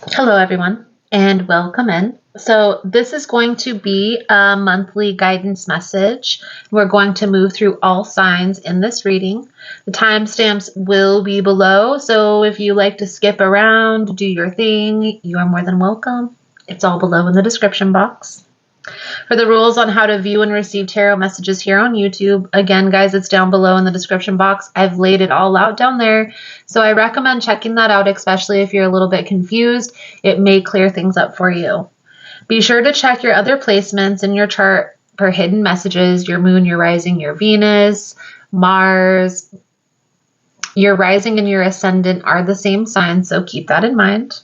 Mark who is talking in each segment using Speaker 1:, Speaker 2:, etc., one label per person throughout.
Speaker 1: Hello, everyone, and welcome in. So, this is going to be a monthly guidance message. We're going to move through all signs in this reading. The timestamps will be below, so if you like to skip around, do your thing, you are more than welcome. It's all below in the description box. For the rules on how to view and receive tarot messages here on YouTube, again, guys, it's down below in the description box. I've laid it all out down there, so I recommend checking that out, especially if you're a little bit confused. It may clear things up for you. Be sure to check your other placements in your chart for hidden messages, your moon, your rising, your Venus, Mars. Your rising and your ascendant are the same sign, so keep that in mind.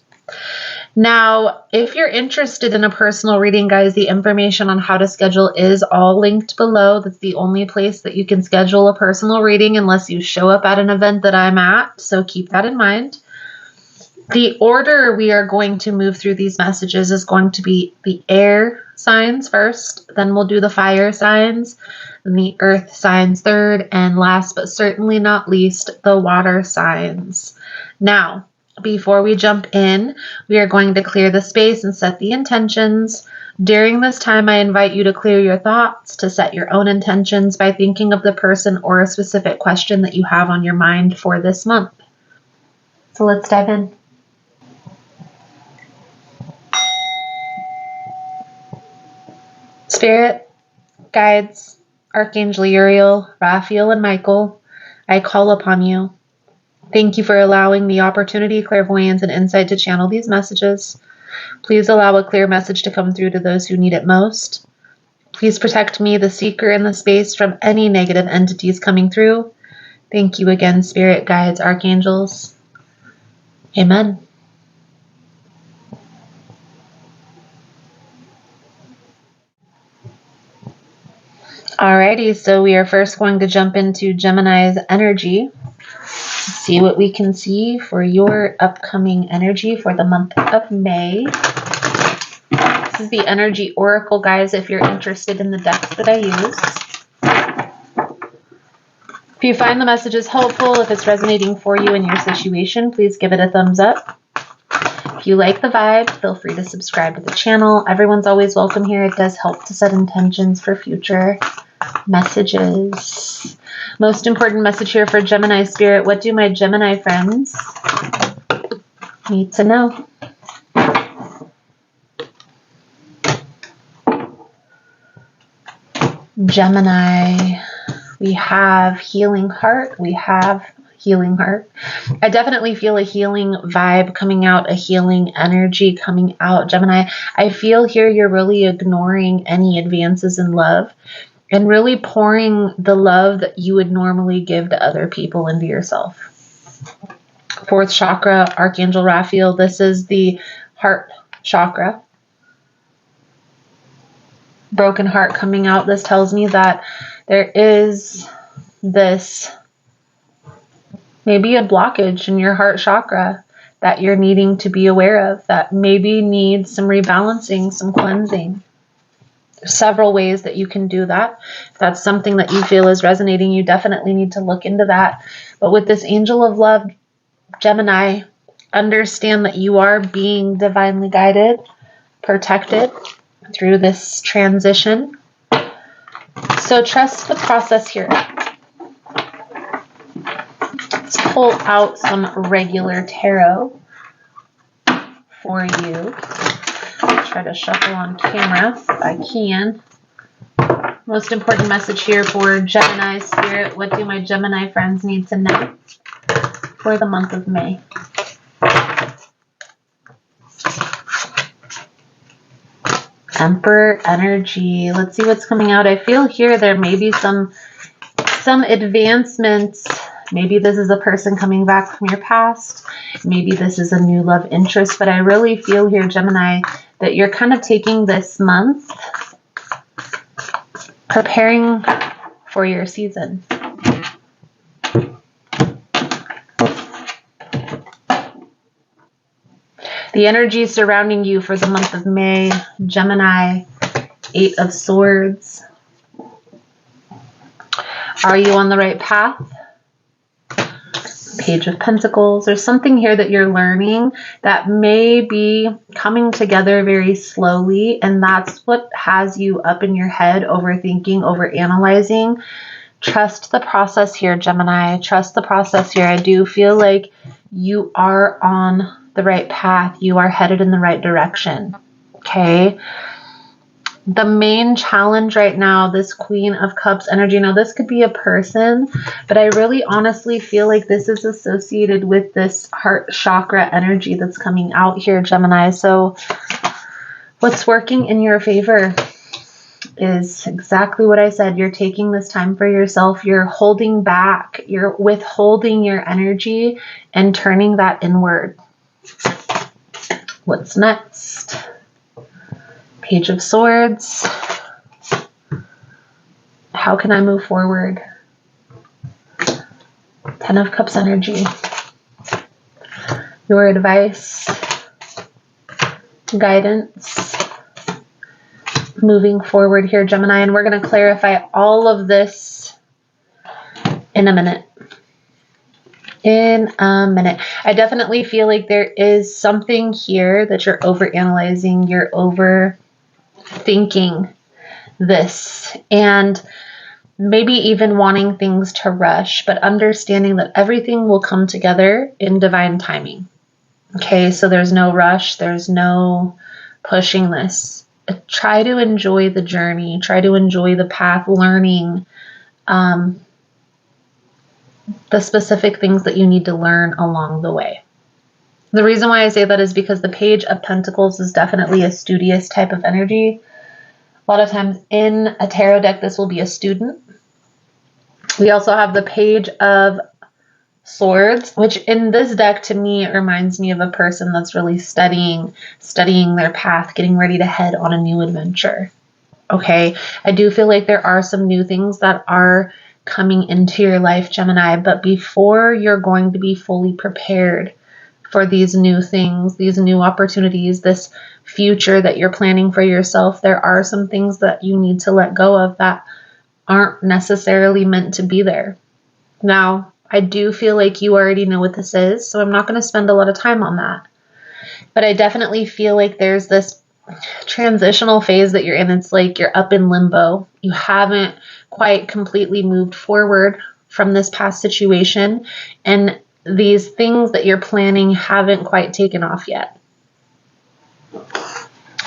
Speaker 1: Now, if you're interested in a personal reading, guys, the information on how to schedule is all linked below. That's the only place that you can schedule a personal reading unless you show up at an event that I'm at, so keep that in mind. The order we are going to move through these messages is going to be the air signs first, then we'll do the fire signs, and the earth signs third, and last but certainly not least, the water signs. Now, before we jump in, we are going to clear the space and set the intentions. During this time, I invite you to clear your thoughts, to set your own intentions by thinking of the person or a specific question that you have on your mind for this month. So let's dive in. Spirit, guides, Archangel Uriel, Raphael, and Michael, I call upon you. Thank you for allowing the opportunity, clairvoyance, and insight to channel these messages. Please allow a clear message to come through to those who need it most. Please protect me, the seeker in the space, from any negative entities coming through. Thank you again, Spirit, guides, archangels. Amen. Alrighty, so we are first going to jump into Gemini's energy. See what we can see for your upcoming energy for the month of May. This is the energy oracle, guys, if you're interested in the decks that I use. If you find the messages helpful, if it's resonating for you in your situation, please give it a thumbs up. If you like the vibe, feel free to subscribe to the channel. Everyone's always welcome here. It does help to set intentions for future messages. Most important message here for Gemini Spirit. What do my Gemini friends need to know? Gemini, we have healing heart. We have healing heart. I definitely feel a healing vibe coming out, a healing energy coming out. Gemini, I feel here you're really ignoring any advances in love and really pouring the love that you would normally give to other people into yourself. Fourth chakra, Archangel Raphael. This is the heart chakra. Broken heart coming out. This tells me that there is this maybe a blockage in your heart chakra that you're needing to be aware of, that maybe needs some rebalancing, some cleansing. There's several ways that you can do that. If that's something that you feel is resonating, you definitely need to look into that. But with this angel of love, Gemini, understand that you are being divinely guided, protected through this transition. So trust the process here. Let's pull out some regular tarot for you. Try to shuffle on camera if I can. Most important message here for Gemini Spirit. What do my Gemini friends need to know for the month of May? Emperor energy. Let's see what's coming out. I feel here there may be some advancements. Maybe this is a person coming back from your past. Maybe this is a new love interest. But I really feel here, Gemini, that you're kind of taking this month preparing for your season. The energy surrounding you for the month of May, Gemini, 8 of Swords. Are you on the right path? Page of Pentacles. There's something here that you're learning that may be coming together very slowly, and that's what has you up in your head, overthinking, overanalyzing. Trust the process here, Gemini. Trust the process here. I do feel like you are on the right path. You are headed in the right direction. Okay? The main challenge right now, this Queen of Cups energy, now this could be a person, but I really honestly feel like this is associated with this heart chakra energy that's coming out here, Gemini. So what's working in your favor is exactly what I said. You're taking this time for yourself. You're holding back. You're withholding your energy and turning that inward. What's next? Page of Swords. How can I move forward? Ten of Cups energy. Your advice, guidance, moving forward here, Gemini. And we're going to clarify all of this in a minute. In a minute. I definitely feel like there is something here that you're overanalyzing. You're overthinking this. And maybe even wanting things to rush, but understanding that everything will come together in divine timing. Okay, so there's no rush. There's no pushing this. Try to enjoy the journey. Try to enjoy the path, learning the specific things that you need to learn along the way. The reason why I say that is because the Page of Pentacles is definitely a studious type of energy. A lot of times in a tarot deck, this will be a student. We also have the Page of Swords, which in this deck, to me, it reminds me of a person that's really studying their path, getting ready to head on a new adventure. Okay, I do feel like there are some new things that are coming into your life, Gemini, but before you're going to be fully prepared for these new things, these new opportunities, this future that you're planning for yourself, there are some things that you need to let go of that aren't necessarily meant to be there. Now, I do feel like you already know what this is, so I'm not going to spend a lot of time on that. But I definitely feel like there's this transitional phase that you're in. It's like you're up in limbo. You haven't quite completely moved forward from this past situation, and these things that you're planning haven't quite taken off yet.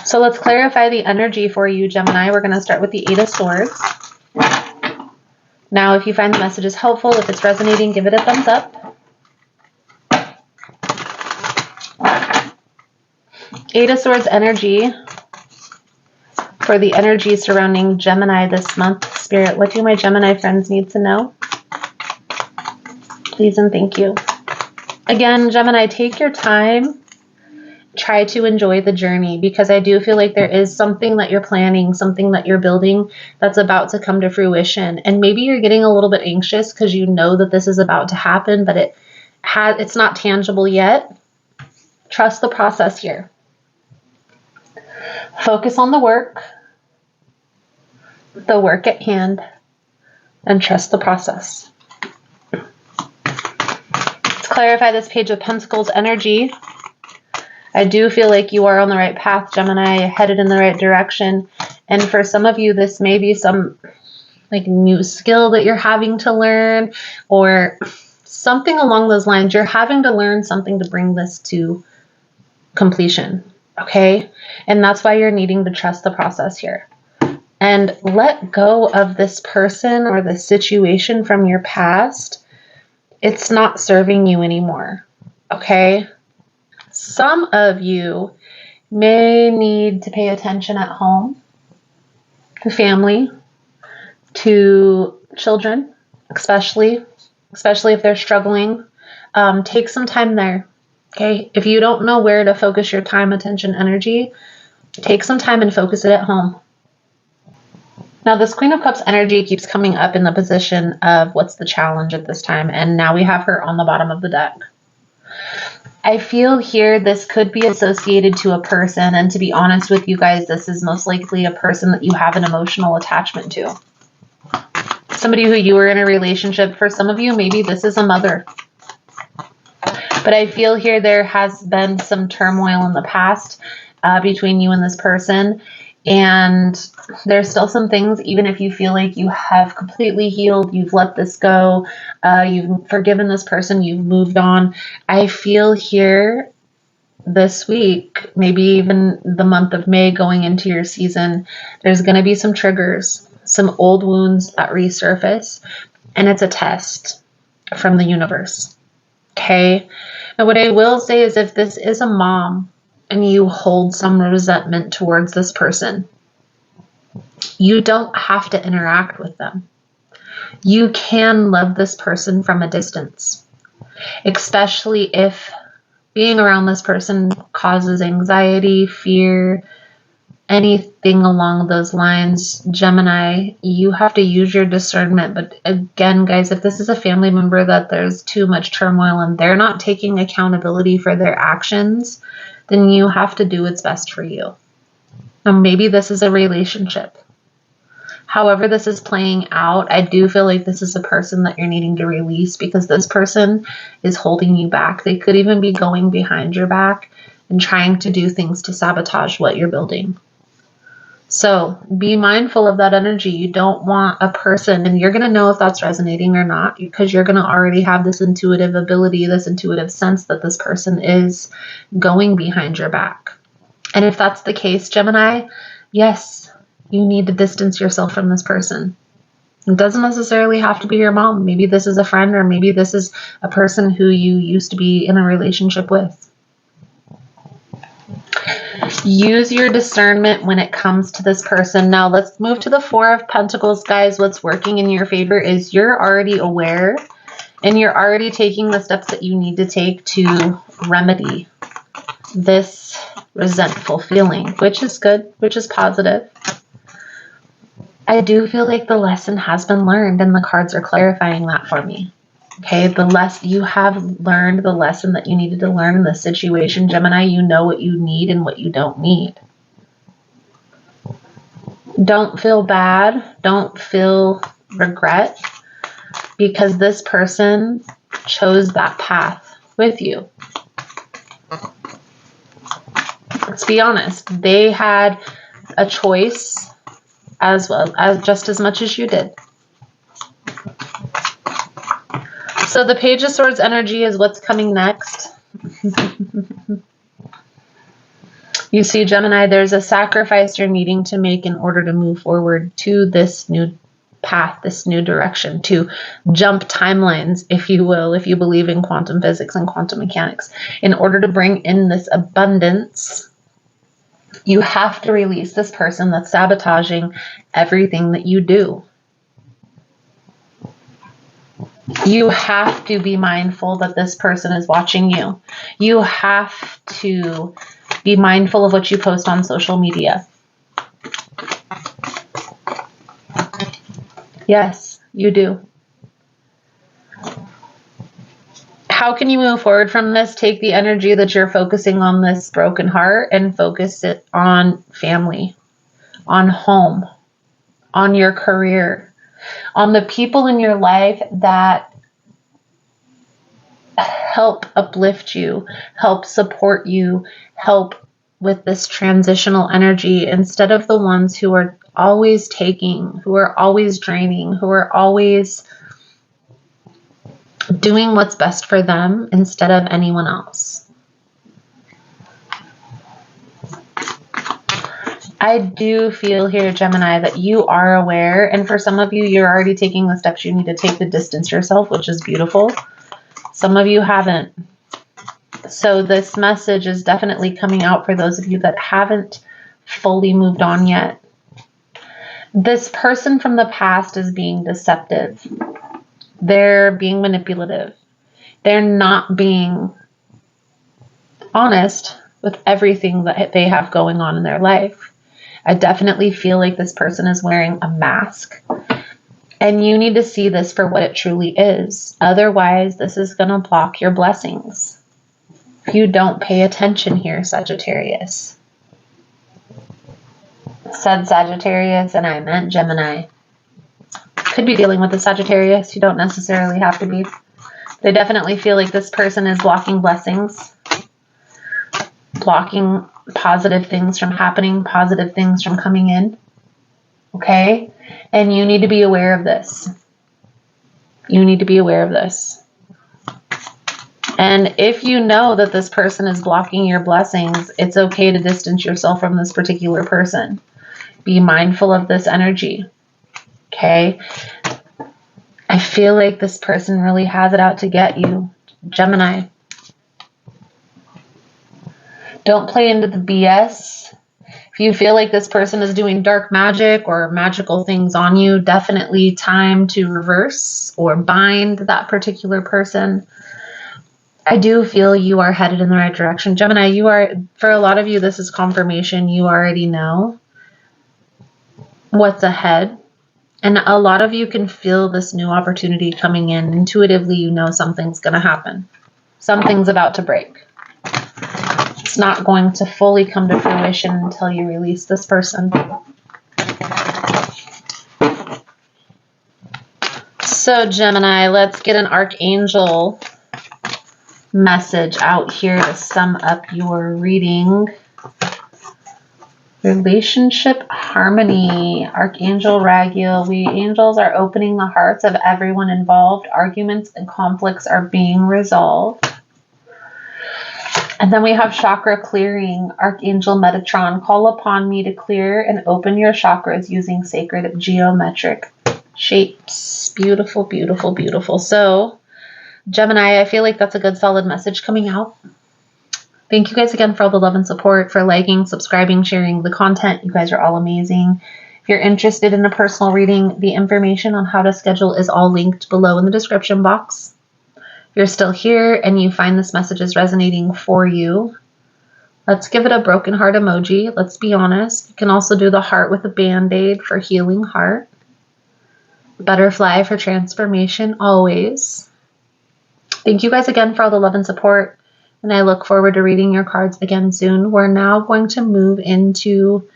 Speaker 1: So let's clarify the energy for you, Gemini. We're going to start with the Eight of Swords. Now, if you find the messages helpful, if it's resonating, give it a thumbs up. Eight of Swords energy for the energy surrounding Gemini this month. Spirit, what do my Gemini friends need to know? Please and thank you. Again, Gemini, take your time. Try to enjoy the journey, because I do feel like there is something that you're planning, something that you're building that's about to come to fruition. And maybe you're getting a little bit anxious because you know that this is about to happen, but it's not tangible yet. Trust the process here. Focus on the work at hand, and trust the process. Let's clarify this Page of Pentacles energy. I do feel like you are on the right path, Gemini, headed in the right direction. And for some of you, this may be some like new skill that you're having to learn, or something along those lines. You're having to learn something to bring this to completion. Okay. And that's why you're needing to trust the process here. And let go of this person or the situation from your past. It's not serving you anymore. Okay. Some of you may need to pay attention at home, to family, to children, especially if they're struggling. Take some time there. Okay. If you don't know where to focus your time, attention, energy, take some time and focus it at home. Now, this Queen of Cups energy keeps coming up in the position of what's the challenge at this time. And now we have her on the bottom of the deck. I feel here this could be associated to a person. And to be honest with you guys, this is most likely a person that you have an emotional attachment to. Somebody who you were in a relationship. For some of you, maybe this is a mother. But I feel here there has been some turmoil in the past between you and this person. And there's still some things, even if you feel like you have completely healed, you've let this go, you've forgiven this person, you've moved on. I feel here this week, maybe even the month of May going into your season, there's going to be some triggers, some old wounds that resurface, and it's a test from the universe. Okay. And what I will say is if this is a mom and you hold some resentment towards this person, you don't have to interact with them. You can love this person from a distance, especially if being around this person causes anxiety, fear, anything along those lines. Gemini, you have to use your discernment. But again, guys, if this is a family member that there's too much turmoil and they're not taking accountability for their actions, then you have to do what's best for you. And maybe this is a relationship. However this is playing out, I do feel like this is a person that you're needing to release because this person is holding you back. They could even be going behind your back and trying to do things to sabotage what you're building. So be mindful of that energy. You don't want a person, and you're going to know if that's resonating or not because you're going to already have this intuitive ability, this intuitive sense that this person is going behind your back. And if that's the case, Gemini, yes, you need to distance yourself from this person. It doesn't necessarily have to be your mom. Maybe this is a friend, or maybe this is a person who you used to be in a relationship with. Use your discernment when it comes to this person. Now let's move to the Four of Pentacles, guys. What's working in your favor is you're already aware and you're already taking the steps that you need to take to remedy this resentful feeling, which is good, which is positive. I do feel like the lesson has been learned and the cards are clarifying that for me. Okay, you have learned the lesson that you needed to learn in this situation, Gemini. You know what you need and what you don't need. Don't feel bad. Don't feel regret because this person chose that path with you. Let's be honest. They had a choice as well as just as much as you did. So the Page of Swords energy is what's coming next. You see, Gemini, there's a sacrifice you're needing to make in order to move forward to this new path, this new direction, to jump timelines, if you will, if you believe in quantum physics and quantum mechanics. In order to bring in this abundance, you have to release this person that's sabotaging everything that you do. You have to be mindful that this person is watching you. You have to be mindful of what you post on social media. Yes, you do. How can you move forward from this? Take the energy that you're focusing on this broken heart and focus it on family, on home, on your career, on the people in your life that help uplift you, help support you, help with this transitional energy, instead of the ones who are always taking, who are always draining, who are always doing what's best for them instead of anyone else. I do feel here, Gemini, that you are aware, and for some of you, you're already taking the steps you need to take to distance yourself, which is beautiful. Some of you haven't. So this message is definitely coming out for those of you that haven't fully moved on yet. This person from the past is being deceptive. They're being manipulative. They're not being honest with everything that they have going on in their life. I definitely feel like this person is wearing a mask. And you need to see this for what it truly is. Otherwise, this is going to block your blessings. If you don't pay attention here, Sagittarius. Said Sagittarius, and I meant Gemini. Could be dealing with a Sagittarius. You don't necessarily have to be. They definitely feel like this person is blocking blessings, blocking positive things from happening, positive things from coming in. Okay? And you need to be aware of this. You need to be aware of this. And if you know that this person is blocking your blessings, it's okay to distance yourself from this particular person. Be mindful of this energy. Okay? I feel like this person really has it out to get you, Gemini. Don't play into the BS. If you feel like this person is doing dark magic or magical things on you, definitely time to reverse or bind that particular person. I do feel you are headed in the right direction. Gemini, you are, for a lot of you, this is confirmation. You already know what's ahead. And a lot of you can feel this new opportunity coming in. Intuitively, you know something's going to happen. Something's about to break. It's not going to fully come to fruition until you release this person. So, Gemini, let's get an archangel message out here to sum up your reading. Relationship harmony. Archangel Raguel. We angels are opening the hearts of everyone involved. Arguments and conflicts are being resolved. And then we have chakra clearing. Archangel Metatron. Call upon me to clear and open your chakras using sacred geometric shapes. Beautiful, beautiful, beautiful. So, Gemini, I feel like that's a good solid message coming out. Thank you guys again for all the love and support, for liking, subscribing, sharing the content. You guys are all amazing. If you're interested in a personal reading, the information on how to schedule is all linked below in the description box. If you're still here and you find this message is resonating for you, let's give it a broken heart emoji. Let's be honest. You can also do the heart with a band-aid for healing heart. Butterfly for transformation, always. Thank you guys again for all the love and support. And I look forward to reading your cards again soon. We're now going to move into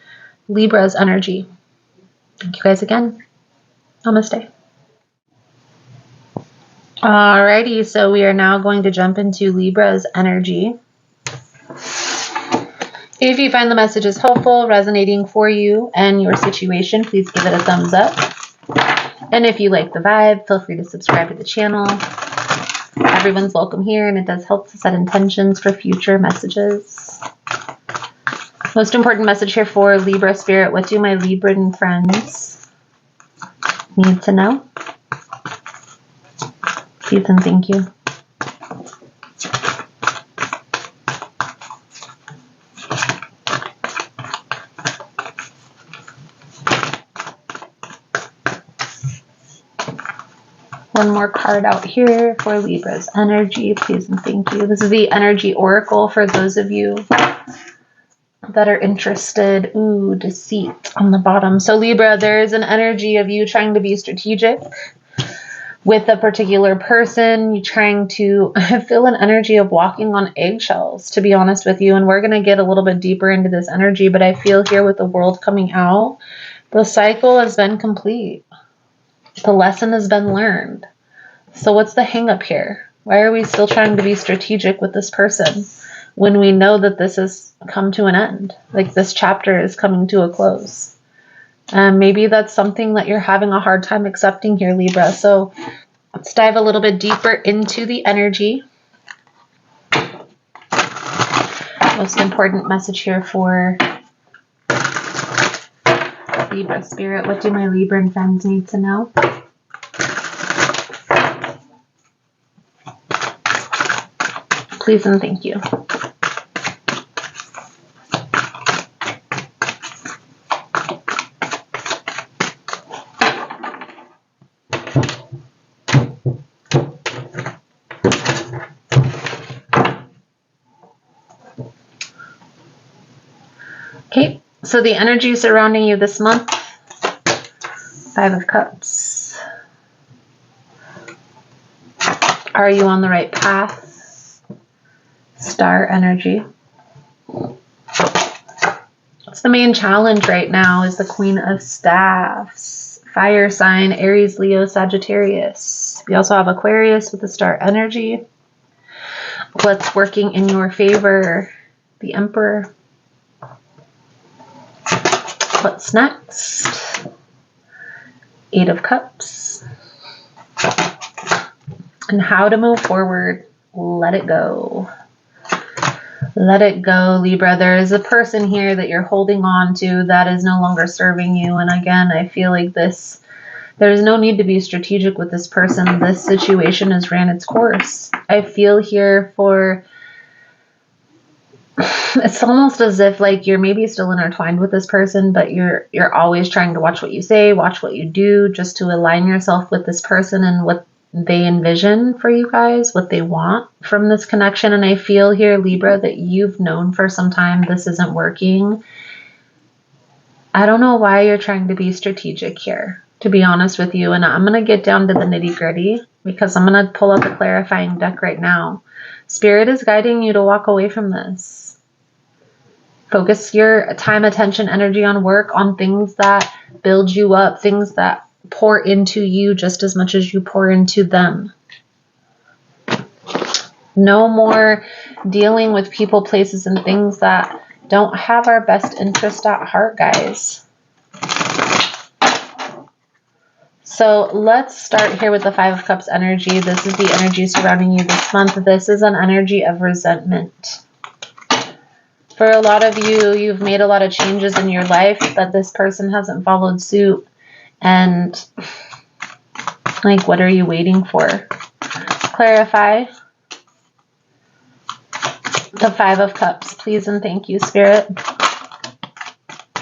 Speaker 1: Libra's energy. Thank you guys again. Namaste. Alrighty, so we are now going to jump into Libra's energy. If you find the messages helpful, resonating for you and your situation, please give it a thumbs up. And if you like the vibe, feel free to subscribe to the channel. Everyone's welcome here, and it does help to set intentions for future messages. Most important message here for Libra Spirit. What do my Libran friends need to know? Please and thank you. One more card out here for Libra's energy, please and thank you. This is the energy oracle for those of you that are interested. Ooh, deceit on the bottom. So Libra, there is an energy of you trying to be strategic with a particular person. You're trying to, I feel an energy of walking on eggshells, to be honest with you. And we're going to get a little bit deeper into this energy, but I feel here with the world coming out, the cycle has been complete. The lesson has been learned. So what's the hang up here? Why are we still trying to be strategic with this person when we know that this has come to an end? Like this chapter is coming to a close. Maybe that's something that you're having a hard time accepting here, Libra. So let's dive a little bit deeper into the energy. Most important message here for Libra Spirit. What do my Libran friends need to know? Please and thank you. Okay, so the energy surrounding you this month, 5 of Cups. Are you on the right path? Star energy. What's the main challenge right now is the Queen of Staffs, fire sign, Aries, Leo, Sagittarius. We also have Aquarius with the star energy. What's working in your favor? The Emperor. What's next? Eight of Cups. And how to move forward. Let it go. Let it go, Libra. There is a person here that you're holding on to that is no longer serving you. And again, I feel like there's no need to be strategic with this person. This situation has ran its course. I feel here for, it's almost as if like you're maybe still intertwined with this person, but you're always trying to watch what you say, watch what you do, just to align yourself with this person and what they envision for you guys, what they want from this connection. And I feel here, Libra, that you've known for some time this isn't working. I don't know why you're trying to be strategic here, to be honest with you. And I'm going to get down to the nitty-gritty because I'm going to pull up a clarifying deck right now. Spirit is guiding you to walk away from this. Focus your time, attention, energy on work, on things that build you up, things that pour into you just as much as you pour into them. No more dealing with people, places, and things that don't have our best interest at heart, guys. So let's start here with the Five of Cups energy. This is the energy surrounding you this month. This is an energy of resentment. For a lot of you, you've made a lot of changes in your life, but this person hasn't followed suit. And like, what are you waiting for? Clarify. The Five of Cups, please and thank you, Spirit.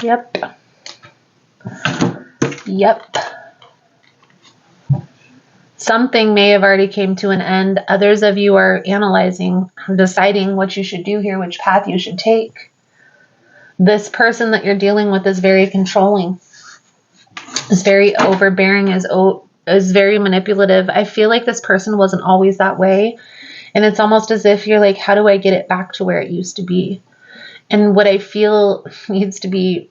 Speaker 1: Yep. Yep. Something may have already came to an end. Others of you are analyzing, deciding what you should do here, which path you should take. This person that you're dealing with is very controlling. Is very overbearing, is very manipulative. I feel like this person wasn't always that way. And it's almost as if you're like, how do I get it back to where it used to be? And what I feel needs to be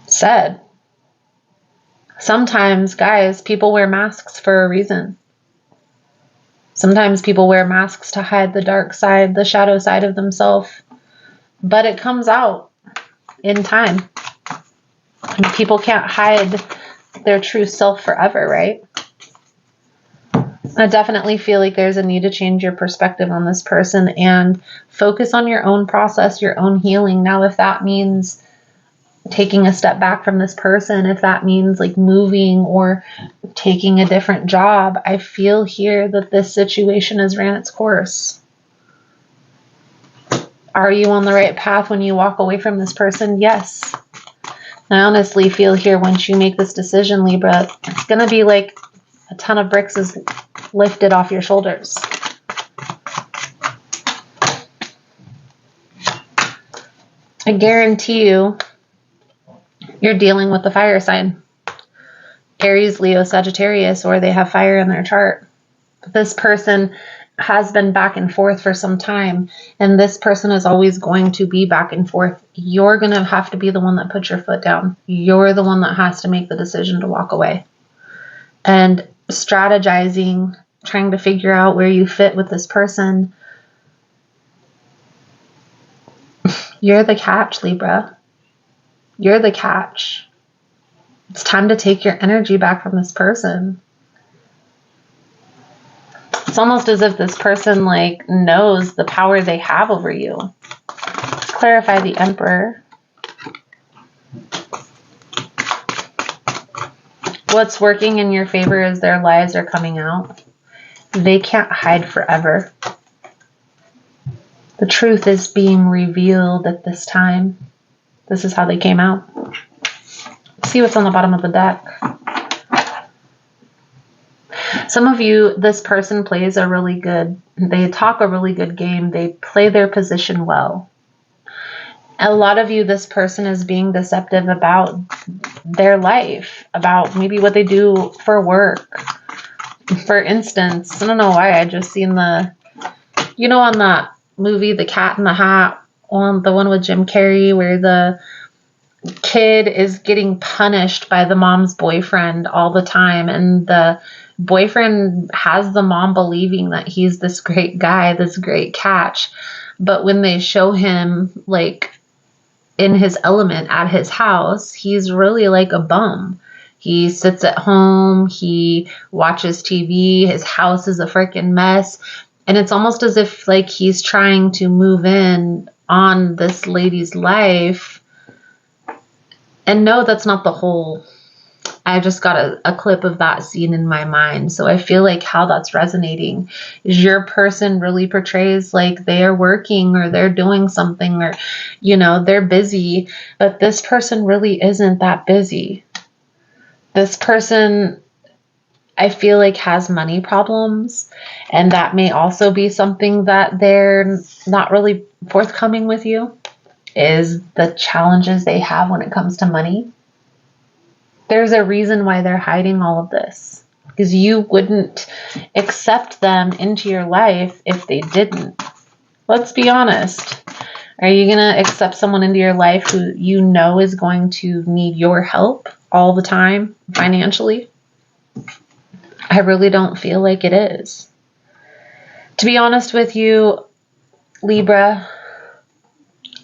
Speaker 1: said. Sometimes, guys, people wear masks for a reason. Sometimes people wear masks to hide the dark side, the shadow side of themselves. But it comes out in time. And people can't hide their true self forever, right? I definitely feel like there's a need to change your perspective on this person and focus on your own process, your own healing. Now, if that means taking a step back from this person, if that means like moving or taking a different job, I feel here that this situation has ran its course. Are you on the right path when you walk away from this person? Yes. I honestly feel here once you make this decision, Libra, it's going to be like a ton of bricks is lifted off your shoulders. I guarantee you're dealing with the fire sign. Aries, Leo, Sagittarius, or they have fire in their chart. This person has been back and forth for some time, and this person is always going to be back and forth. You're going to have to be the one that puts your foot down. You're the one that has to make the decision to walk away. And strategizing, trying to figure out where you fit with this person. You're the catch, Libra. You're the catch. It's time to take your energy back from this person. It's almost as if this person like knows the power they have over you. Let's clarify the Emperor. What's working in your favor is their lies are coming out. They can't hide forever. The truth is being revealed at this time. This is how they came out. Let's see what's on the bottom of the deck. Some of you, this person plays a really good, they talk a really good game. They play their position well. A lot of you, this person is being deceptive about their life, about maybe what they do for work. For instance, I don't know why I just seen the, you know, on that movie, The Cat in the Hat, on the one with Jim Carrey, where the kid is getting punished by the mom's boyfriend all the time, and the boyfriend has the mom believing that he's this great guy, this great catch. But when they show him like in his element at his house, he's really like a bum. He sits at home, he watches TV, his house is a freaking mess. And it's almost as if like he's trying to move in on this lady's life. And no, that's not the whole. I just got a clip of that scene in my mind. So I feel like how that's resonating is your person really portrays like they are working or they're doing something or, they're busy, but this person really isn't that busy. This person, I feel like, has money problems, and that may also be something that they're not really forthcoming with you, is the challenges they have when it comes to money. There's a reason why they're hiding all of this, because you wouldn't accept them into your life if they didn't. Let's be honest. Are you going to accept someone into your life who you know is going to need your help all the time financially? I really don't feel like it is. To be honest with you, Libra,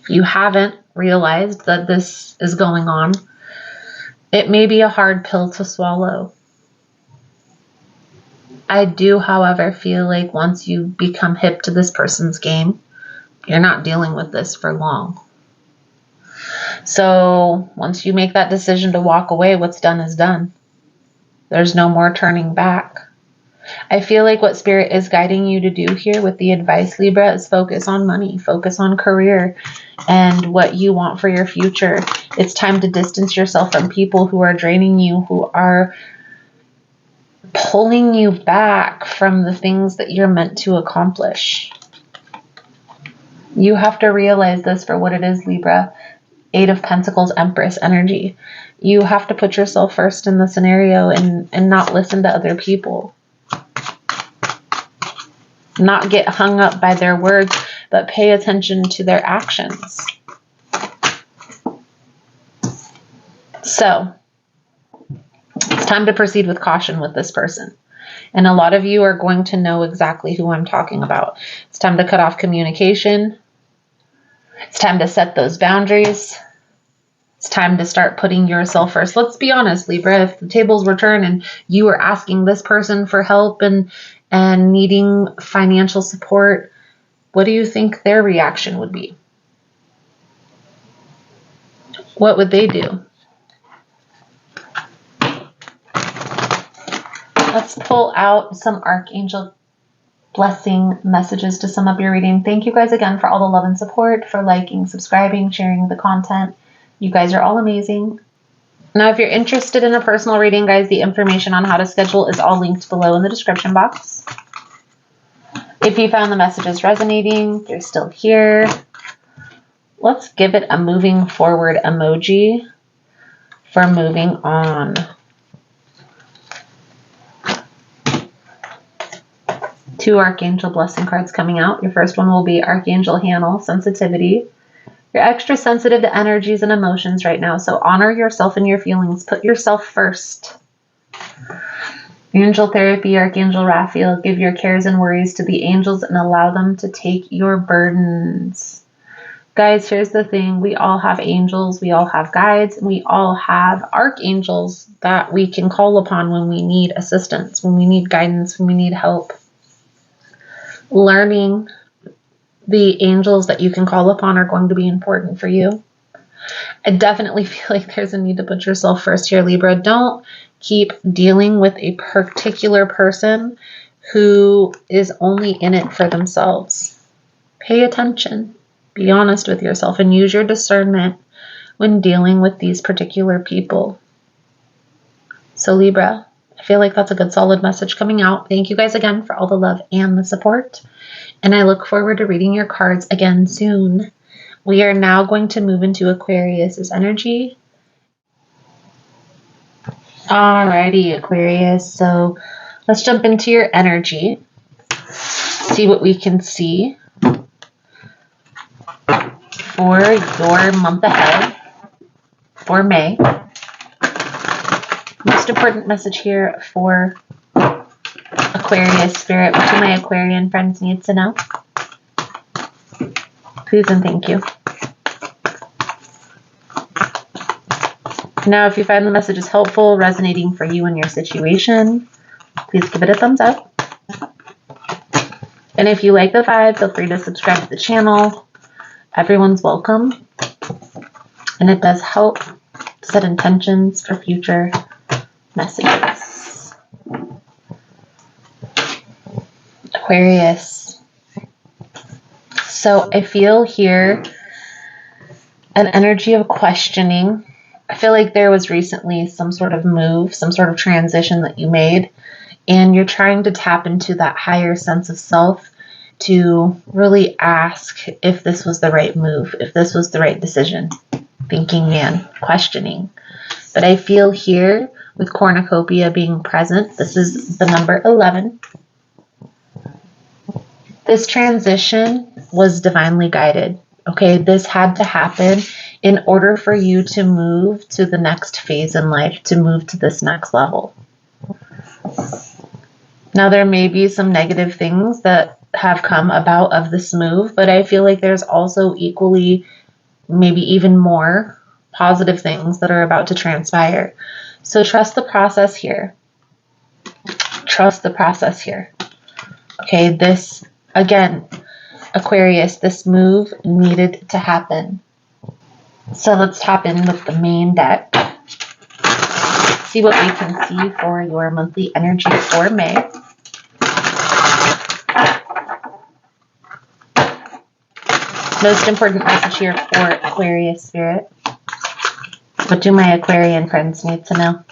Speaker 1: you haven't realized that this is going on. It may be a hard pill to swallow. I do, however, feel like once you become hip to this person's game, you're not dealing with this for long. So once you make that decision to walk away, what's done is done. There's no more turning back. I feel like what Spirit is guiding you to do here with the advice, Libra, is focus on money, focus on career and what you want for your future. It's time to distance yourself from people who are draining you, who are pulling you back from the things that you're meant to accomplish. You have to realize this for what it is, Libra. 8 of Pentacles, Empress energy. You have to put yourself first in the scenario and not listen to other people. Not get hung up by their words, but pay attention to their actions. So, it's time to proceed with caution with this person. And a lot of you are going to know exactly who I'm talking about. It's time to cut off communication. It's time to set those boundaries. It's time to start putting yourself first. Let's be honest, Libra. If the tables were turned and you were asking this person for help and needing financial support, what do you think their reaction would be? What would they do? Let's pull out some Archangel blessing messages to sum up your reading. Thank you guys again for all the love and support, for liking, subscribing, sharing the content. You guys are all amazing. Now, if you're interested in a personal reading, guys, the information on how to schedule is all linked below in the description box. If you found the messages resonating, you're still here, let's give it a moving forward emoji for moving on. 2 Archangel blessing cards coming out. Your first one will be Archangel Hanel, sensitivity. You're extra sensitive to energies and emotions right now, so honor yourself and your feelings. Put yourself first. Angel therapy, Archangel Raphael, give your cares and worries to the angels and allow them to take your burdens. Guys, here's the thing. We all have angels, we all have guides, and we all have archangels that we can call upon when we need assistance, when we need guidance, when we need help. Learning the angels that you can call upon are going to be important for you. I definitely feel like there's a need to put yourself first here, Libra. Don't keep dealing with a particular person who is only in it for themselves. Pay attention. Be honest with yourself and use your discernment when dealing with these particular people. So Libra, I feel like that's a good solid message coming out. Thank you guys again for all the love and the support. And I look forward to reading your cards again soon. We are now going to move into Aquarius's energy. Alrighty, Aquarius. So let's jump into your energy. See what we can see for your month ahead. for May. Most important message here for Aquarius spirit. What do my Aquarian friends need to know? Please and thank you. Now, if you find the messages helpful, resonating for you and your situation, please give it a thumbs up. And if you like the vibe, feel free to subscribe to the channel. Everyone's welcome. And it does help set intentions for future messages. Aquarius. So I feel here an energy of questioning. I feel like there was recently some sort of move, some sort of transition that you made, and you're trying to tap into that higher sense of self to really ask if this was the right move, if this was the right decision. Thinking man, questioning. But I feel here with cornucopia being present, this is the number 11. This transition was divinely guided. Okay, this had to happen in order for you to move to the next phase in life, to move to this next level. Now, there may be some negative things that have come about of this move, but I feel like there's also equally, maybe even more positive things that are about to transpire. So trust the process here. Trust the process here. Okay, this, again, Aquarius, this move needed to happen. So let's tap in with the main deck. See what we can see for your monthly energy for May. Most important message here for Aquarius spirit. What do my Aquarian friends need to know?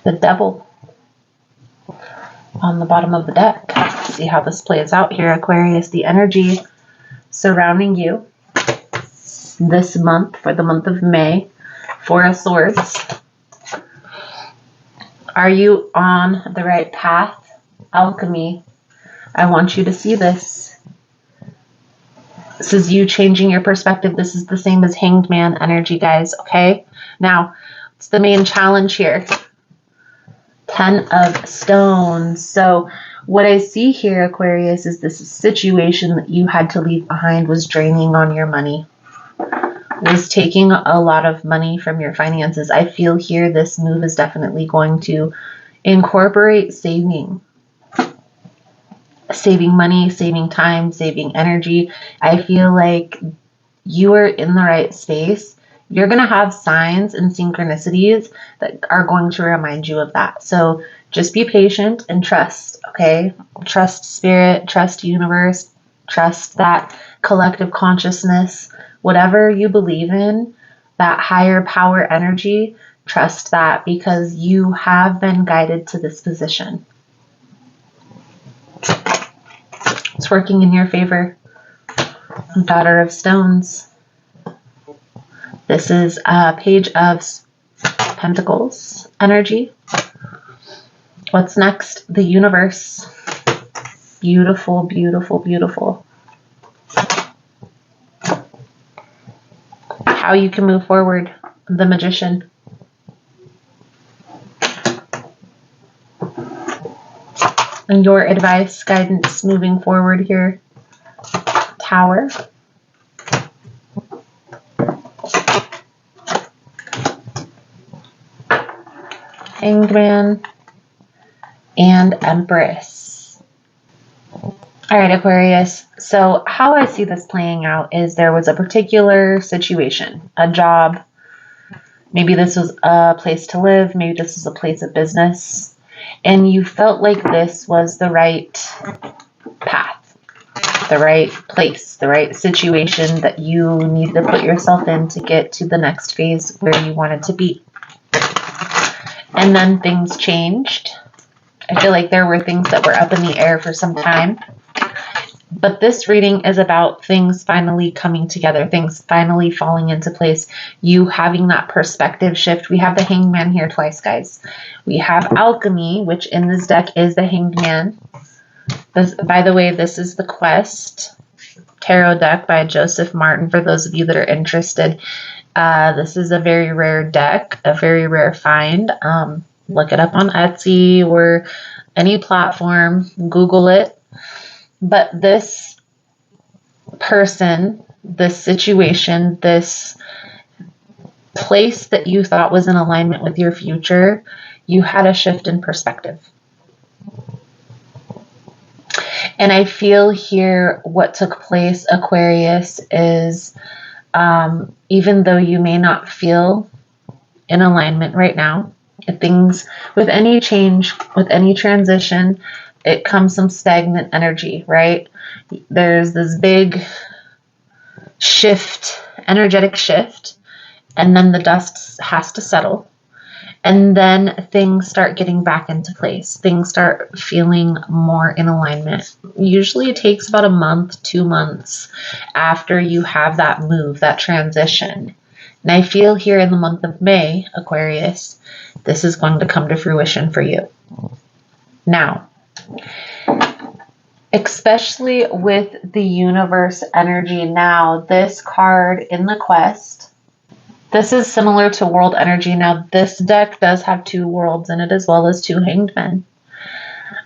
Speaker 1: The Devil on the bottom of the deck. See how this plays out here, Aquarius. The energy surrounding you this month, for the month of May, Four of Swords. Are you on the right path? Alchemy. I want you to see this. This is you changing your perspective. This is the same as Hanged Man energy, guys, okay? Now, it's the main challenge here. 10 of Stones. So what I see here, Aquarius, is this situation that you had to leave behind was draining on your money, was taking a lot of money from your finances. I feel here this move is definitely going to incorporate saving money, saving time, saving energy. I feel like you are in the right space. You're going to have signs and synchronicities that are going to remind you of that. So just be patient and trust, okay? Trust spirit, trust universe, trust that collective consciousness. Whatever you believe in, that higher power energy, trust that, because you have been guided to this position. It's working in your favor. Daughter of Stones. This is a Page of Pentacles energy. What's next? The Universe. Beautiful, beautiful, beautiful. How you can move forward. The Magician. And your advice, guidance moving forward here. Tower. Hanged Man, and Empress. All right, Aquarius. So how I see this playing out is there was a particular situation, a job. Maybe this was a place to live. Maybe this was a place of business. And you felt like this was the right path, the right place, the right situation that you need to put yourself in to get to the next phase where you wanted to be. And then things changed. I feel like there were things that were up in the air for some time. But this reading is about things finally coming together, things finally falling into place, you having that perspective shift. We have the Hanged Man here twice, guys. We have Alchemy, which in this deck is the Hanged Man. This, by the way, this is the Quest Tarot deck by Joseph Martin, for those of you that are interested. This is a very rare deck, a very rare find. Look it up on Etsy or any platform. Google it. But this person, this situation, this place that you thought was in alignment with your future, you had a shift in perspective. And I feel here what took place, Aquarius, is even though you may not feel in alignment right now, things with any change, with any transition, it comes some stagnant energy, right? There's this big shift, energetic shift, and then the dust has to settle. And then things start getting back into place. Things start feeling more in alignment. Usually it takes about a month, 2 months after you have that move, that transition. And I feel here in the month of May, Aquarius, this is going to come to fruition for you. Now, especially with the universe energy now, this card in the Quest, this is similar to world energy. Now, this deck does have 2 worlds in it as well as 2 hanged men.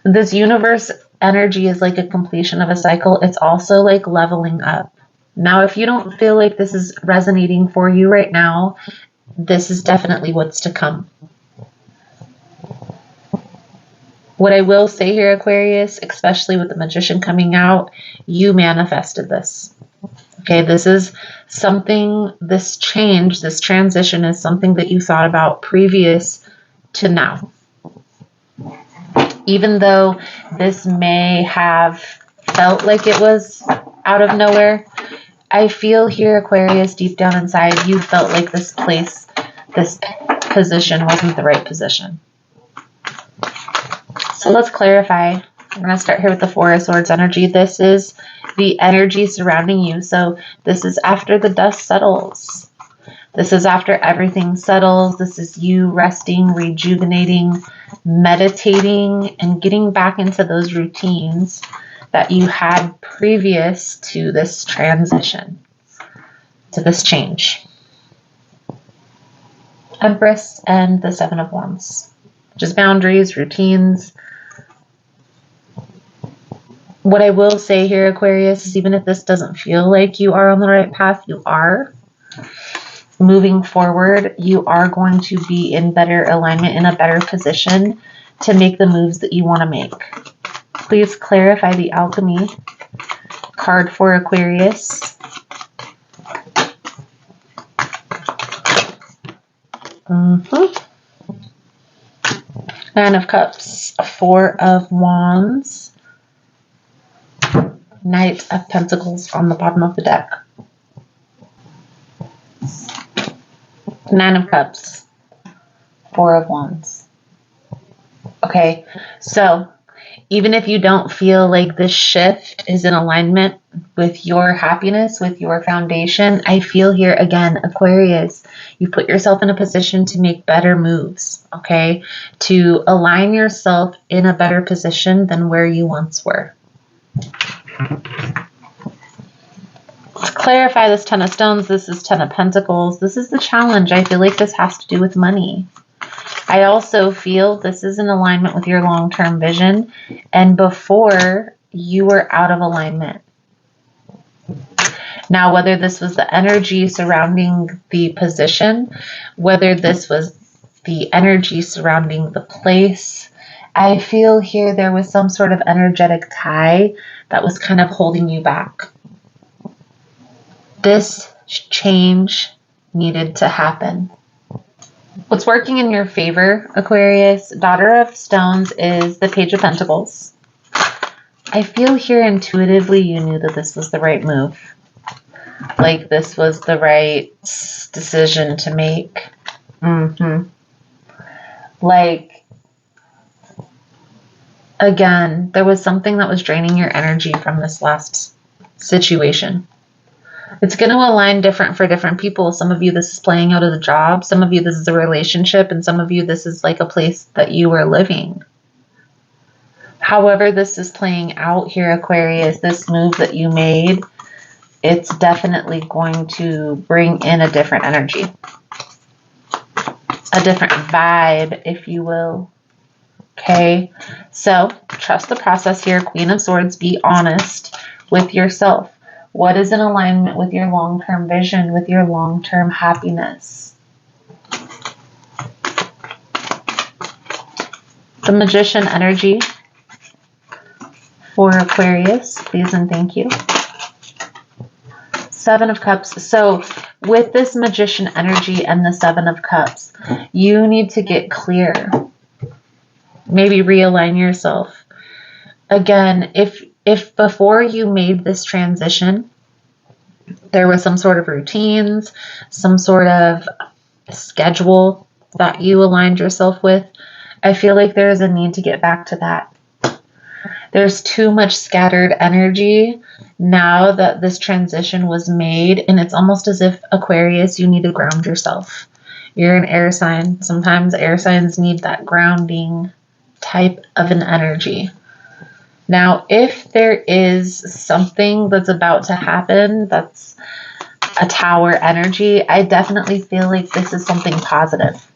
Speaker 1: This universe energy is like a completion of a cycle. It's also like leveling up. Now, if you don't feel like this is resonating for you right now, this is definitely what's to come. What I will say here, Aquarius, especially with the Magician coming out, you manifested this. Okay, this is something, this change, this transition is something that you thought about previous to now. Even though this may have felt like it was out of nowhere, I feel here, Aquarius, deep down inside, you felt like this place, this position wasn't the right position. So let's clarify. I'm going to start here with the Four of Swords energy. This is the energy surrounding you. So this is after the dust settles. This is after everything settles. This is you resting, rejuvenating, meditating, and getting back into those routines that you had previous to this transition, to this change. Empress and the Seven of Wands. Just boundaries, routines. What I will say here, Aquarius, is even if this doesn't feel like you are on the right path, you are. Moving forward, you are going to be in better alignment, in a better position to make the moves that you want to make. Please clarify the Alchemy card for Aquarius. Nine of Cups, Four of Wands, Knight of Pentacles on the bottom of the deck. Nine of Cups, Four of Wands. Okay, so even if you don't feel like this shift is in alignment with your happiness, with your foundation, I feel here again, Aquarius, you put yourself in a position to make better moves, okay? To align yourself in a better position than where you once were. Let's clarify this Ten of Stones. This is Ten of Pentacles. This is the challenge. I feel like this has to do with money. I also feel this is in alignment with your long-term vision, and before you were out of alignment. Now, whether this was the energy surrounding the position, whether this was the energy surrounding the place, I feel here there was some sort of energetic tie that was kind of holding you back. This change needed to happen. What's working in your favor, Aquarius, Daughter of Stones, is the Page of Pentacles. I feel here intuitively you knew that this was the right move. Like this was the right decision to make. Like Again, there was something that was draining your energy from this last situation. It's going to align different for different people. Some of you, this is playing out as a job. Some of you, this is a relationship. And some of you, this is like a place that you are living. However this is playing out here, Aquarius, this move that you made, it's definitely going to bring in a different energy. A different vibe, if you will. Okay, so trust the process here. Queen of Swords, be honest with yourself. What is in alignment with your long-term vision, with your long-term happiness? The Magician energy for Aquarius, please and thank you. Seven of Cups. So with this Magician energy and the Seven of Cups, you need to get clear. Maybe realign yourself. Again, if before you made this transition, there was some sort of routines, some sort of schedule that you aligned yourself with, I feel like there is a need to get back to that. There's too much scattered energy now that this transition was made, and it's almost as if, Aquarius, you need to ground yourself. You're an air sign. Sometimes air signs need that grounding type of an energy. Now, if there is something that's about to happen that's a Tower energy, I definitely feel like this is something positive.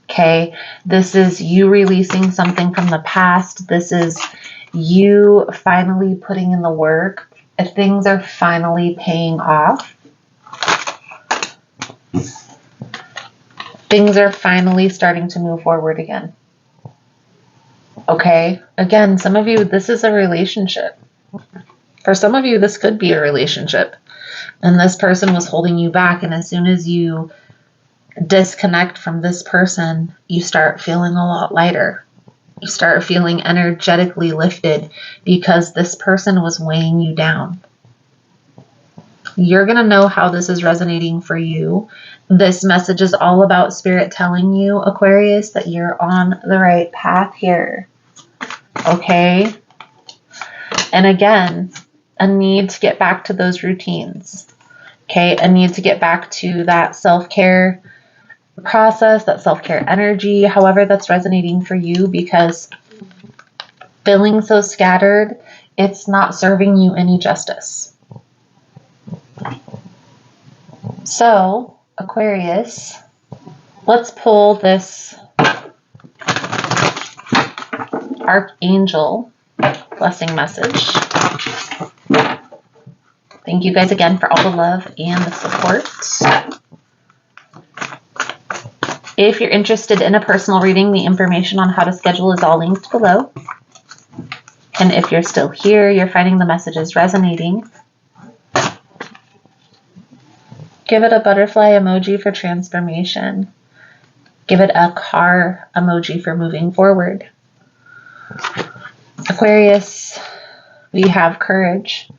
Speaker 1: Okay, this is you releasing something from the past. This is you finally putting in the work. Things are finally paying off. Things are finally starting to move forward again. Okay, again, some of you, this is a relationship. For some of you, this could be a relationship. And this person was holding you back. And as soon as you disconnect from this person, you start feeling a lot lighter. You start feeling energetically lifted because this person was weighing you down. You're going to know how this is resonating for you. This message is all about Spirit telling you, Aquarius, that you're on the right path here. Okay? And again, a need to get back to those routines. Okay? A need to get back to that self-care process, that self-care energy, however that's resonating for you, because feeling so scattered, it's not serving you any justice. So, Aquarius, let's pull this Archangel blessing message. Thank you guys again for all the love and the support. If you're interested in a personal reading, the information on how to schedule is all linked below. And if you're still here, you're finding the messages resonating, give it a butterfly emoji for transformation. Give it a car emoji for moving forward. Aquarius, we have courage.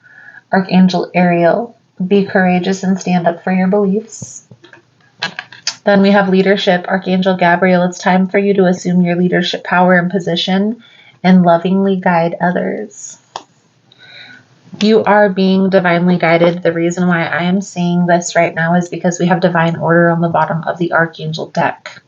Speaker 1: Archangel Ariel, be courageous and stand up for your beliefs. Then we have leadership. Archangel Gabriel, it's time for you to assume your leadership power and position and lovingly guide others. You are being divinely guided. The reason why I am saying this right now is because we have divine order on the bottom of the Archangel deck.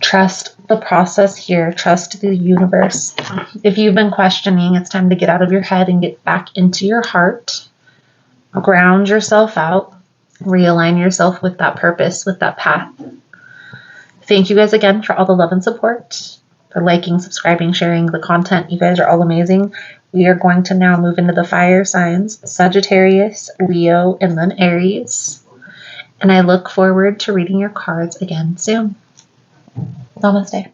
Speaker 1: Trust the process here. Trust the universe. If you've been questioning, it's time to get out of your head and get back into your heart. Ground yourself out. Realign yourself with that purpose, with that path. Thank you guys again for all the love and support, for liking, subscribing, sharing the content. You guys are all amazing. We are going to now move into the fire signs, Sagittarius, Leo, and then Aries. And I look forward to reading your cards again soon. Namaste.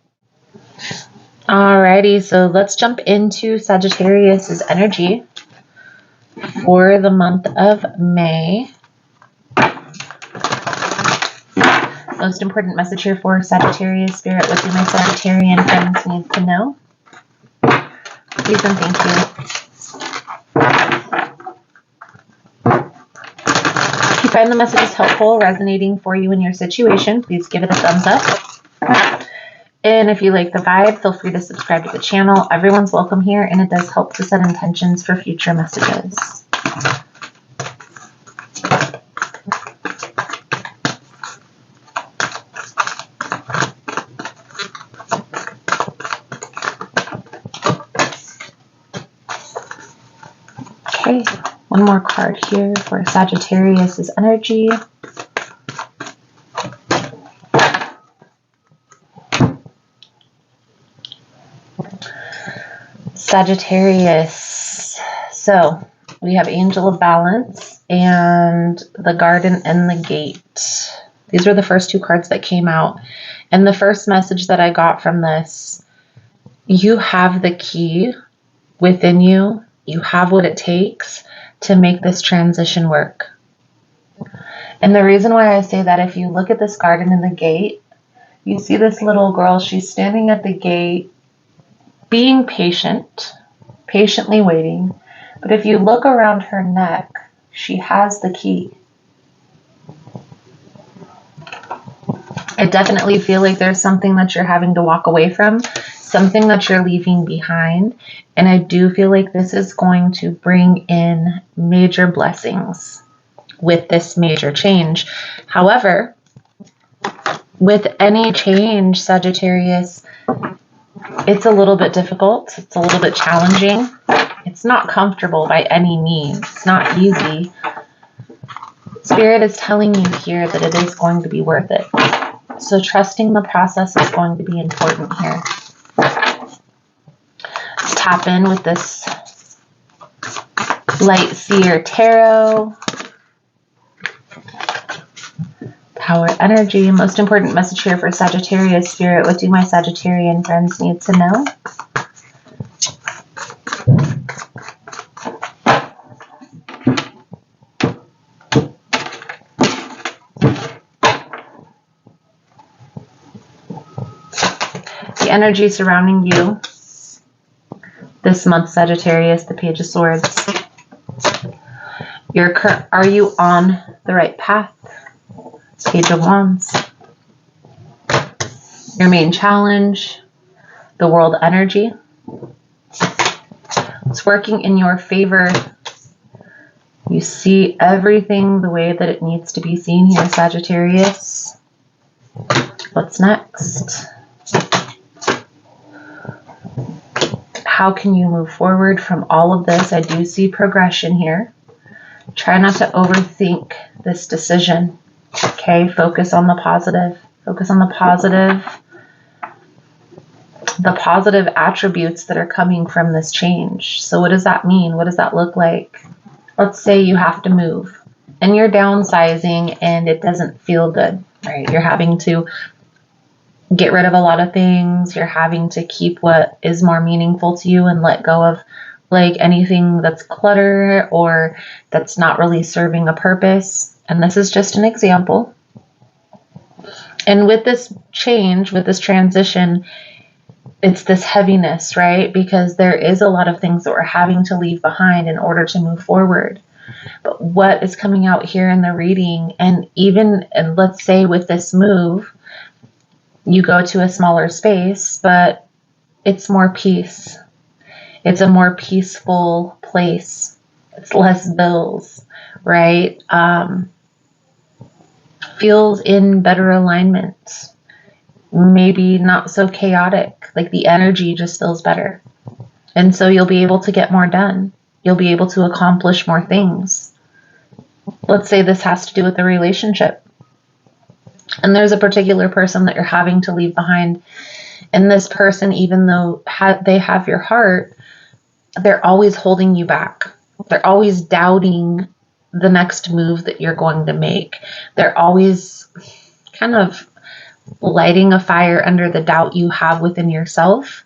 Speaker 1: Alrighty, so let's jump into Sagittarius's energy for the month of May. Most important message here for Sagittarius Spirit. What do my Sagittarian friends need to know? Please and thank you. If you find the messages helpful, resonating for you in your situation, please give it a thumbs up. And if you like the vibe, feel free to subscribe to the channel. Everyone's welcome here, and it does help to set intentions for future messages. Okay, one more card here for Sagittarius's energy. Sagittarius. So we have Angel of Balance and the Garden and the Gate. These were the first two cards that came out. And the first message that I got from this, you have the key within you. You have what it takes to make this transition work. And the reason why I say that, if you look at this Garden and the Gate, you see this little girl. She's standing at the gate, being patient, patiently waiting. But if you look around her neck, she has the key. I definitely feel like there's something that you're having to walk away from, something that you're leaving behind. And I do feel like this is going to bring in major blessings with this major change. However, with any change, Sagittarius, it's a little bit difficult. It's a little bit challenging. It's not comfortable by any means. It's not easy. Spirit is telling you here that it is going to be worth it. So trusting the process is going to be important here. Let's tap in with this Light Seer Tarot. Power energy. Most important message here for Sagittarius Spirit. What do my Sagittarian friends need to know? The energy surrounding you this month, Sagittarius, the Page of Swords. Are you on the right path? Page of Wands. Your main challenge, the world energy. It's working in your favor. You see everything the way that it needs to be seen here, Sagittarius. What's next? How can you move forward from all of this? I do see progression here. Try not to overthink this decision. Okay, focus on the positive. Focus on the positive attributes that are coming from this change. So what does that mean? What does that look like? Let's say you have to move and you're downsizing and it doesn't feel good, right? You're having to get rid of a lot of things. You're having to keep what is more meaningful to you and let go of like anything that's clutter or that's not really serving a purpose. And this is just an example. And with this change, with this transition, it's this heaviness, right? Because there is a lot of things that we're having to leave behind in order to move forward. But what is coming out here in the reading, and let's say with this move, you go to a smaller space, but it's more peace. It's a more peaceful place. It's less bills, right? Feels in better alignment. Maybe not so chaotic. Like the energy just feels better. And so you'll be able to get more done. You'll be able to accomplish more things. Let's say this has to do with a relationship. And there's a particular person that you're having to leave behind. And this person, even though they have your heart, they're always holding you back. They're always doubting the next move that you're going to make. They're always kind of lighting a fire under the doubt you have within yourself.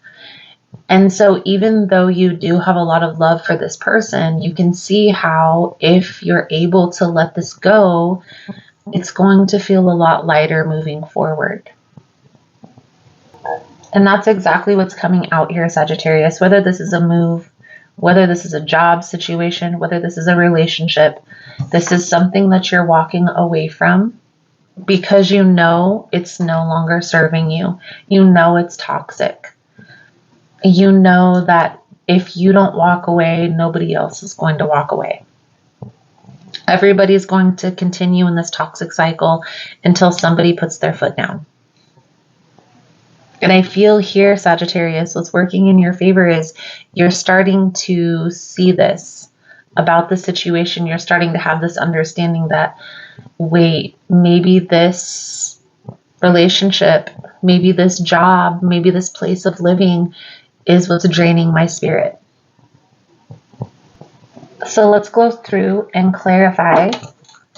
Speaker 1: And so even though you do have a lot of love for this person, you can see how if you're able to let this go, it's going to feel a lot lighter moving forward. And that's exactly what's coming out here, Sagittarius. Whether this is a move, whether this is a job situation, whether this is a relationship, this is something that you're walking away from because you know it's no longer serving you. You know it's toxic. You know that if you don't walk away, nobody else is going to walk away. Everybody's going to continue in this toxic cycle until somebody puts their foot down. And I feel here, Sagittarius, what's working in your favor is you're starting to see this about the situation. You're starting to have this understanding that, wait, maybe this relationship, maybe this job, maybe this place of living is what's draining my spirit. So let's go through and clarify.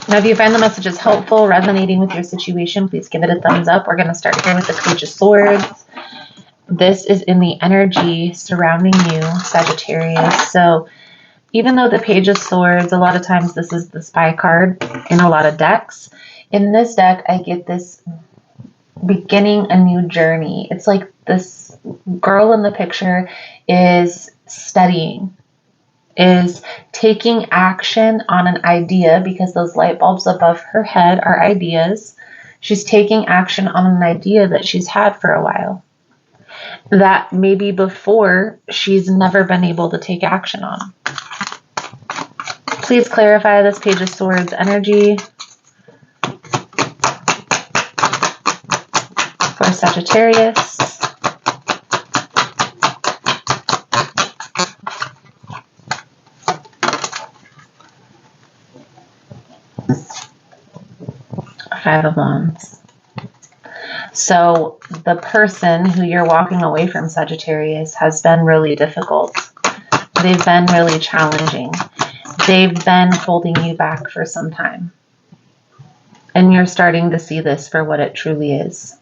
Speaker 1: Now, if you find the messages helpful, resonating with your situation, please give it a thumbs up. We're going to start here with the Page of Swords. This is in the energy surrounding you, Sagittarius. So even though the Page of Swords, a lot of times this is the spy card in a lot of decks. In this deck, I get this beginning a new journey. It's like this girl in the picture is studying, is taking action on an idea, because those light bulbs above her head are ideas. She's taking action on an idea that she's had for a while, that maybe before she's never been able to take action on. Please clarify this Page of Swords energy for Sagittarius. Five of Wands. So the person who you're walking away from, Sagittarius, has been really difficult. They've been really challenging. They've been holding you back for some time. And you're starting to see this for what it truly is.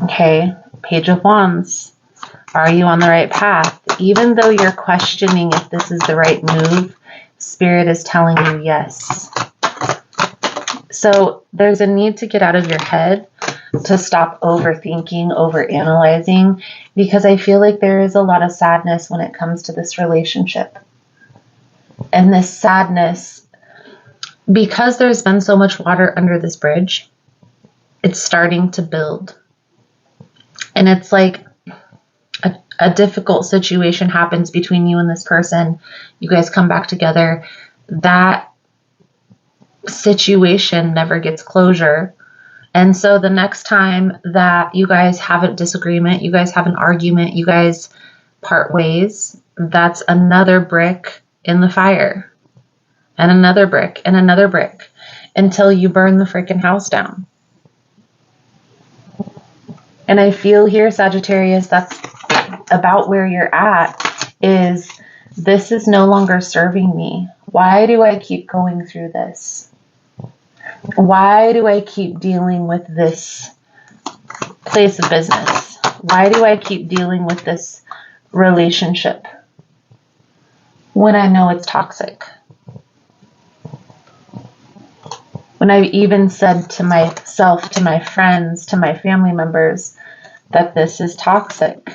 Speaker 1: Okay, Page of Wands. Are you on the right path? Even though you're questioning if this is the right move, Spirit is telling you yes. So there's a need to get out of your head, to stop overthinking, overanalyzing, because I feel like there is a lot of sadness when it comes to this relationship. And this sadness, because there's been so much water under this bridge, it's starting to build. And it's like a difficult situation happens between you and this person. You guys come back together. That situation never gets closure. And so the next time that you guys have a disagreement, you guys have an argument, you guys part ways, that's another brick in the fire. And another brick and another brick until you burn the freaking house down. And I feel here, Sagittarius, that's about where you're at, is this is no longer serving me. Why do I keep going through this? Why do I keep dealing with this place of business? Why do I keep dealing with this relationship when I know it's toxic? When I've even said to myself, to my friends, to my family members, that this is toxic.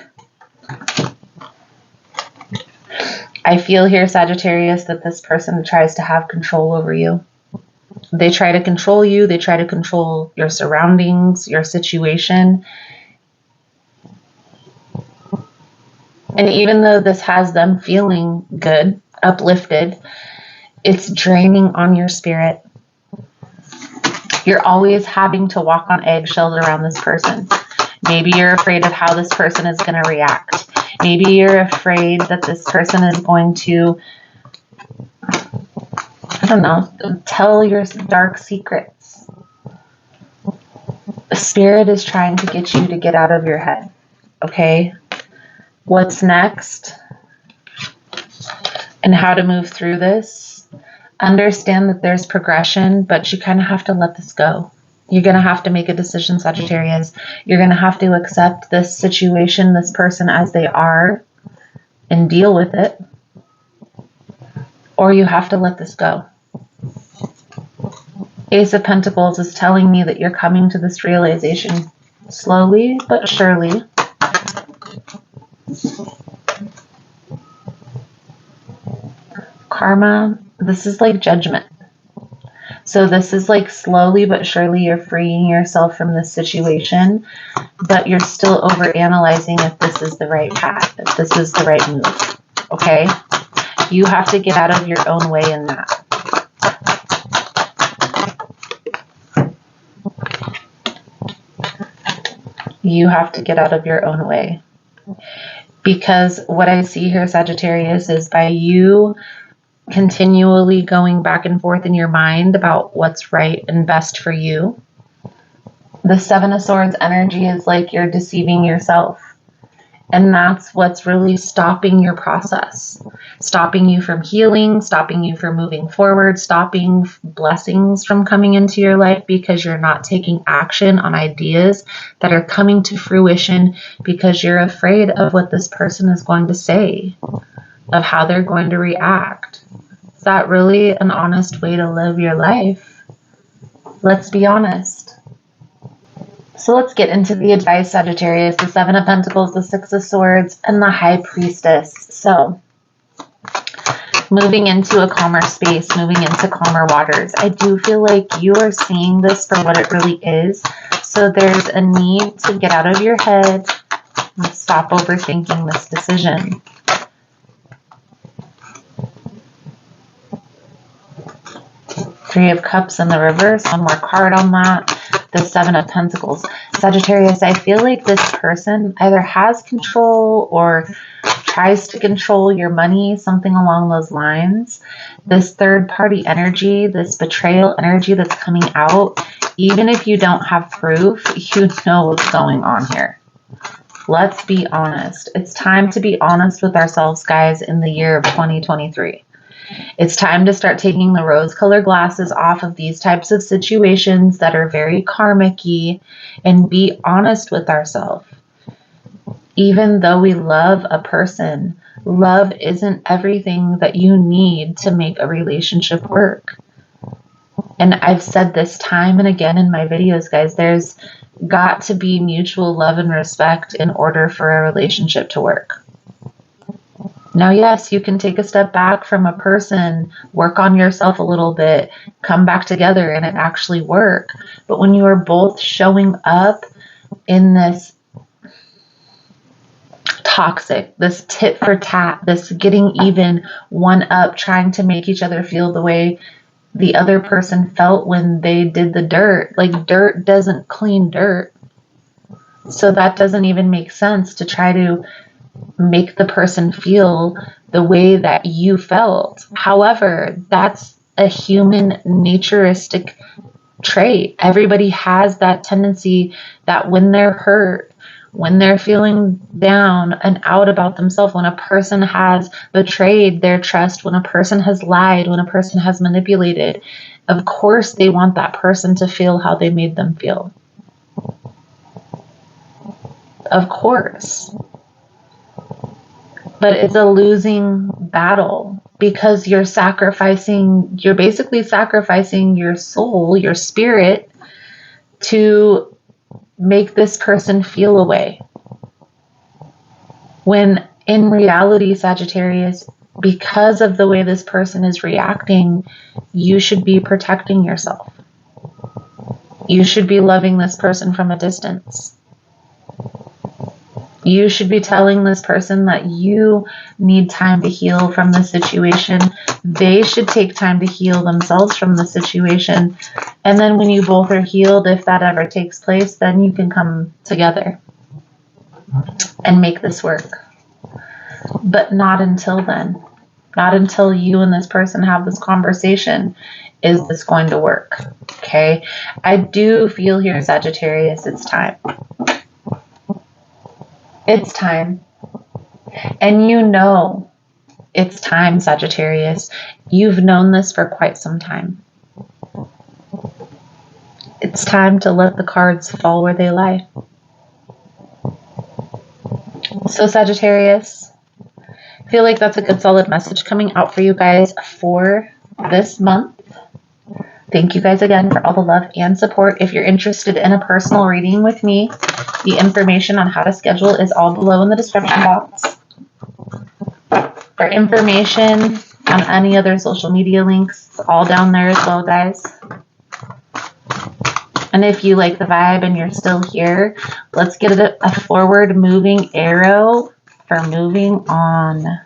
Speaker 1: I feel here, Sagittarius, that this person tries to have control over you. They try to control you. They try to control your surroundings, your situation. And even though this has them feeling good, uplifted, it's draining on your spirit. You're always having to walk on eggshells around this person. Maybe you're afraid of how this person is going to react. Maybe you're afraid that this person is going to, I don't know, tell your dark secrets. The Spirit is trying to get you to get out of your head. Okay? What's next? And how to move through this? Understand that there's progression, but you kind of have to let this go. You're going to have to make a decision, Sagittarius. You're going to have to accept this situation, this person as they are, and deal with it. Or you have to let this go. Ace of Pentacles is telling me that you're coming to this realization slowly but surely. Karma, this is like judgment. So this is like slowly but surely you're freeing yourself from this situation, but you're still overanalyzing if this is the right path, if this is the right move. Okay? You have to get out of your own way in that. You have to get out of your own way. Because what I see here, Sagittarius, is by you continually going back and forth in your mind about what's right and best for you, the Seven of Swords energy is like you're deceiving yourself. And that's what's really stopping your process, stopping you from healing, stopping you from moving forward, stopping blessings from coming into your life because you're not taking action on ideas that are coming to fruition because you're afraid of what this person is going to say, of how they're going to react. Is that really an honest way to live your life? Let's be honest. So let's get into the advice, Sagittarius, the Seven of Pentacles, the Six of Swords, and the High Priestess. So moving into a calmer space, moving into calmer waters. I do feel like you are seeing this for what it really is. So there's a need to get out of your head and stop overthinking this decision. Three of Cups in the reverse, one more card on that. The Seven of Pentacles. Sagittarius, I feel like this person either has control or tries to control your money, something along those lines. This third party energy, this betrayal energy that's coming out, even if you don't have proof, you know what's going on here. Let's be honest. It's time to be honest with ourselves, guys, in the year of 2023. It's time to start taking the rose-colored glasses off of these types of situations that are very karmic-y and be honest with ourselves. Even though we love a person, love isn't everything that you need to make a relationship work. And I've said this time and again in my videos, guys, there's got to be mutual love and respect in order for a relationship to work. Now, yes, you can take a step back from a person, work on yourself a little bit, come back together and it actually work. But when you are both showing up in this toxic, this tit for tat, this getting even, one up, trying to make each other feel the way the other person felt when they did the dirt. Like, dirt doesn't clean dirt. So that doesn't even make sense to try to make the person feel the way that you felt. However, that's a human naturistic trait. Everybody has that tendency that when they're hurt, when they're feeling down and out about themselves, when a person has betrayed their trust, when a person has lied, when a person has manipulated, of course they want that person to feel how they made them feel. Of course. But it's a losing battle because you're basically sacrificing your soul, your spirit, to make this person feel a way. When in reality, Sagittarius, because of the way this person is reacting, you should be protecting yourself. You should be loving this person from a distance. You should be telling this person that you need time to heal from the situation. They should take time to heal themselves from the situation. And then when you both are healed, if that ever takes place, then you can come together and make this work. But not until then. Not until you and this person have this conversation is this going to work. Okay? I do feel here, Sagittarius, it's time. It's time. And you know it's time, Sagittarius. You've known this for quite some time. It's time to let the cards fall where they lie. So, Sagittarius, I feel like that's a good solid message coming out for you guys for this month. Thank you guys again for all the love and support. If you're interested in a personal reading with me, the information on how to schedule is all below in the description box. For information on any other social media links, it's all down there as well, guys. And if you like the vibe and you're still here, let's get a forward moving arrow for moving on.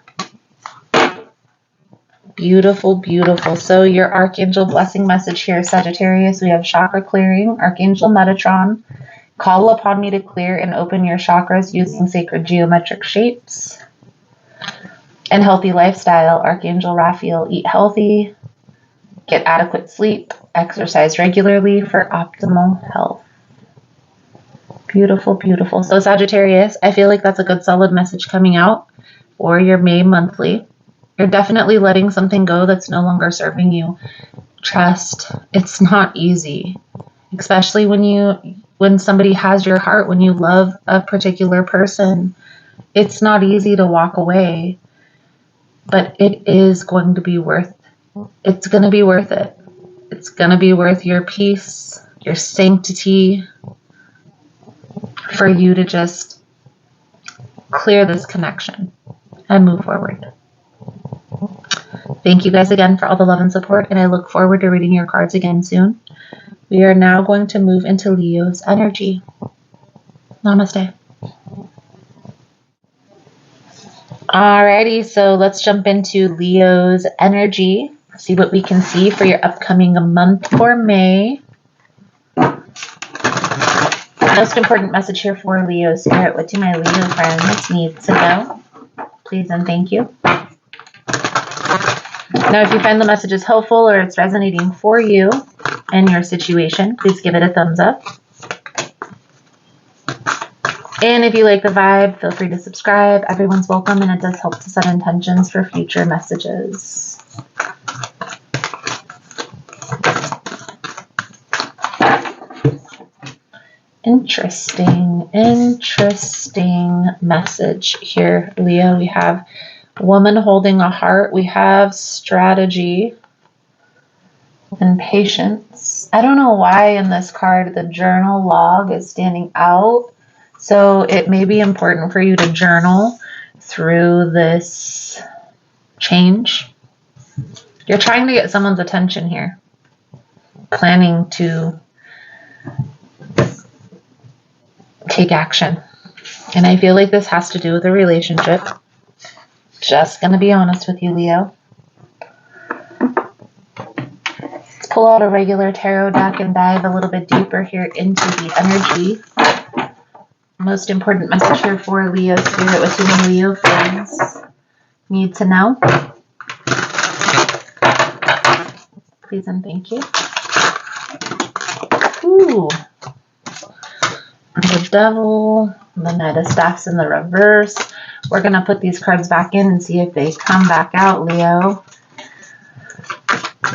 Speaker 1: Beautiful, beautiful. So your Archangel blessing message here, Sagittarius, we have chakra clearing, Archangel Metatron. Call upon me to clear and open your chakras using sacred geometric shapes. And healthy lifestyle, Archangel Raphael, eat healthy, get adequate sleep, exercise regularly for optimal health. Beautiful, beautiful. So Sagittarius, I feel like that's a good solid message coming out for your May monthly. You're definitely letting something go that's no longer serving you. Trust. It's not easy, especially when somebody has your heart, when you love a particular person. It's not easy to walk away, but it is going to be it's going to be worth it. It's going to be worth your peace, your sanctity, for you to just clear this connection and move forward. Thank you guys again for all the love and support, and I look forward to reading your cards again soon. We are now going to move into Leo's energy. Namaste. Alrighty, so let's jump into Leo's energy. See what we can see for your upcoming month for May. Most important message here for Leo Spirit. What do my Leo friends need to know? Please and thank you. Now, if you find the messages helpful or it's resonating for you and your situation, please give it a thumbs up. And if you like the vibe, feel free to subscribe. Everyone's welcome, and it does help to set intentions for future messages. Interesting message here, Leo. We have woman holding a heart. We have strategy and patience. I don't know why in this card the journal log is standing out. So it may be important for you to journal through this change. You're trying to get someone's attention here. Planning to take action. And I feel like this has to do with a relationship. Just going to be honest with you, Leo. Let's pull out a regular tarot deck and dive a little bit deeper here into the energy. Most important message here for Leo Spirit. What do my Leo friends need to know? Please and thank you. Ooh. The Devil, the Knight of Staffs in the reverse. We're going to put these cards back in and see if they come back out, Leo.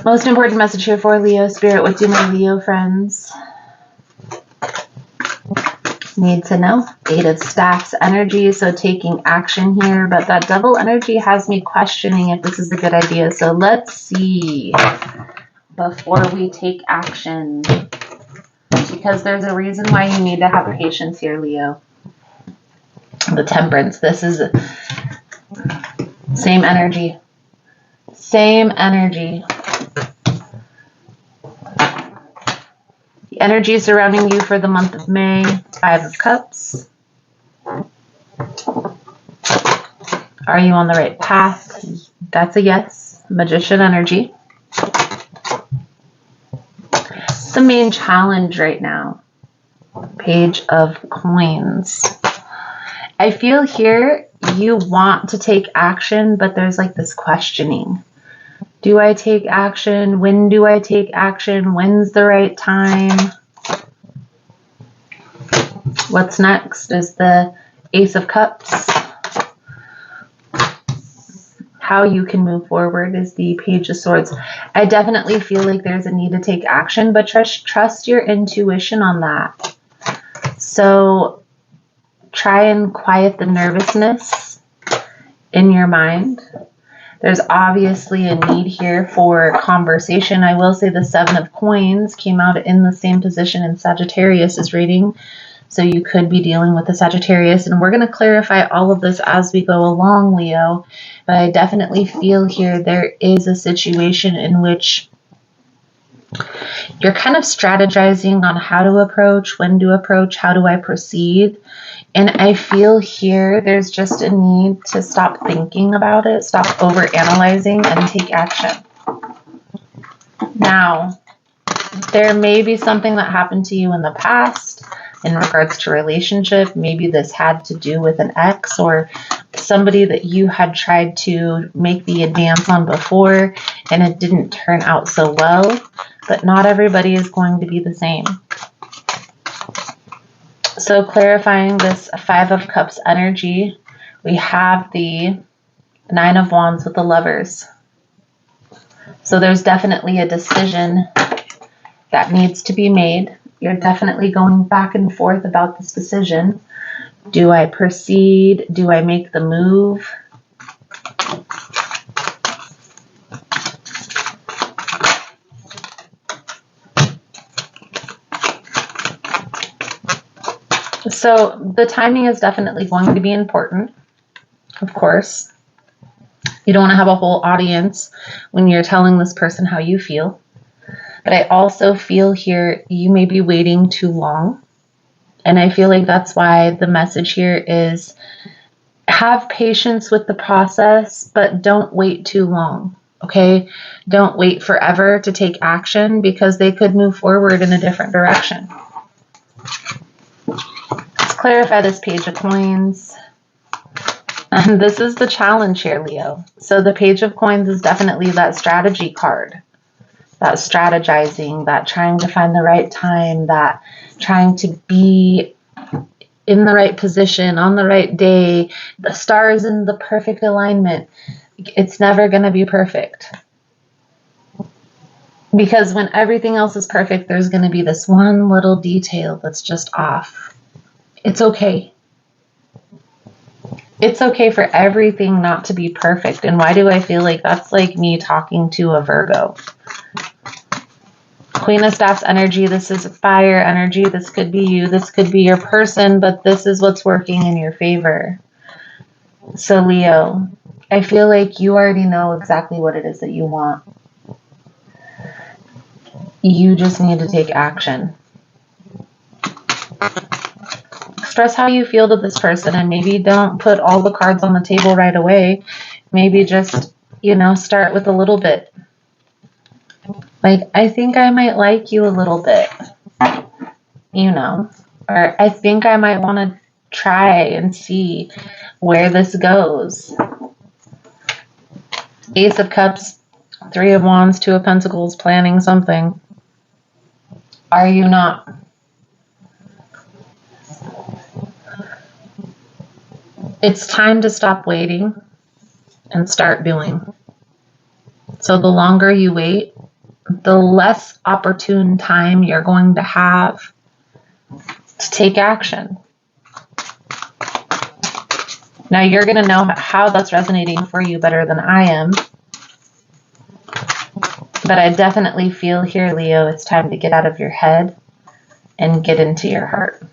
Speaker 1: Most important message here for Leo Spirit. What do my Leo friends need to know? Eight of Staffs energy, so taking action here. But that Devil energy has me questioning if this is a good idea. So let's see before we take action. Because there's a reason why you need to have patience here, Leo. The Temperance. This is same energy. Same energy. The energy surrounding you for the month of May. Five of Cups. Are you on the right path? That's a yes. Magician energy. The main challenge right now. Page of Coins. I feel here you want to take action, but there's like this questioning. Do I take action? When do I take action? When's the right time? What's next is the Ace of Cups. How you can move forward is the Page of Swords. I definitely feel like there's a need to take action, but trust your intuition on that. So try and quiet the nervousness in your mind. There's obviously a need here for conversation. I will say the Seven of Coins came out in the same position in Sagittarius's reading. So you could be dealing with a Sagittarius, and we're going to clarify all of this as we go along, Leo. But I definitely feel here there is a situation in which You're kind of strategizing on how to approach, when to approach, how do I proceed. And I feel here there's just a need to stop thinking about it, stop overanalyzing, and take action. Now, there may be something that happened to you in the past in regards to relationship. Maybe this had to do with an ex or somebody that you had tried to make the advance on before and it didn't turn out so well. But not everybody is going to be the same. So clarifying this 5 of Cups energy, we have the 9 of Wands with the Lovers. So there's definitely a decision that needs to be made. You're definitely going back and forth about this decision. Do I proceed? Do I make the move? So the timing is definitely going to be important, of course. You don't want to have a whole audience when you're telling this person how you feel. But I also feel here you may be waiting too long. And I feel like that's why the message here is have patience with the process, but don't wait too long. Okay? Don't wait forever to take action because they could move forward in a different direction. Let's clarify this Page of Coins. And this is the challenge here, Leo. So the Page of Coins is definitely that strategy card. That strategizing, that trying to find the right time, that trying to be in the right position, on the right day, the stars in the perfect alignment. It's never going to be perfect. Because when everything else is perfect, there's going to be this one little detail that's just off. It's okay. It's okay for everything not to be perfect. And why do I feel like that's like me talking to a Virgo? Queen of Staffs energy, this is fire energy. This could be you. This could be your person, but this is what's working in your favor. So Leo, I feel like you already know exactly what it is that you want. You just need to take action. Express how you feel to this person and maybe don't put all the cards on the table right away. Maybe just, start with a little bit. Like, I think I might like you a little bit, or I think I might want to try and see where this goes. Ace of Cups, 3 of Wands, 2 of Pentacles, planning something. Are you not? It's time to stop waiting and start doing. So the longer you wait, the less opportune time you're going to have to take action. Now you're going to know how that's resonating for you better than I am. But I definitely feel here, Leo, it's time to get out of your head and get into your heart.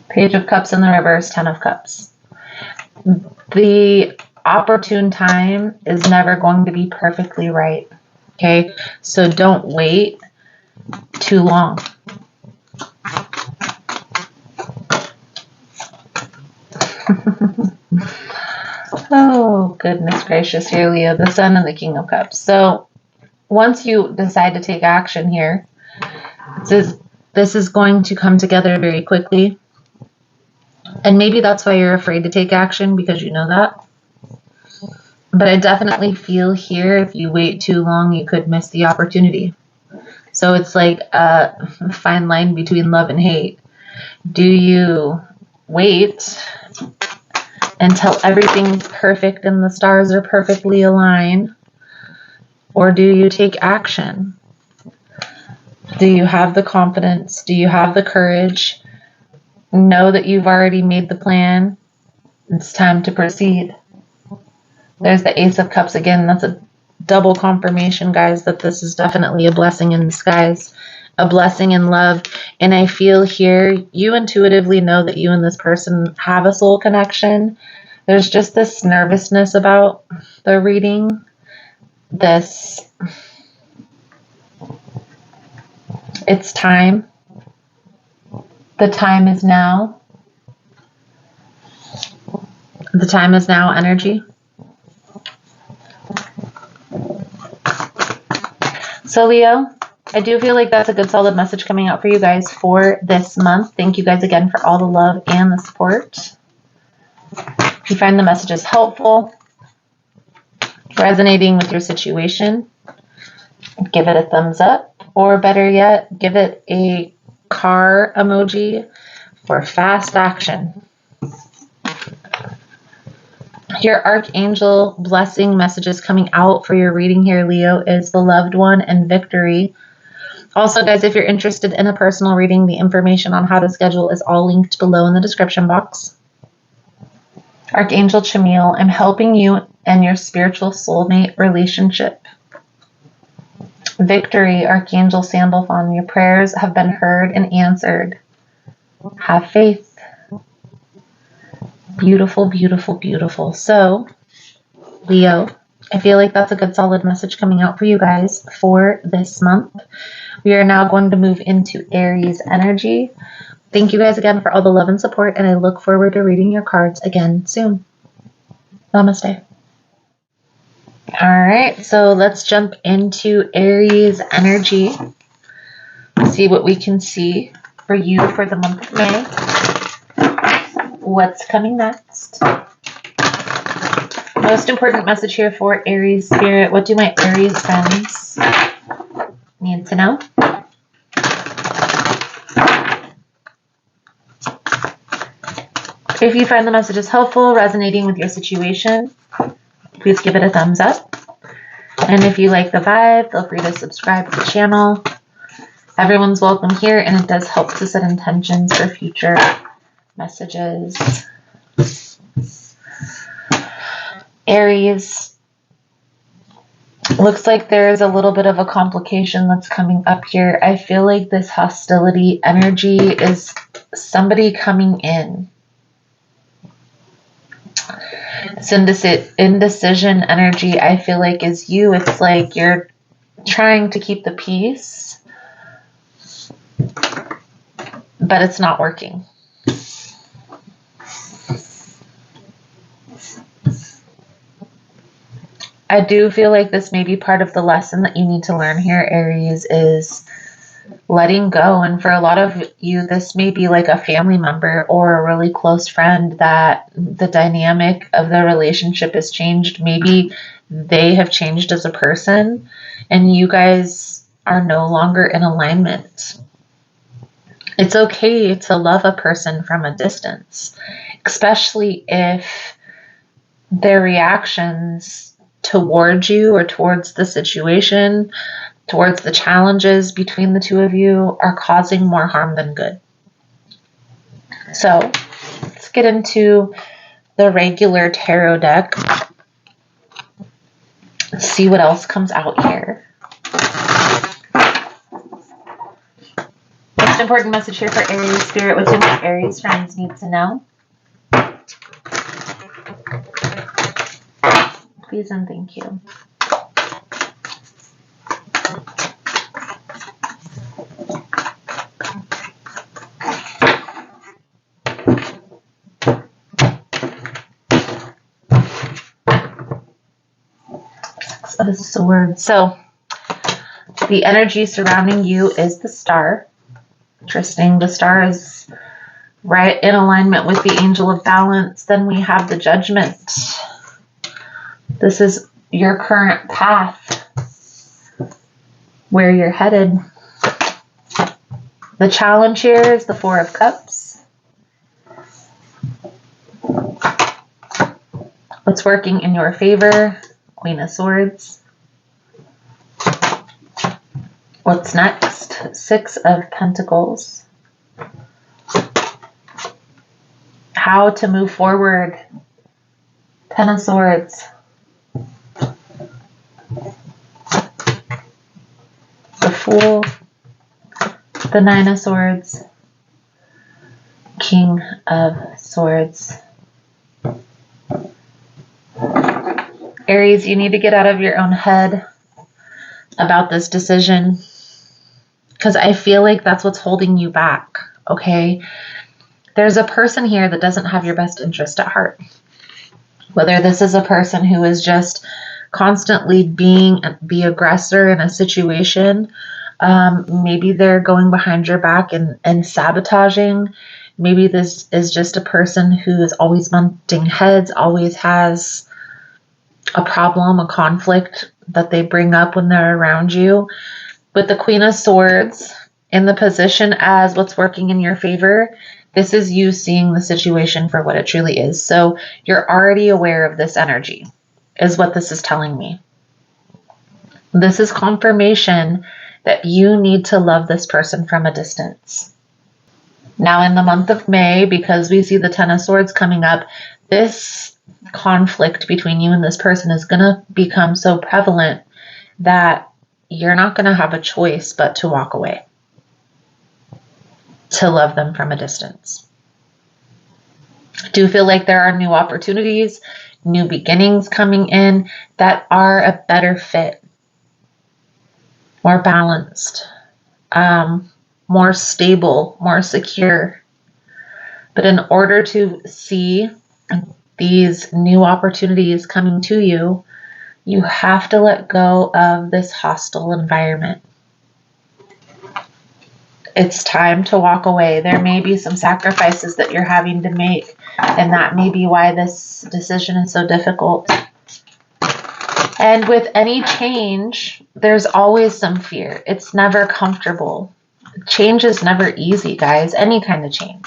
Speaker 1: Page of Cups in the reverse, 10 of Cups. The opportune time is never going to be perfectly right. Okay? So don't wait too long. Oh, goodness gracious here, Leo. The Sun and the King of Cups. So once you decide to take action here, this is going to come together very quickly. And maybe that's why you're afraid to take action, because you know that. But I definitely feel here, if you wait too long, you could miss the opportunity. So it's like a fine line between love and hate. Do you wait until everything's perfect and the stars are perfectly aligned? Or do you take action? Do you have the confidence? Do you have the courage? Know that you've already made the plan. It's time to proceed. There's the Ace of Cups again. That's a double confirmation, guys, that this is definitely a blessing in disguise, a blessing in love. And I feel here, you intuitively know that you and this person have a soul connection. There's just this nervousness about the reading, this It's time. The time is now. The time is now energy. So Leo, I do feel like that's a good solid message coming out for you guys for this month. Thank you guys again for all the love and the support. If you find the messages helpful, resonating with your situation, give it a thumbs up, or better yet, give it a car emoji for fast action. Your archangel blessing messages coming out for your reading here, Leo, is the loved one and victory. Also, guys, if you're interested in a personal reading, the information on how to schedule is all linked below in the description box. Archangel Chamil, I'm helping you and your spiritual soulmate relationship. Victory, Archangel Sandalphon, your prayers have been heard and answered. Have faith. Beautiful, beautiful, beautiful. So, Leo, I feel like that's a good solid message coming out for you guys for this month. We are now going to move into Aries energy. Thank you guys again for all the love and support, and I look forward to reading your cards again soon. Namaste. All right, so let's jump into Aries energy. See what we can see for you for the month of May. What's coming next? Most important message here for Aries spirit. What do my Aries friends need to know? If you find the messages helpful, resonating with your situation, please give it a thumbs up. And if you like the vibe, feel free to subscribe to the channel. Everyone's welcome here, and it does help to set intentions for future messages. Aries, looks like there's a little bit of a complication that's coming up here. I feel like this hostility energy is somebody coming in. This indecision energy, I feel like, is you. It's like you're trying to keep the peace, but it's not working. I do feel like this may be part of the lesson that you need to learn here, Aries, is letting go. And for a lot of you, this may be like a family member or a really close friend that the dynamic of the relationship has changed. Maybe they have changed as a person and you guys are no longer in alignment. It's okay to love a person from a distance, especially if their reactions towards you or towards the situation, towards the challenges between the two of you are causing more harm than good. So let's get into the regular tarot deck. See what else comes out here. Most important message here for Aries spirit. What do my Aries friends need to know? Please and thank you. Six of Swords. So the energy surrounding you is the Star. Interesting. The Star is right in alignment with the Angel of Balance. Then we have the Judgment. This is your current path, where you're headed. The challenge here is the Four of Cups. What's working in your favor? Queen of Swords. What's next? Six of Pentacles. How to move forward? Ten of Swords. The Fool. The Nine of Swords. King of Swords. Aries, you need to get out of your own head about this decision. because I feel like that's what's holding you back, okay? There's a person here that doesn't have your best interest at heart. Whether this is a person who is just constantly being the aggressor in a situation, maybe they're going behind your back and sabotaging. Maybe this is just a person who is always butting heads, always has a problem, a conflict that they bring up when they're around you. With the Queen of Swords in the position as what's working in your favor, this is you seeing the situation for what it truly is. So you're already aware of this energy, is what this is telling me. This is confirmation that you need to love this person from a distance. Now in the month of May, because we see the Ten of Swords coming up, this conflict between you and this person is going to become so prevalent that you're not going to have a choice but to walk away, to love them from a distance. I do feel like there are new opportunities, new beginnings coming in that are a better fit, more balanced, more stable, more secure. But in order to see these new opportunities coming to you, you have to let go of this hostile environment. It's time to walk away. There may be some sacrifices that you're having to make, and that may be why this decision is so difficult. And with any change, there's always some fear. It's never comfortable. Change is never easy, guys. Any kind of change.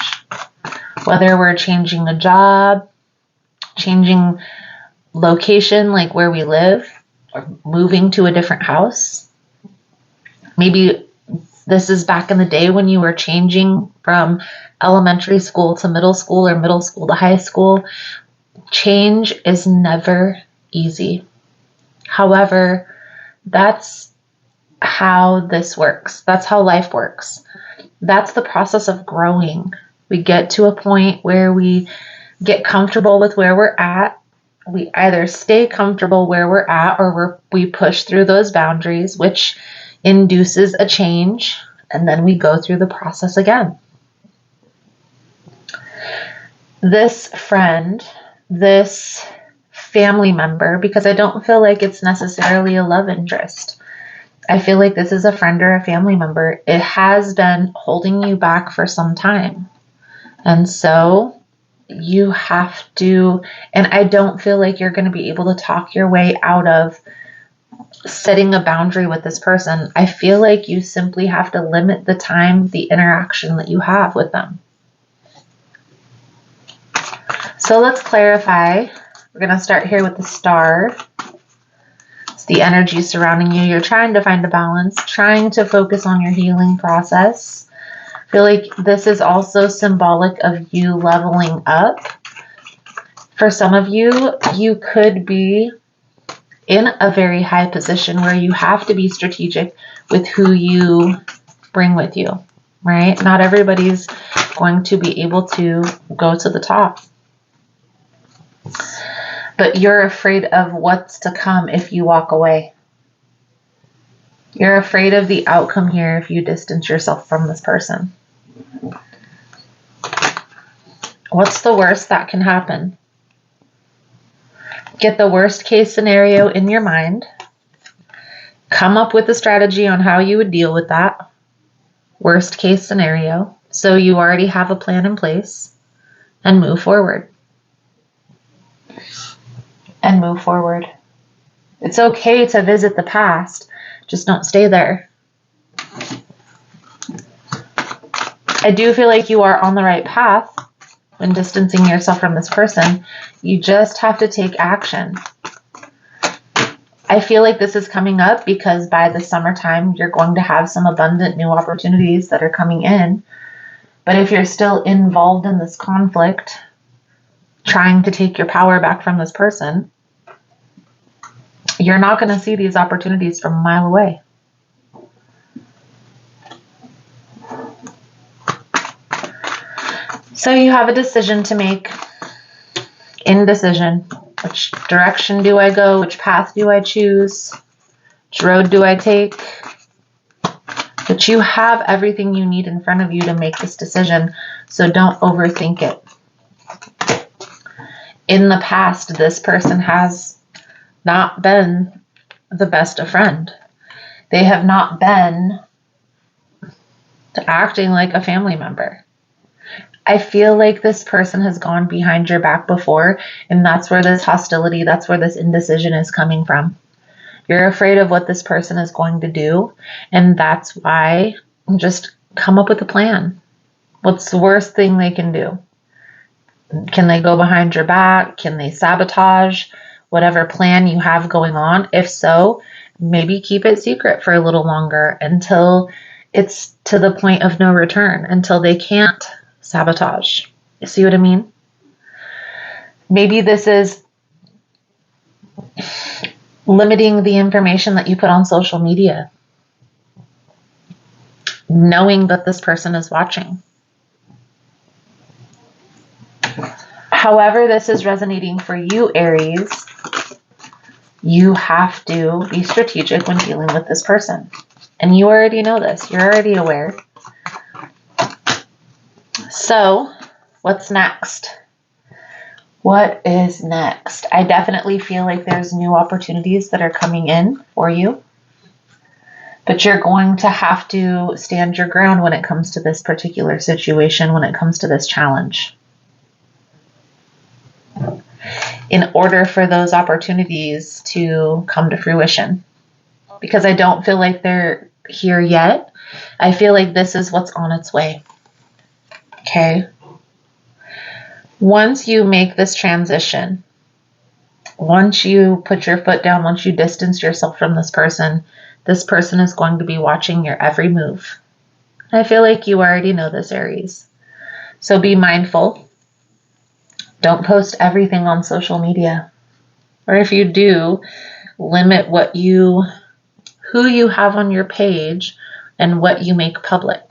Speaker 1: Whether we're changing a job, changing location, like where we live, or moving to a different house. Maybe this is back in the day when you were changing from elementary school to middle school or middle school to high school. Change is never easy. However, that's how this works. That's how life works. That's the process of growing. We get to a point where we get comfortable with where we're at. We either stay comfortable where we're at or we push through those boundaries, which induces a change, and then we go through the process again. This friend, this family member, because I don't feel like it's necessarily a love interest. I feel like this is a friend or a family member. It has been holding you back for some time. And so you have to, and I don't feel like you're going to be able to talk your way out of setting a boundary with this person. I feel like you simply have to limit the time, the interaction that you have with them. So let's clarify. We're going to start here with the Star. It's the energy surrounding you. You're trying to find a balance, trying to focus on your healing process. I feel like this is also symbolic of you leveling up. For some of you, you could be in a very high position where you have to be strategic with who you bring with you, right? Not everybody's going to be able to go to the top. But you're afraid of what's to come if you walk away. You're afraid of the outcome here if you distance yourself from this person. What's the worst that can happen? Get the worst case scenario in your mind. Come up with a strategy on how you would deal with that worst case scenario. So you already have a plan in place, and move forward. And move forward. It's okay to visit the past. Just don't stay there. I do feel like you are on the right path when distancing yourself from this person. You just have to take action. I feel like this is coming up because by the summertime, you're going to have some abundant new opportunities that are coming in. But if you're still involved in this conflict, trying to take your power back from this person, you're not going to see these opportunities from a mile away. So you have a decision to make. Indecision. Which direction do I go? Which path do I choose? Which road do I take? Which But you have everything you need in front of you to make this decision, so don't overthink it. In the past, this person has not been the best of friend. They have not been acting like a family member. I feel like this person has gone behind your back before, and that's where this hostility, that's where this indecision is coming from. You're afraid of what this person is going to do, and that's why just come up with a plan. What's the worst thing they can do? Can they go behind your back? Can they sabotage whatever plan you have going on? If so, maybe keep it secret for a little longer until it's to the point of no return, until they can't sabotage. You see what I mean? Maybe this is limiting the information that you put on social media, knowing that this person is watching. However this is resonating for you, Aries, you have to be strategic when dealing with this person. And you already know this. You're already aware. So, what's next? What is next? I definitely feel like there's new opportunities that are coming in for you. But you're going to have to stand your ground when it comes to this particular situation, when it comes to this challenge. In order for those opportunities to come to fruition. Because I don't feel like they're here yet. I feel like this is what's on its way. Okay? Once you make this transition, once you put your foot down, once you distance yourself from this person is going to be watching your every move. I feel like you already know this, Aries. So be mindful. Don't post everything on social media. Or if you do, limit who you have on your page and what you make public.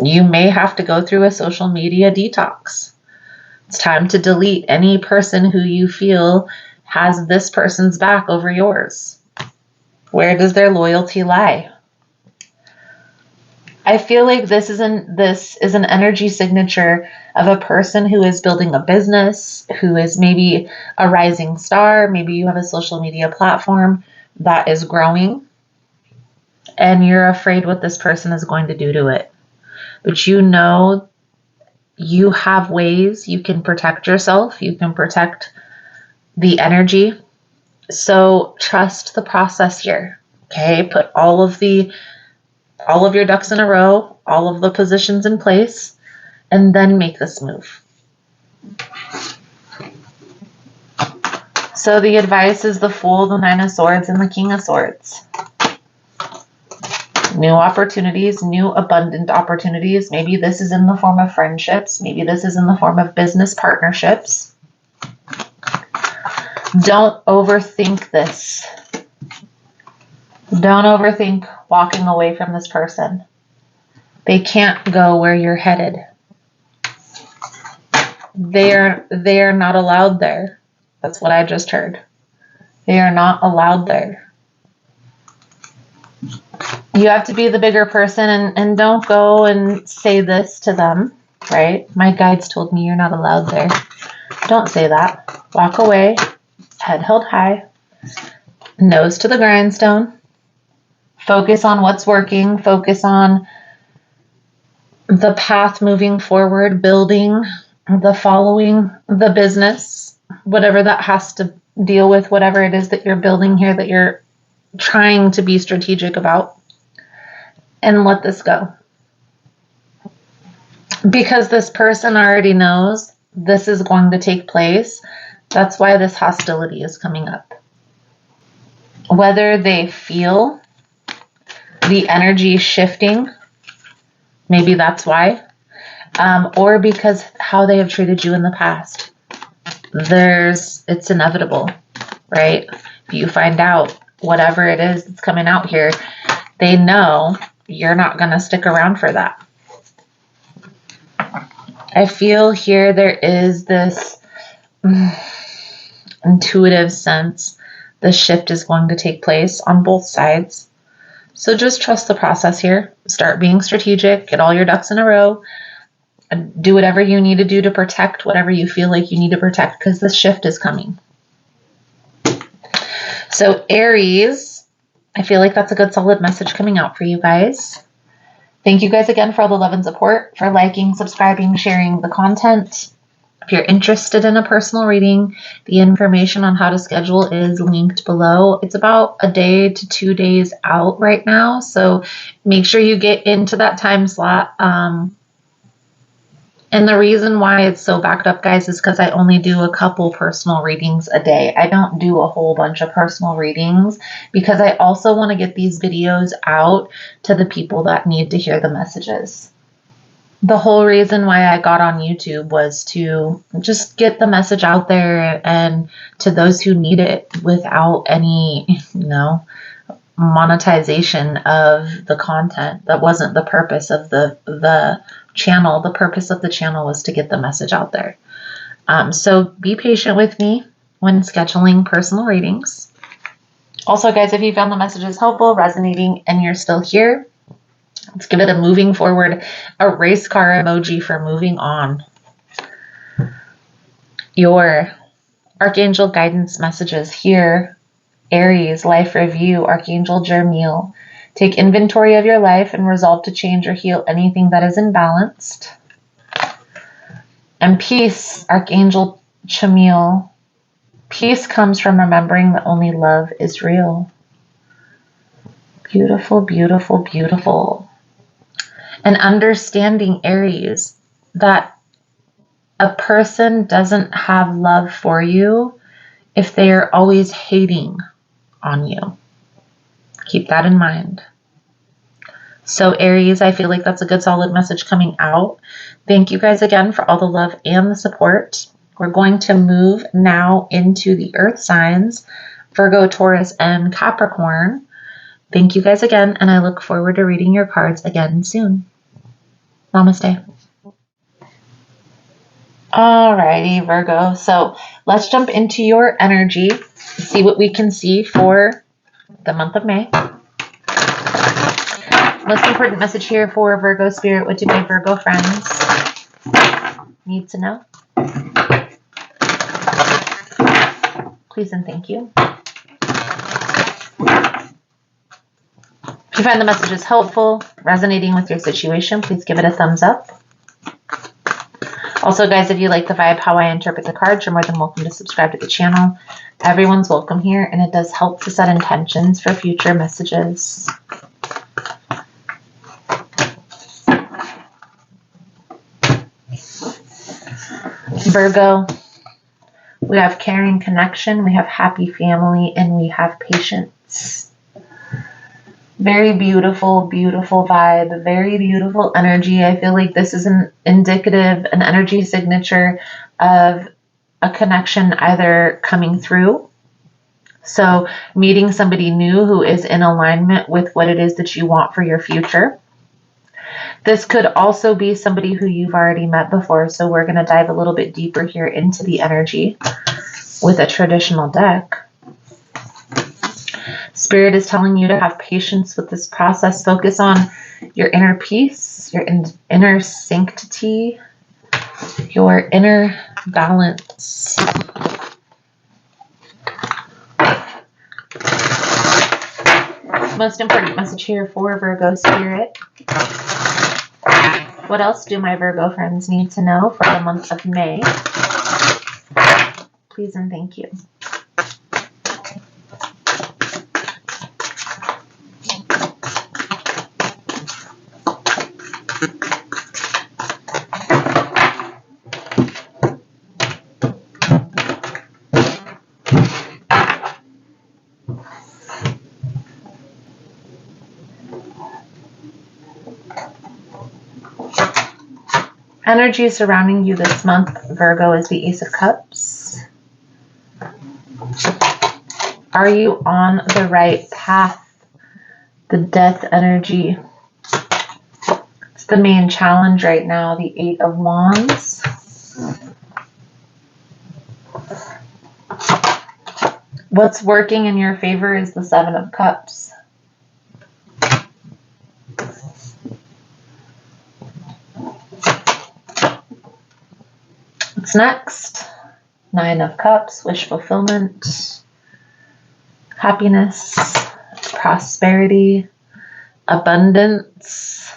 Speaker 1: You may have to go through a social media detox. It's time to delete any person who you feel has this person's back over yours. Where does their loyalty lie? I feel like this is an energy signature of a person who is building a business, who is maybe a rising star. Maybe you have a social media platform that is growing, and you're afraid what this person is going to do to it. But you know you have ways you can protect yourself. You can protect the energy. So trust the process here. Okay? Put all of your ducks in a row, all of the positions in place, and then make this move. So the advice is the Fool, the Nine of Swords, and the King of Swords. New opportunities, new abundant opportunities. Maybe this is in the form of friendships. Maybe this is in the form of business partnerships. Don't overthink this. Don't overthink walking away from this person. They can't go where you're headed. They are not allowed there. That's what I just heard. They are not allowed there. You have to be the bigger person and don't go and say this to them, right? My guides told me you're not allowed there. Don't say that. Walk away, head held high, nose to the grindstone. Focus on what's working. Focus on the path moving forward, building, the following, the business, whatever that has to deal with, whatever it is that you're building here that you're trying to be strategic about. And let this go. Because this person already knows this is going to take place. That's why this hostility is coming up. Whether they feel the energy shifting, maybe that's why, or because how they have treated you in the past. It's inevitable, right? If you find out whatever it is that's coming out here, they know you're not going to stick around for that. I feel here there is this intuitive sense the shift is going to take place on both sides. So just trust the process here. Start being strategic, get all your ducks in a row, and do whatever you need to do to protect whatever you feel like you need to protect, because the shift is coming. So Aries, I feel like that's a good solid message coming out for you guys. Thank you guys again for all the love and support, for liking, subscribing, sharing the content. If you're interested in a personal reading, the information on how to schedule is linked below. It's about a day to 2 days out right now, so make sure you get into that time slot. And the reason why it's so backed up, guys, is because I only do a couple personal readings a day. I don't do a whole bunch of personal readings because I also want to get these videos out to the people that need to hear the messages. The whole reason why I got on YouTube was to just get the message out there and to those who need it without any, monetization of the content. That wasn't the purpose of the channel. The purpose of the channel was to get the message out there. So be patient with me when scheduling personal readings. Also, guys, if you found the messages helpful, resonating, and you're still here, let's give it a moving forward, a race car emoji for moving on. Your Archangel guidance messages here. Aries, life review, Archangel Jermiel. Take inventory of your life and resolve to change or heal anything that is imbalanced. And peace, Archangel Chamiel. Peace comes from remembering that only love is real. Beautiful, beautiful, beautiful. And understanding, Aries, that a person doesn't have love for you if they are always hating on you. Keep that in mind. So Aries, I feel like that's a good solid message coming out. Thank you guys again for all the love and the support. We're going to move now into the earth signs, Virgo, Taurus, and Capricorn. Thank you guys again, and I look forward to reading your cards again soon. Namaste. Alrighty, Virgo. So let's jump into your energy, see what we can see for the month of May. Most important message here for Virgo Spirit. What do my Virgo friends need to know? Please and thank you. If you find the messages helpful, resonating with your situation, please give it a thumbs up. Also, guys, if you like the vibe, how I interpret the cards, you're more than welcome to subscribe to the channel. Everyone's welcome here, and it does help to set intentions for future messages. Virgo, we have caring connection, we have happy family, and we have patience. Very beautiful, beautiful vibe, very beautiful energy. I feel like this is an energy signature of a connection either coming through. So meeting somebody new who is in alignment with what it is that you want for your future. This could also be somebody who you've already met before. So we're going to dive a little bit deeper here into the energy with a traditional deck. Spirit is telling you to have patience with this process. Focus on your inner peace, your inner sanctity, your inner balance. Most important message here for Virgo Spirit. What else do my Virgo friends need to know for the month of May? Please and thank you. Energy surrounding you this month, Virgo, is the Ace of Cups. Are you on the right path? The Death energy. It's the main challenge right now, the Eight of Wands. What's working in your favor is the Seven of Cups. What's next? 9 of Cups, wish fulfillment, happiness, prosperity, abundance,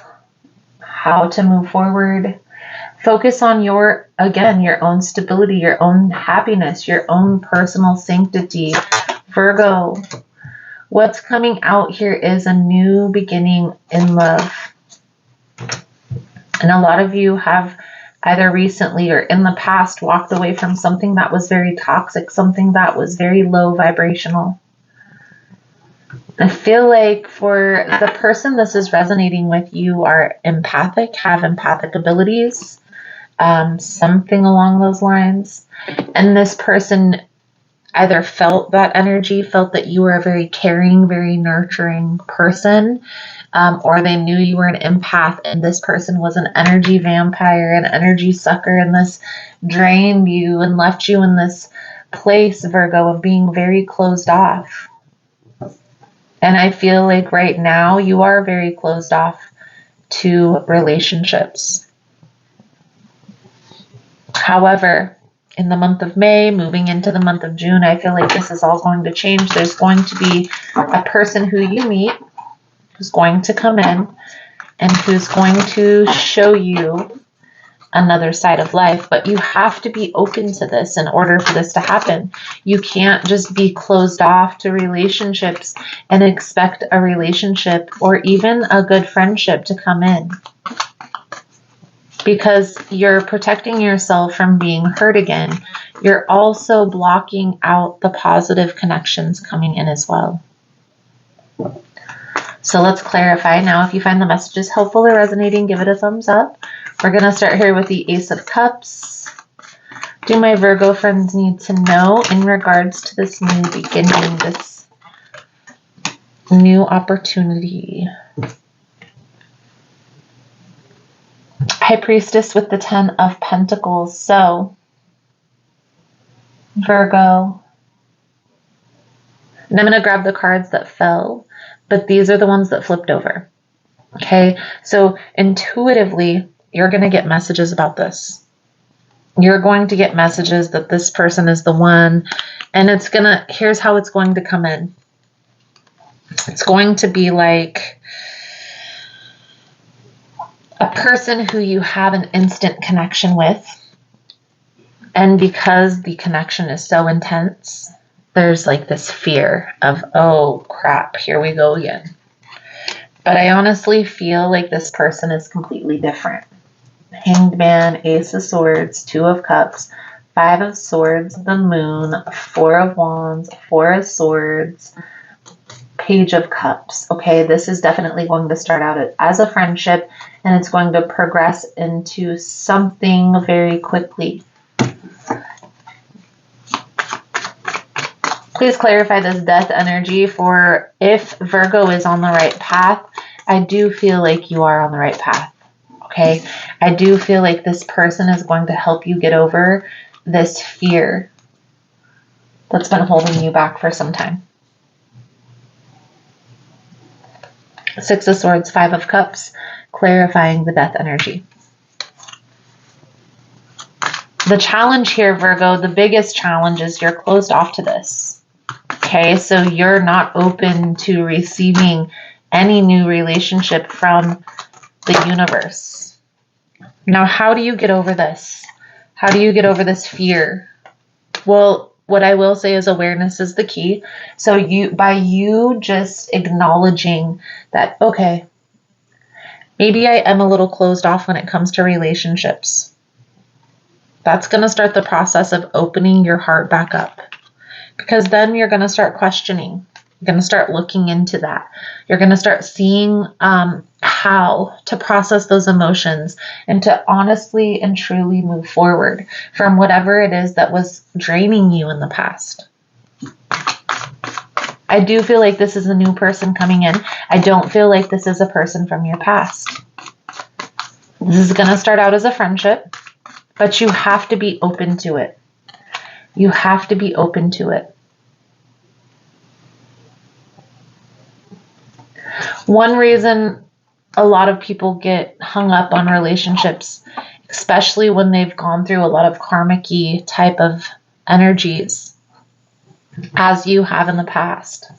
Speaker 1: how to move forward. Focus on your own stability, your own happiness, your own personal sanctity. Virgo, what's coming out here is a new beginning in love. And a lot of you have either recently or in the past walked away from something that was very toxic, something that was very low vibrational. I feel like for the person this is resonating with, you are empathic, have empathic abilities, something along those lines. And this person either felt that energy, felt that you were a very caring, very nurturing person, or they knew you were an empath and this person was an energy vampire, an energy sucker, and this drained you and left you in this place, Virgo, of being very closed off. And I feel like right now you are very closed off to relationships. However, in the month of May, moving into the month of June, I feel like this is all going to change. There's going to be a person who you meet who's going to come in and who's going to show you another side of life. But you have to be open to this in order for this to happen. You can't just be closed off to relationships and expect a relationship or even a good friendship to come in, because you're protecting yourself from being hurt again. You're also blocking out the positive connections coming in as well. So let's clarify now. If you find the messages helpful or resonating, give it a thumbs up. We're going to start here with the Ace of Cups. Do my Virgo friends need to know in regards to this new beginning, this new opportunity? High Priestess with the 10 of Pentacles. So, Virgo, and I'm going to grab the cards that fell, but these are the ones that flipped over. Okay, so intuitively, you're going to get messages about this. You're going to get messages that this person is the one, and here's how it's going to come in. It's going to be like a person who you have an instant connection with, and because the connection is so intense, there's like this fear of, oh crap, here we go again. But I honestly feel like this person is completely different. Hanged Man, Ace of Swords, 2 of Cups, 5 of Swords, the Moon, 4 of Wands, 4 of Swords, Page of Cups. Okay, this is definitely going to start out as a friendship, and it's going to progress into something very quickly. Please clarify this death energy for if Virgo is on the right path. I do feel like you are on the right path. Okay, I do feel like this person is going to help you get over this fear that's been holding you back for some time. 6 of Swords, 5 of Cups, clarifying the death energy. The challenge here, Virgo, the biggest challenge is you're closed off to this. Okay, so you're not open to receiving any new relationship from the universe. Now, how do you get over this? How do you get over this fear? Well, what I will say is awareness is the key. So by you just acknowledging that, okay, maybe I am a little closed off when it comes to relationships. That's going to start the process of opening your heart back up. Because then you're going to start questioning. You're going to start looking into that. You're going to start seeing how to process those emotions and to honestly and truly move forward from whatever it is that was draining you in the past. I do feel like this is a new person coming in. I don't feel like this is a person from your past. This is going to start out as a friendship, but you have to be open to it. You have to be open to it. One reason a lot of people get hung up on relationships especially when they've gone through a lot of karmic-y type of energies, as you have in the past.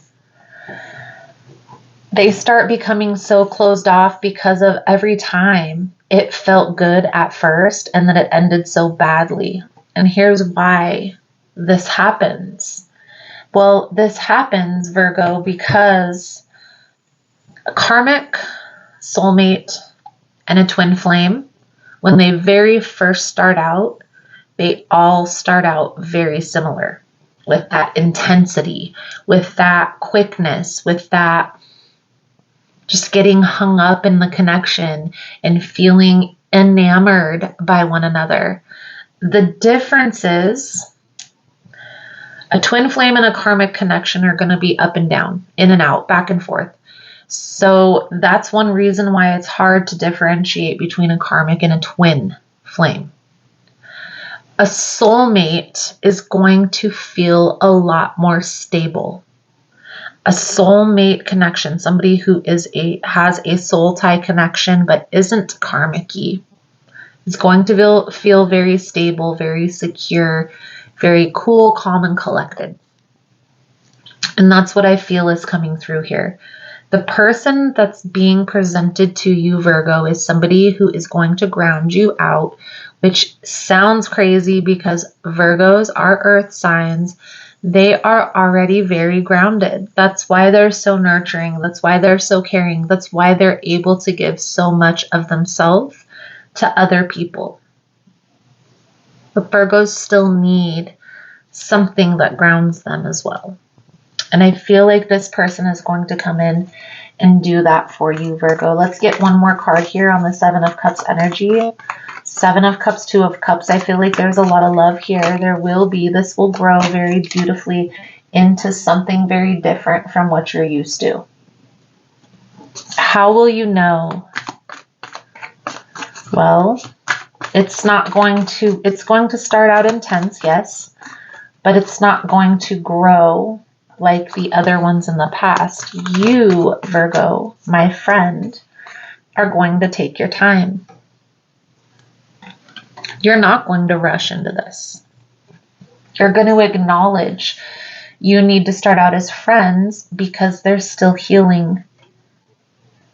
Speaker 1: They start becoming so closed off because of every time it felt good at first and then it ended so badly. And here's why this happens. Well, this happens, Virgo, because a karmic, soulmate, and a twin flame, when they very first start out, they all start out very similar, with that intensity, with that quickness, with that just getting hung up in the connection and feeling enamored by one another. The difference is a twin flame and a karmic connection are going to be up and down, in and out, back and forth. So that's one reason why it's hard to differentiate between a karmic and a twin flame. A soulmate is going to feel a lot more stable. A soulmate connection, somebody who has a soul tie connection but isn't karmic-y, is going to feel very stable, very secure, very cool, calm, and collected. And that's what I feel is coming through here. The person that's being presented to you, Virgo, is somebody who is going to ground you out, which sounds crazy because Virgos are earth signs. They are already very grounded. That's why they're so nurturing. That's why they're so caring. That's why they're able to give so much of themselves to other people. But Virgos still need something that grounds them as well. And I feel like this person is going to come in and do that for you, Virgo. Let's get one more card here on the Seven of Cups energy. Seven of Cups, Two of Cups. I feel like there's a lot of love here. This will grow very beautifully into something very different from what you're used to. How will you know? Well, it's going to start out intense, yes, but it's not going to grow like the other ones in the past. You, Virgo, my friend, are going to take your time. You're not going to rush into this. You're going to acknowledge you need to start out as friends because there's still healing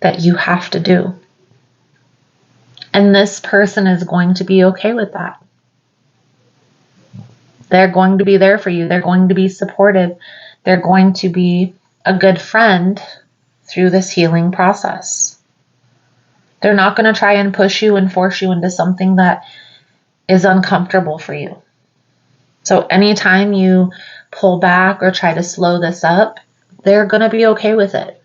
Speaker 1: that you have to do. And this person is going to be okay with that. They're going to be there for you. They're going to be supportive. They're going to be a good friend through this healing process. They're not going to try and push you and force you into something that is uncomfortable for you. So anytime you pull back or try to slow this up, they're going to be okay with it.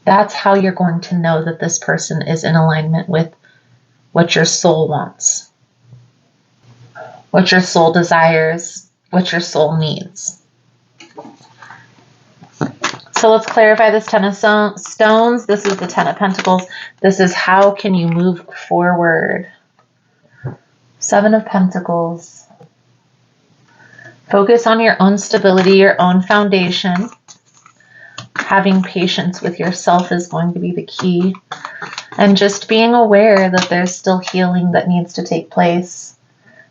Speaker 1: That's how you're going to know that this person is in alignment with what your soul wants, what your soul desires, what your soul needs. So let's clarify this Ten of Stones. This is the Ten of Pentacles. This is how can you move forward. Seven of Pentacles. Focus on your own stability, your own foundation. Having patience with yourself is going to be the key. And just being aware that there's still healing that needs to take place.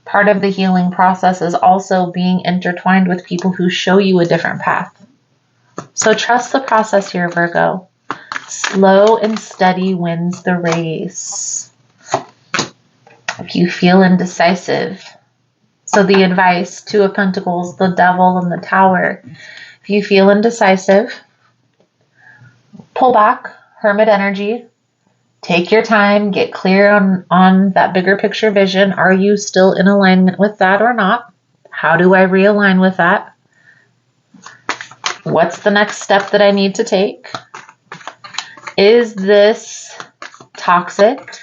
Speaker 1: Part of the healing process is also being intertwined with people who show you a different path. So trust the process here, Virgo. Slow and steady wins the race. If you feel indecisive, so the advice, Two of Pentacles, the Devil, and the Tower. If you feel indecisive, pull back, Hermit energy. Take your time, get clear on that bigger picture vision. Are you still in alignment with that or not? How do I realign with that? What's the next step that I need to take? Is this toxic?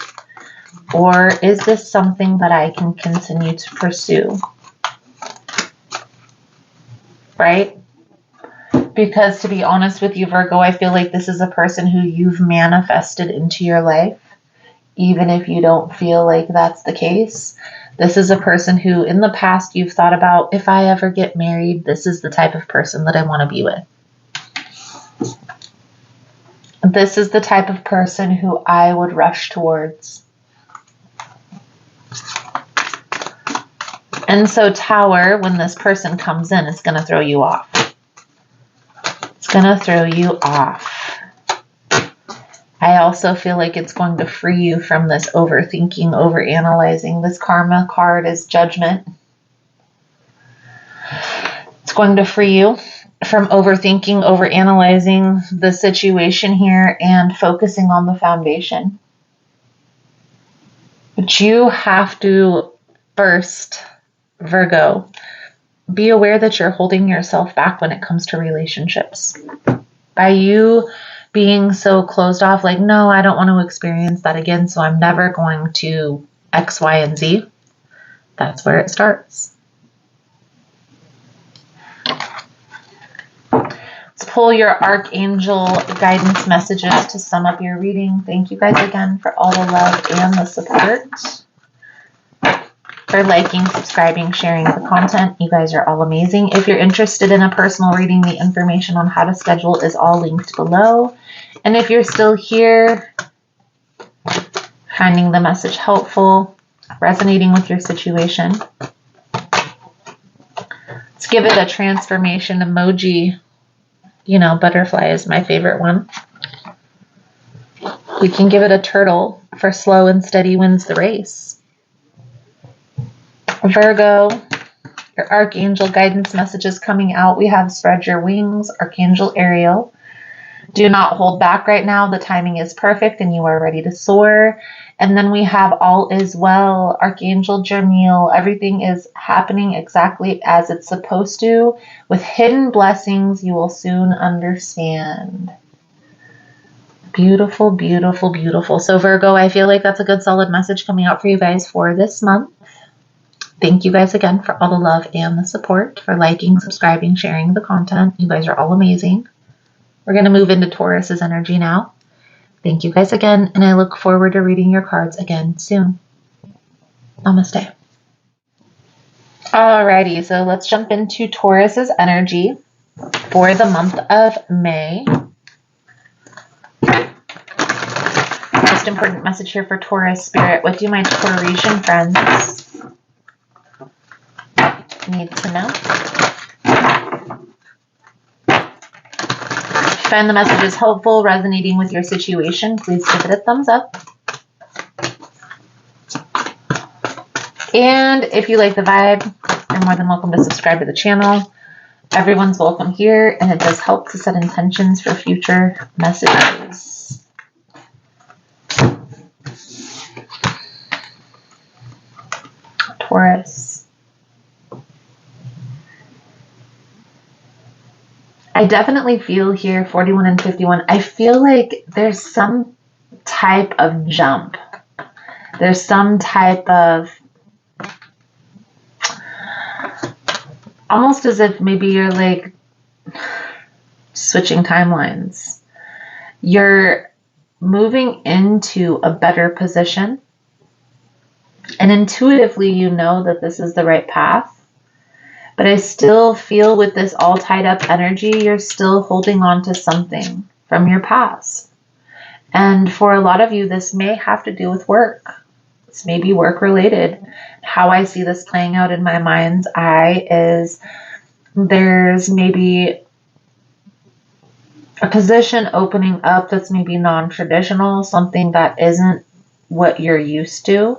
Speaker 1: Or is this something that I can continue to pursue? Right? Because to be honest with you, Virgo, I feel like this is a person who you've manifested into your life. Even if you don't feel like that's the case. This is a person who in the past you've thought about, if I ever get married, this is the type of person that I want to be with. This is the type of person who I would rush towards. And so Tower, when this person comes in, it's going to throw you off. It's going to throw you off. I also feel like it's going to free you from this overthinking, overanalyzing. This Karma card is Judgment. It's going to free you from overthinking, overanalyzing the situation here and focusing on the foundation. But you have to first, Virgo, be aware that you're holding yourself back when it comes to relationships. By you being so closed off, like, no, I don't want to experience that again, so I'm never going to X, Y, and Z. That's where it starts. Let's pull your Archangel guidance messages to sum up your reading. Thank you guys again for all the love and the support. For liking, subscribing, sharing the content. You guys are all amazing. If you're interested in a personal reading, the information on how to schedule is all linked below. And if you're still here, finding the message helpful, resonating with your situation, let's give it a transformation emoji. You know, butterfly is my favorite one. We can give it a turtle for slow and steady wins the race. Virgo, your Archangel guidance messages coming out. We have Spread Your Wings, Archangel Ariel. Do not hold back right now. The timing is perfect and you are ready to soar. And then we have All Is Well, Archangel Jermiel. Everything is happening exactly as it's supposed to. With hidden blessings, you will soon understand. Beautiful, beautiful, beautiful. So Virgo, I feel like that's a good solid message coming out for you guys for this month. Thank you guys again for all the love and the support, for liking, subscribing, sharing the content. You guys are all amazing. We're going to move into Taurus's energy now. Thank you guys again, and I look forward to reading your cards again soon. Namaste. Alrighty, so let's jump into Taurus's energy for the month of May. Most important message here for Taurus Spirit. What do my Taurasian friends need to know? If you find the messages helpful, resonating with your situation, please give it a thumbs up. And if you like the vibe, you're more than welcome to subscribe to the channel. Everyone's welcome here, and it does help to set intentions for future messages. Taurus. I definitely feel here, 41 and 51, I feel like there's some type of jump. There's some type of, almost as if maybe you're like switching timelines. You're moving into a better position. And intuitively, you know that this is the right path. But I still feel with this all tied up energy, you're still holding on to something from your past. And for a lot of you, this may have to do with work. This may be work related. How I see this playing out in my mind's eye is there's maybe a position opening up that's maybe non-traditional, something that isn't what you're used to.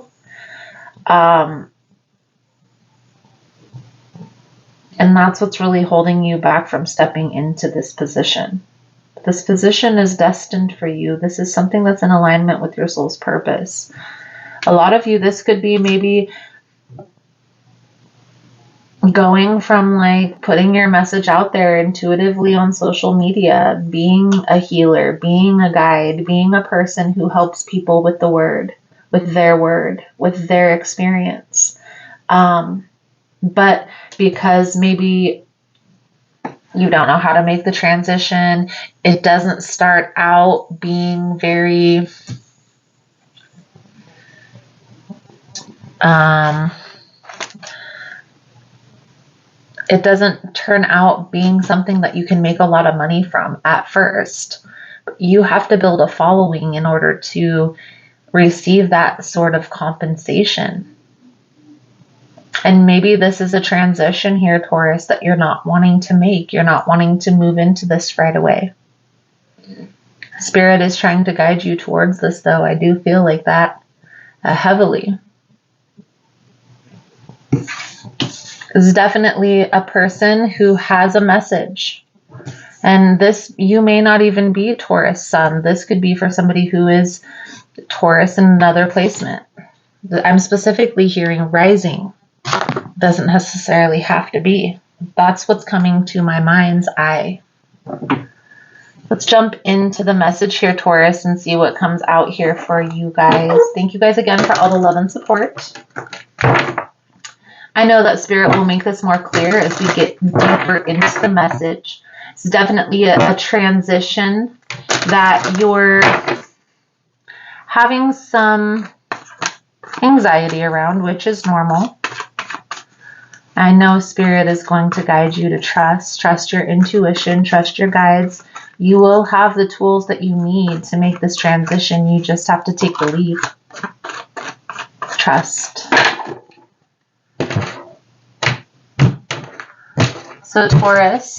Speaker 1: And that's what's really holding you back from stepping into this position. This position is destined for you. This is something that's in alignment with your soul's purpose. A lot of you, this could be maybe going from like putting your message out there intuitively on social media, being a healer, being a guide, being a person who helps people with the word, with their experience. But because maybe you don't know how to make the transition, it doesn't start out being very it doesn't turn out being something that you can make a lot of money from at first. You have to build a following in order to receive that sort of compensation. And maybe this is a transition here, Taurus, that you're not wanting to make. You're not wanting to move into this right away. Spirit is trying to guide you towards this, though. I do feel like that heavily. This is definitely a person who has a message. And this, you may not even be Taurus Sun. This could be for somebody who is Taurus in another placement. I'm specifically hearing rising. Doesn't necessarily have to be. That's what's coming to my mind's eye. Let's jump into the message here, Taurus, and see what comes out here for you guys. Thank you guys again for all the love and support. I know that Spirit will make this more clear as we get deeper into the message. It's definitely a transition that you're having some anxiety around, which is normal. I know Spirit is going to guide you to trust your intuition, trust your guides. You will have the tools that you need to make this transition. You just have to take the leap. Trust. So Taurus,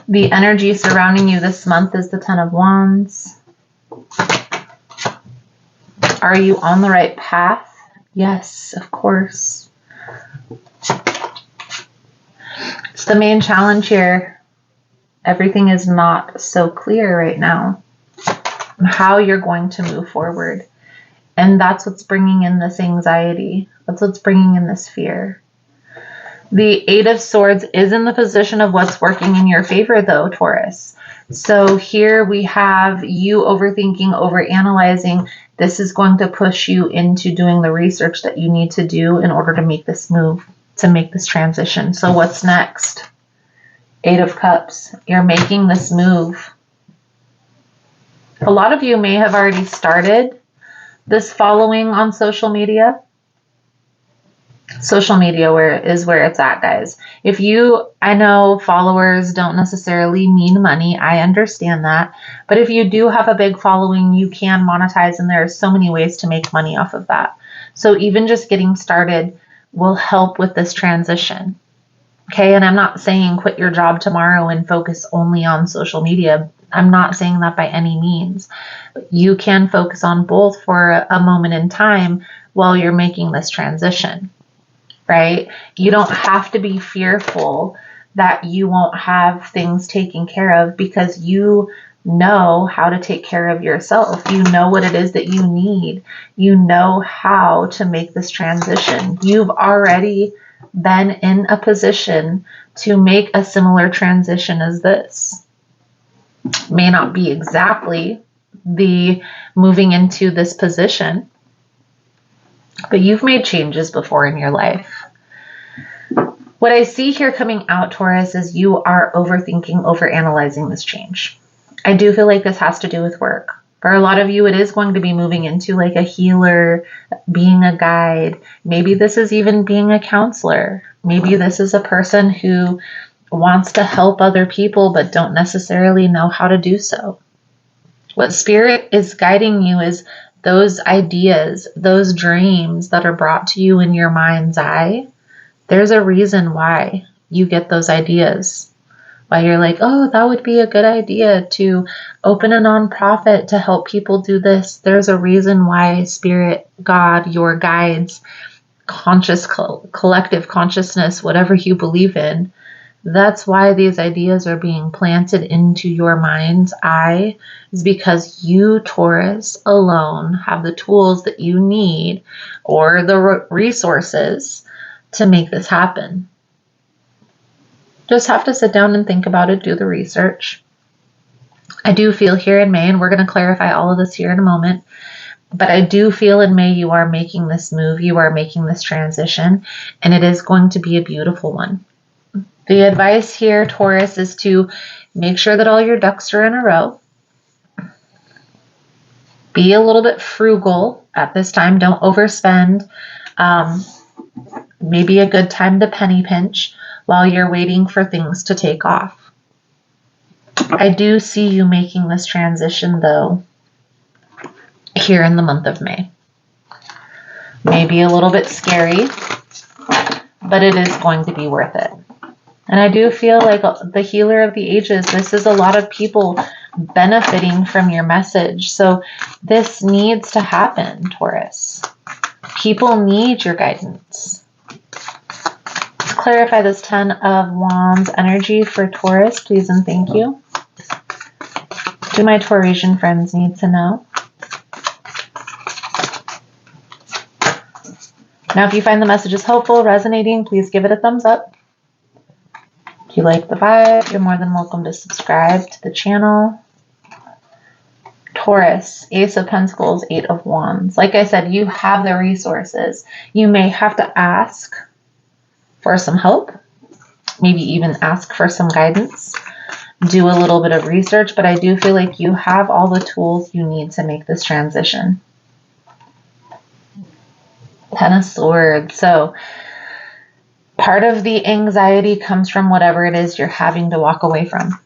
Speaker 1: the energy surrounding you this month is the Ten of Wands. Are you on the right path? Yes, of course. It's the main challenge here. Everything is not so clear right now on how you're going to move forward. And that's what's bringing in this anxiety. That's what's bringing in this fear. The Eight of Swords is in the position of what's working in your favor, though, Taurus. So here we have you overthinking, overanalyzing. This is going to push you into doing the research that you need to do in order to make this move, to make this transition. So what's next? Eight of Cups. You're making this move. A lot of you may have already started this following on social media. Social media is where it's at, guys. I know followers don't necessarily mean money. I understand that. But if you do have a big following, you can monetize, and there are so many ways to make money off of that. So even just getting started will help with this transition. Okay, and I'm not saying quit your job tomorrow and focus only on social media. I'm not saying that by any means. But you can focus on both for a moment in time while you're making this transition. Right? You don't have to be fearful that you won't have things taken care of, because you know how to take care of yourself. You know what it is that you need. You know how to make this transition. You've already been in a position to make a similar transition as this. May not be exactly the moving into this position, but you've made changes before in your life. What I see here coming out, Taurus, is you are overthinking, overanalyzing this change. I do feel like this has to do with work. For a lot of you, it is going to be moving into like a healer, being a guide. Maybe this is even being a counselor. Maybe this is a person who wants to help other people but don't necessarily know how to do so. What Spirit is guiding you is those ideas, those dreams that are brought to you in your mind's eye. There's a reason why you get those ideas. Why you're like, oh, that would be a good idea to open a nonprofit to help people do this. There's a reason why Spirit, God, your guides, collective consciousness, whatever you believe in, that's why these ideas are being planted into your mind's eye, is because you, Taurus, alone have the tools that you need or the resources to make this happen. Just have to sit down and think about it, do the research. I do feel here in May, and we're going to clarify all of this here in a moment, but I do feel in May you are making this move, you are making this transition, and it is going to be a beautiful one. The advice here, Taurus, is to make sure that all your ducks are in a row. Be a little bit frugal at this time. Don't overspend. Maybe a good time to penny pinch while you're waiting for things to take off. I do see you making this transition, though, here in the month of May. Maybe a little bit scary, but it is going to be worth it. And I do feel like the healer of the ages, this is a lot of people benefiting from your message. So this needs to happen, Taurus. People need your guidance. Let's clarify this 10 of Wands energy for Taurus, please and thank you. Do my Taurasian friends need to know? Now, if you find the messages helpful, resonating, please give it a thumbs up. If you like the vibe, you're more than welcome to subscribe to the channel. Taurus, Ace of Pentacles, Eight of Wands. Like I said, you have the resources. You may have to ask for some help, maybe even ask for some guidance, do a little bit of research, but I do feel like you have all the tools you need to make this transition. Ten of Swords. So part of the anxiety comes from whatever it is you're having to walk away from.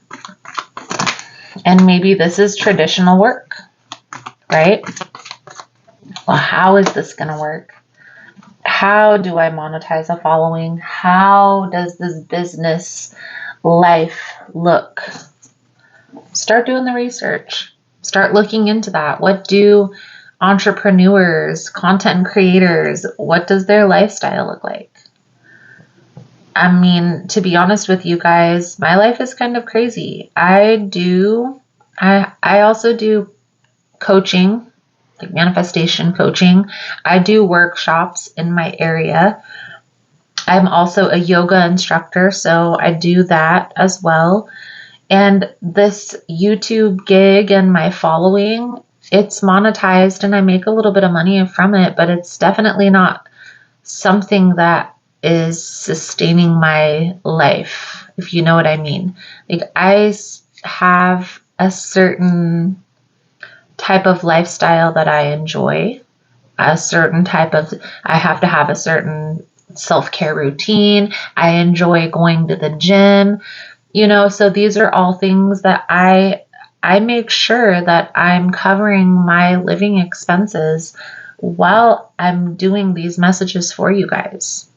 Speaker 1: And maybe this is traditional work, right? Well, how is this going to work? How do I monetize a following? How does this business life look? Start doing the research. Start looking into that. What do entrepreneurs, content creators, what does their lifestyle look like? I mean, to be honest with you guys, my life is kind of crazy. I also do coaching, like manifestation coaching. I do workshops in my area. I'm also a yoga instructor, so I do that as well. And this YouTube gig and my following, it's monetized and I make a little bit of money from it, but it's definitely not something that is sustaining my life, if you know what I mean. Like, I have a certain type of lifestyle that I enjoy, I have to have a certain self-care routine. I enjoy going to the gym, so these are all things that I make sure that I'm covering my living expenses while I'm doing these messages for you guys.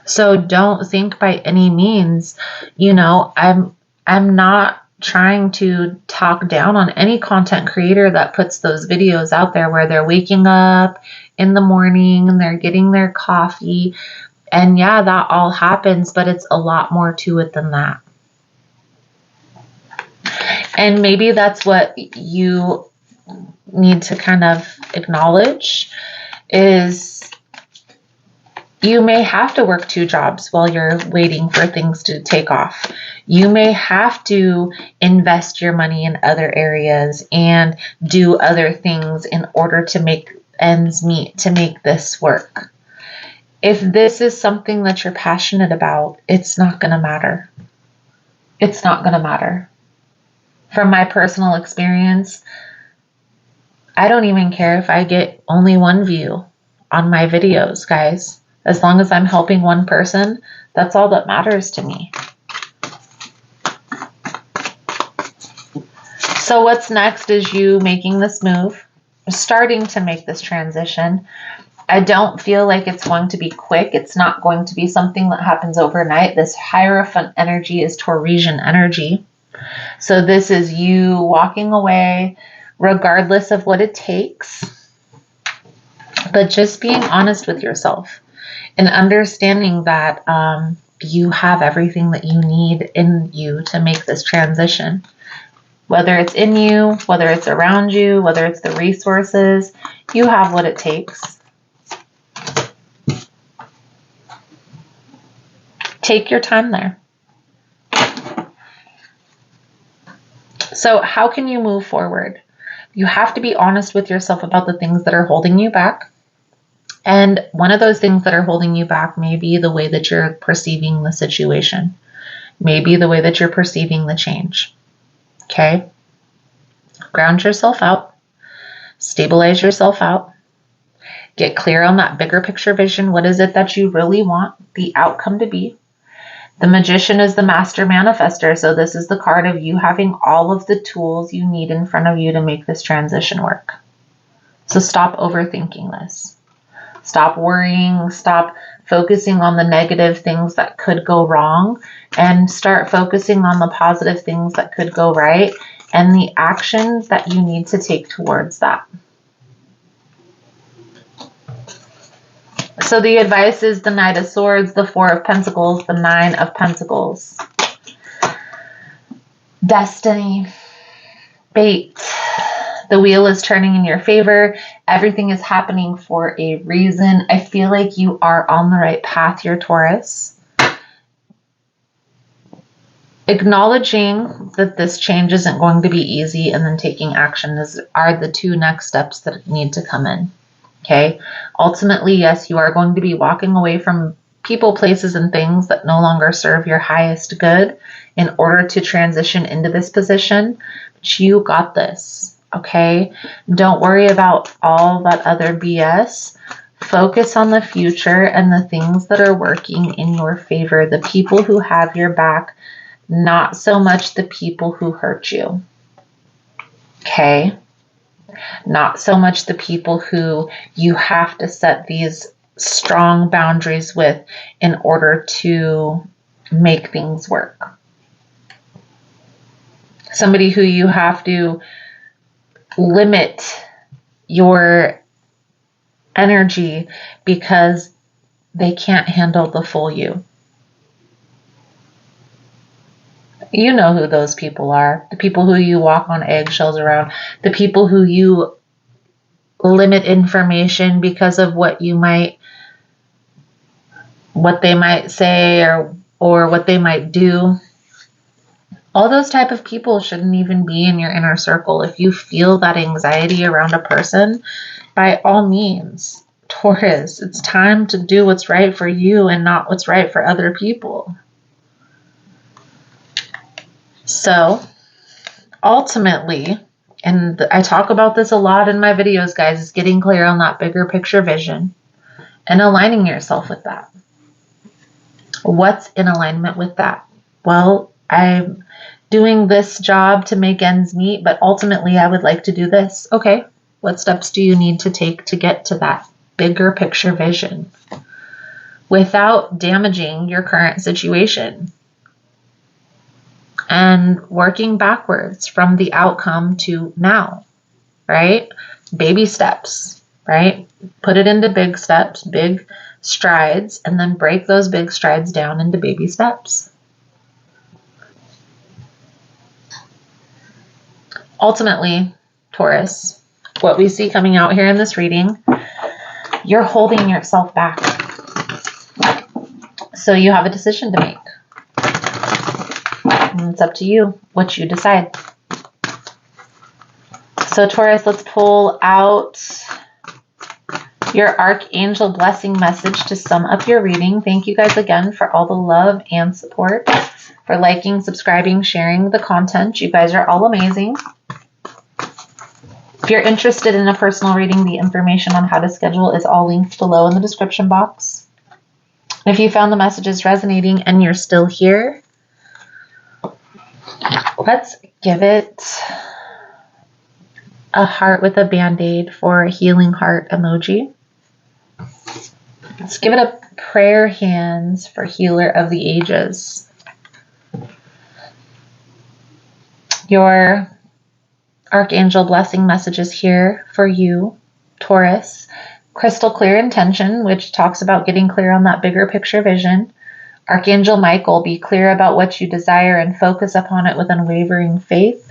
Speaker 1: So don't think by any means, I'm not trying to talk down on any content creator that puts those videos out there where they're waking up in the morning and they're getting their coffee. And yeah, that all happens, but it's a lot more to it than that. And maybe that's what you need to kind of acknowledge is you may have to work 2 jobs while you're waiting for things to take off. You may have to invest your money in other areas and do other things in order to make ends meet, to make this work. If this is something that you're passionate about, it's not going to matter. It's not going to matter. From my personal experience, I don't even care if I get only 1 view on my videos, guys. As long as I'm helping one person, that's all that matters to me. So what's next is you making this move, starting to make this transition. I don't feel like it's going to be quick. It's not going to be something that happens overnight. This Hierophant energy is Taurasian energy. So this is you walking away regardless of what it takes, but just being honest with yourself and understanding that you have everything that you need in you to make this transition. Whether it's in you, whether it's around you, whether it's the resources, you have what it takes. Take your time there. So how can you move forward? You have to be honest with yourself about the things that are holding you back. And one of those things that are holding you back may be the way that you're perceiving the situation. Maybe the way that you're perceiving the change. Okay? Ground yourself out. Stabilize yourself out. Get clear on that bigger picture vision. What is it that you really want the outcome to be? The Magician is the master manifester. So this is the card of you having all of the tools you need in front of you to make this transition work. So stop overthinking this. Stop worrying, stop focusing on the negative things that could go wrong, and start focusing on the positive things that could go right and the actions that you need to take towards that. So the advice is the Knight of Swords, the Four of Pentacles, the Nine of Pentacles. Destiny. Fate. The wheel is turning in your favor. Everything is happening for a reason. I feel like you are on the right path here, Taurus. Acknowledging that this change isn't going to be easy and then taking action are the two next steps that need to come in. Okay. Ultimately, yes, you are going to be walking away from people, places, and things that no longer serve your highest good in order to transition into this position. But you got this. Okay. Don't worry about all that other BS. Focus on the future and the things that are working in your favor, the people who have your back, not so much the people who hurt you. Okay. Not so much the people who you have to set these strong boundaries with in order to make things work. Somebody who you have to limit your energy because they can't handle the full you. You know who those people are. The people who you walk on eggshells around. The people who you limit information because of what they might say or what they might do. All those type of people shouldn't even be in your inner circle. If you feel that anxiety around a person, by all means, Taurus, it's time to do what's right for you and not what's right for other people. So, ultimately, and I talk about this a lot in my videos, guys, is getting clear on that bigger picture vision and aligning yourself with that. What's in alignment with that? Well, I'm doing this job to make ends meet, but ultimately I would like to do this. Okay, what steps do you need to take to get to that bigger picture vision without damaging your current situation? And working backwards from the outcome to now, right? Baby steps, right? Put it into big steps, big strides, and then break those big strides down into baby steps. Ultimately, Taurus, what we see coming out here in this reading, you're holding yourself back. So you have a decision to make. And it's up to you what you decide. So Taurus, let's pull out your Archangel blessing message to sum up your reading. Thank you guys again for all the love and support, for liking, subscribing, sharing the content. You guys are all amazing. If you're interested in a personal reading, the information on how to schedule is all linked below in the description box. If you found the messages resonating and you're still here, let's give it a heart with a band-aid for a healing heart emoji. Let's give it a prayer hands for healer of the ages. Your Archangel blessing messages here for you, Taurus. Crystal clear intention, which talks about getting clear on that bigger picture vision. Archangel Michael, be clear about what you desire and focus upon it with unwavering faith.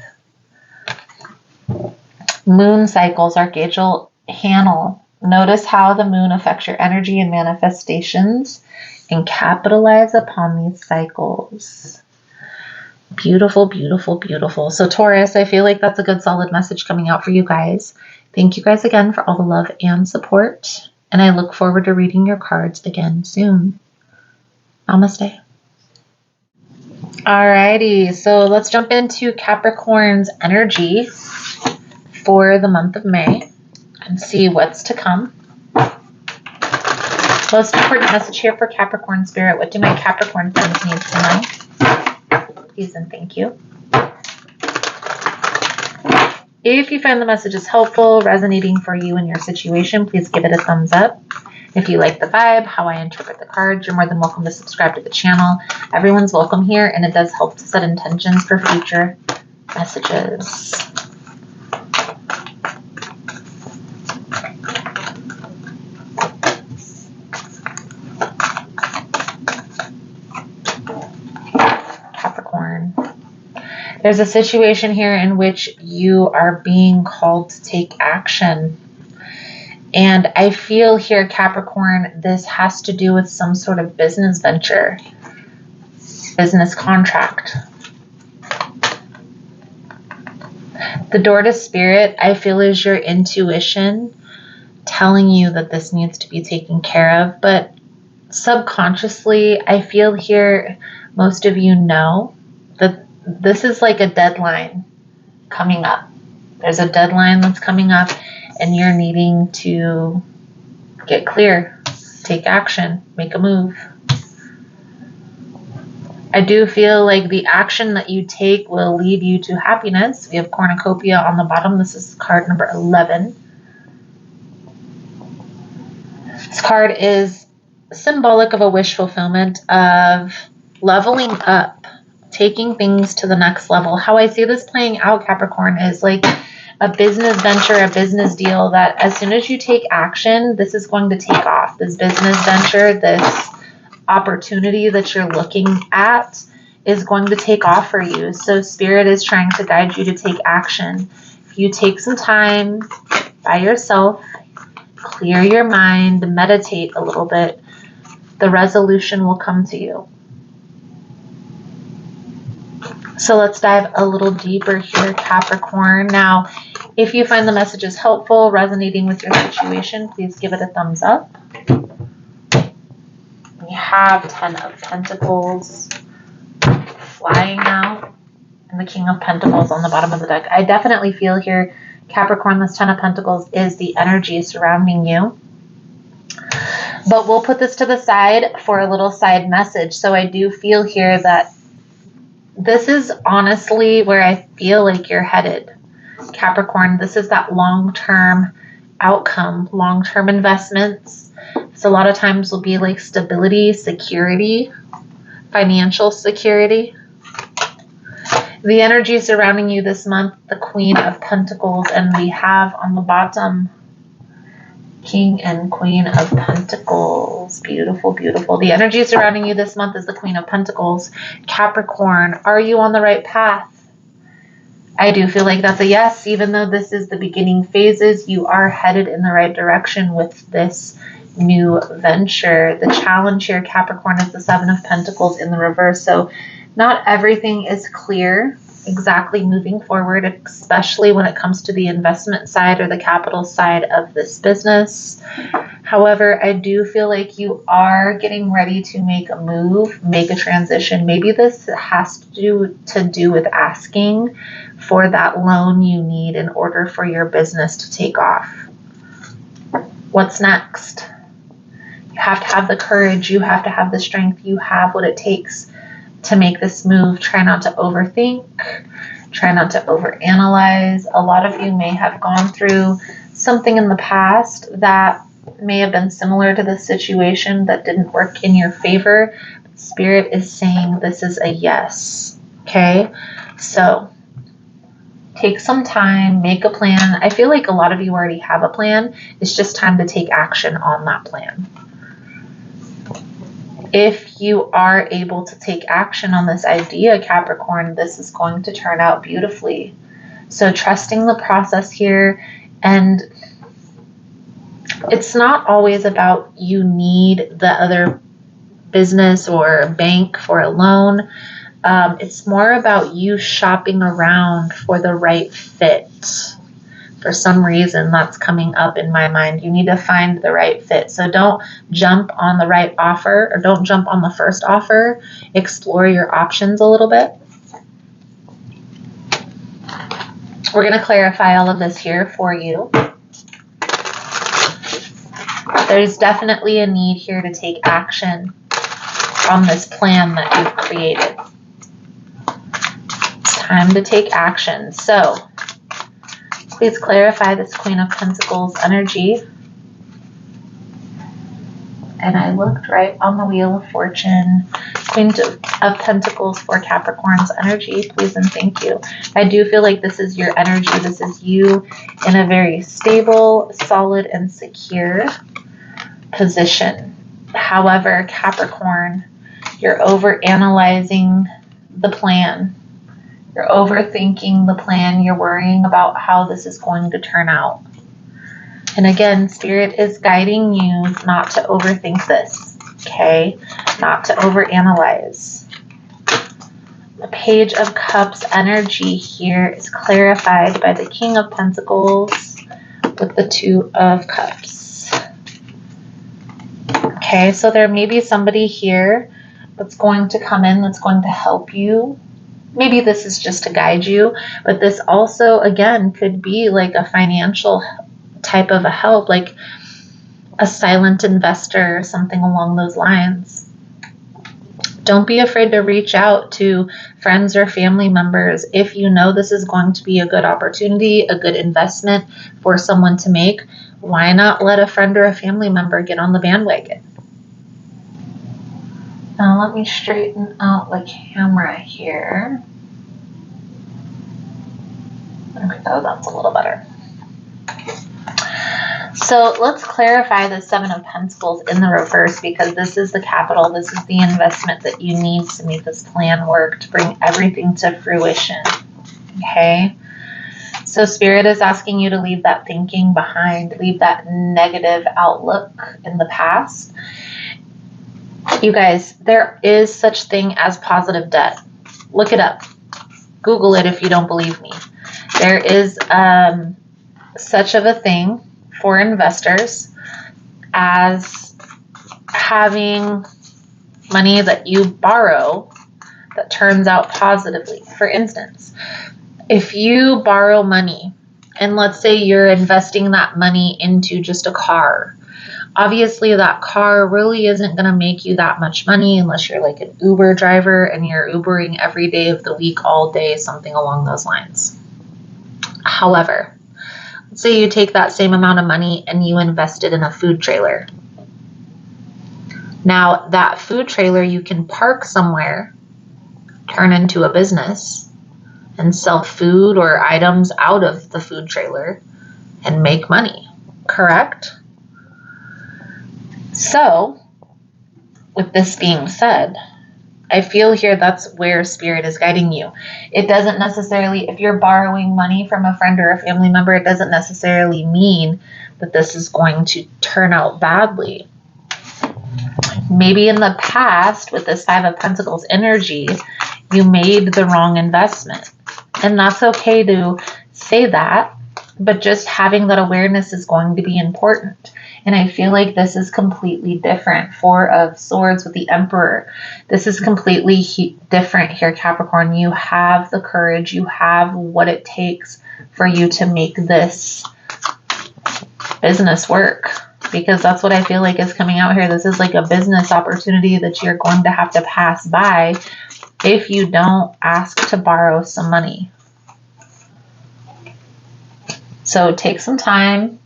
Speaker 1: Moon cycles, Archangel Hanel. Notice how the moon affects your energy and manifestations and capitalize upon these cycles. Beautiful, beautiful, beautiful. So Taurus, I feel like that's a good solid message coming out for you guys. Thank you guys again for all the love and support. And I look forward to reading your cards again soon. Namaste. Alrighty, so let's jump into Capricorn's energy for the month of May and see what's to come. Most important message here for Capricorn Spirit. What do my Capricorn friends need to know? Please and thank you. If you find the messages helpful, resonating for you and your situation, please give it a thumbs up. If you like the vibe, how I interpret the cards, you're more than welcome to subscribe to the channel. Everyone's welcome here, and it does help to set intentions for future messages. Capricorn. There's a situation here in which you are being called to take action. And I feel here, Capricorn, this has to do with some sort of business venture, business contract. The door to spirit, I feel, is your intuition telling you that this needs to be taken care of. But subconsciously, I feel here, most of you know that this is like a deadline coming up. There's a deadline that's coming up, and you're needing to get clear, take action, make a move. I do feel like the action that you take will lead you to happiness. We have cornucopia on the bottom. This is card number 11. This card is symbolic of a wish fulfillment, of leveling up, taking things to the next level. How I see this playing out, Capricorn, is like a business venture, a business deal that as soon as you take action, this is going to take off. This business venture, this opportunity that you're looking at is going to take off for you. So Spirit is trying to guide you to take action. If you take some time by yourself, clear your mind, meditate a little bit, the resolution will come to you. So let's dive a little deeper here, Capricorn. Now, if you find the messages helpful, resonating with your situation, please give it a thumbs up. We have 10 of Pentacles flying out and the King of Pentacles on the bottom of the deck. I definitely feel here, Capricorn, this 10 of Pentacles is the energy surrounding you. But we'll put this to the side for a little side message. So I do feel here that this is honestly where I feel like you're headed, Capricorn. This is that long-term outcome, long-term investments. So a lot of times will be like stability, security, financial security. The energy surrounding you this month, the Queen of Pentacles, and we have on the bottom King and Queen of Pentacles. Beautiful, beautiful. The energy surrounding you this month is the Queen of Pentacles. Capricorn, are you on the right path? I do feel like that's a yes. Even though this is the beginning phases, you are headed in the right direction with this new venture. The challenge here, Capricorn, is the Seven of Pentacles in the reverse. So not everything is clear exactly moving forward, especially when it comes to the investment side or the capital side of this business. However, I do feel like you are getting ready to make a move, make a transition. Maybe this has to do with asking for that loan you need in order for your business to take off. What's next? You have to have the courage. You have to have the strength. You have what it takes to make this move. Try not to overthink. Try not to overanalyze. A lot of you may have gone through something in the past that may have been similar to this situation that didn't work in your favor. Spirit is saying this is a yes. Okay? So take some time, make a plan. I feel like a lot of you already have a plan. It's just time to take action on that plan. If you are able to take action on this idea, Capricorn, this is going to turn out beautifully. So trusting the process here, and it's not always about you need the other business or bank for a loan. It's more about you shopping around for the right fit. For some reason, that's coming up in my mind. You need to find the right fit. So don't jump on the right offer, or don't jump on the first offer. Explore your options a little bit. We're going to clarify all of this here for you. There's definitely a need here to take action on this plan that you've created. It's time to take action. So please clarify this Queen of Pentacles energy. and I looked right on the Wheel of Fortune. Queen of Pentacles for Capricorn's energy, please and thank you. I do feel like this is your energy. This is you in a very stable, solid, and secure position. However, Capricorn, you're overanalyzing the plan. You're overthinking the plan. You're worrying about how this is going to turn out. And again, Spirit is guiding you not to overthink this, okay? Not to overanalyze. The Page of Cups energy here is clarified by the King of Pentacles with the Two of Cups. Okay, so there may be somebody here that's going to come in, that's going to help you. Maybe this is just to guide you, but this also, again, could be like a financial type of a help, like a silent investor or something along those lines. Don't be afraid to reach out to friends or family members if you know this is going to be a good opportunity, a good investment for someone to make. Why not let a friend or a family member get on the bandwagon? Now let me straighten out the camera here. There we go, that's a little better. So let's clarify the Seven of Pentacles in the reverse, because this is the capital. This is the investment that you need to make this plan work, to bring everything to fruition. Okay? So Spirit is asking you to leave that thinking behind, leave that negative outlook in the past. You guys, there is such thing as positive debt. Look it up. Google it if you don't believe me. There is such of a thing for investors as having money that you borrow that turns out positively. For instance, if you borrow money and let's say you're investing that money into just a car, obviously that car really isn't going to make you that much money unless you're like an Uber driver and you're Ubering every day of the week, all day, something along those lines. However, say you take that same amount of money and you invest it in a food trailer. Now, that food trailer you can park somewhere, turn into a business, and sell food or items out of the food trailer and make money, correct? So, with this being said, I feel here that's where Spirit is guiding you. It doesn't necessarily, if you're borrowing money from a friend or a family member, it doesn't necessarily mean that this is going to turn out badly. Maybe in the past, with this Five of Pentacles energy, you made the wrong investment. And that's okay to say that, but just having that awareness is going to be important. And I feel like this is completely different. Four of Swords with the Emperor. This is completely different here, Capricorn. You have the courage. You have what it takes for you to make this business work. Because that's what I feel like is coming out here. This is like a business opportunity that you're going to have to pass by if you don't ask to borrow some money. So take some time.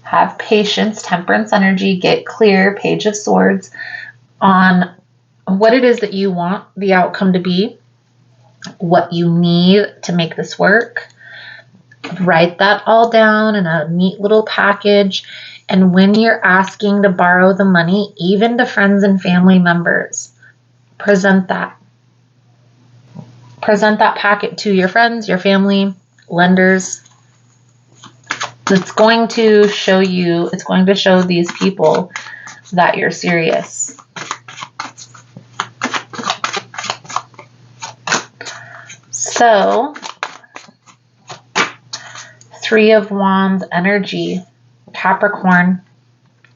Speaker 1: Have patience, Temperance energy, get clear, Page of Swords, on what it is that you want the outcome to be, what you need to make this work. Write that all down in a neat little package. And when you're asking to borrow the money, even to friends and family members, present that. Present that packet to your friends, your family, lenders. It's going to show you, it's going to show these people that you're serious. So, Three of Wands energy, Capricorn.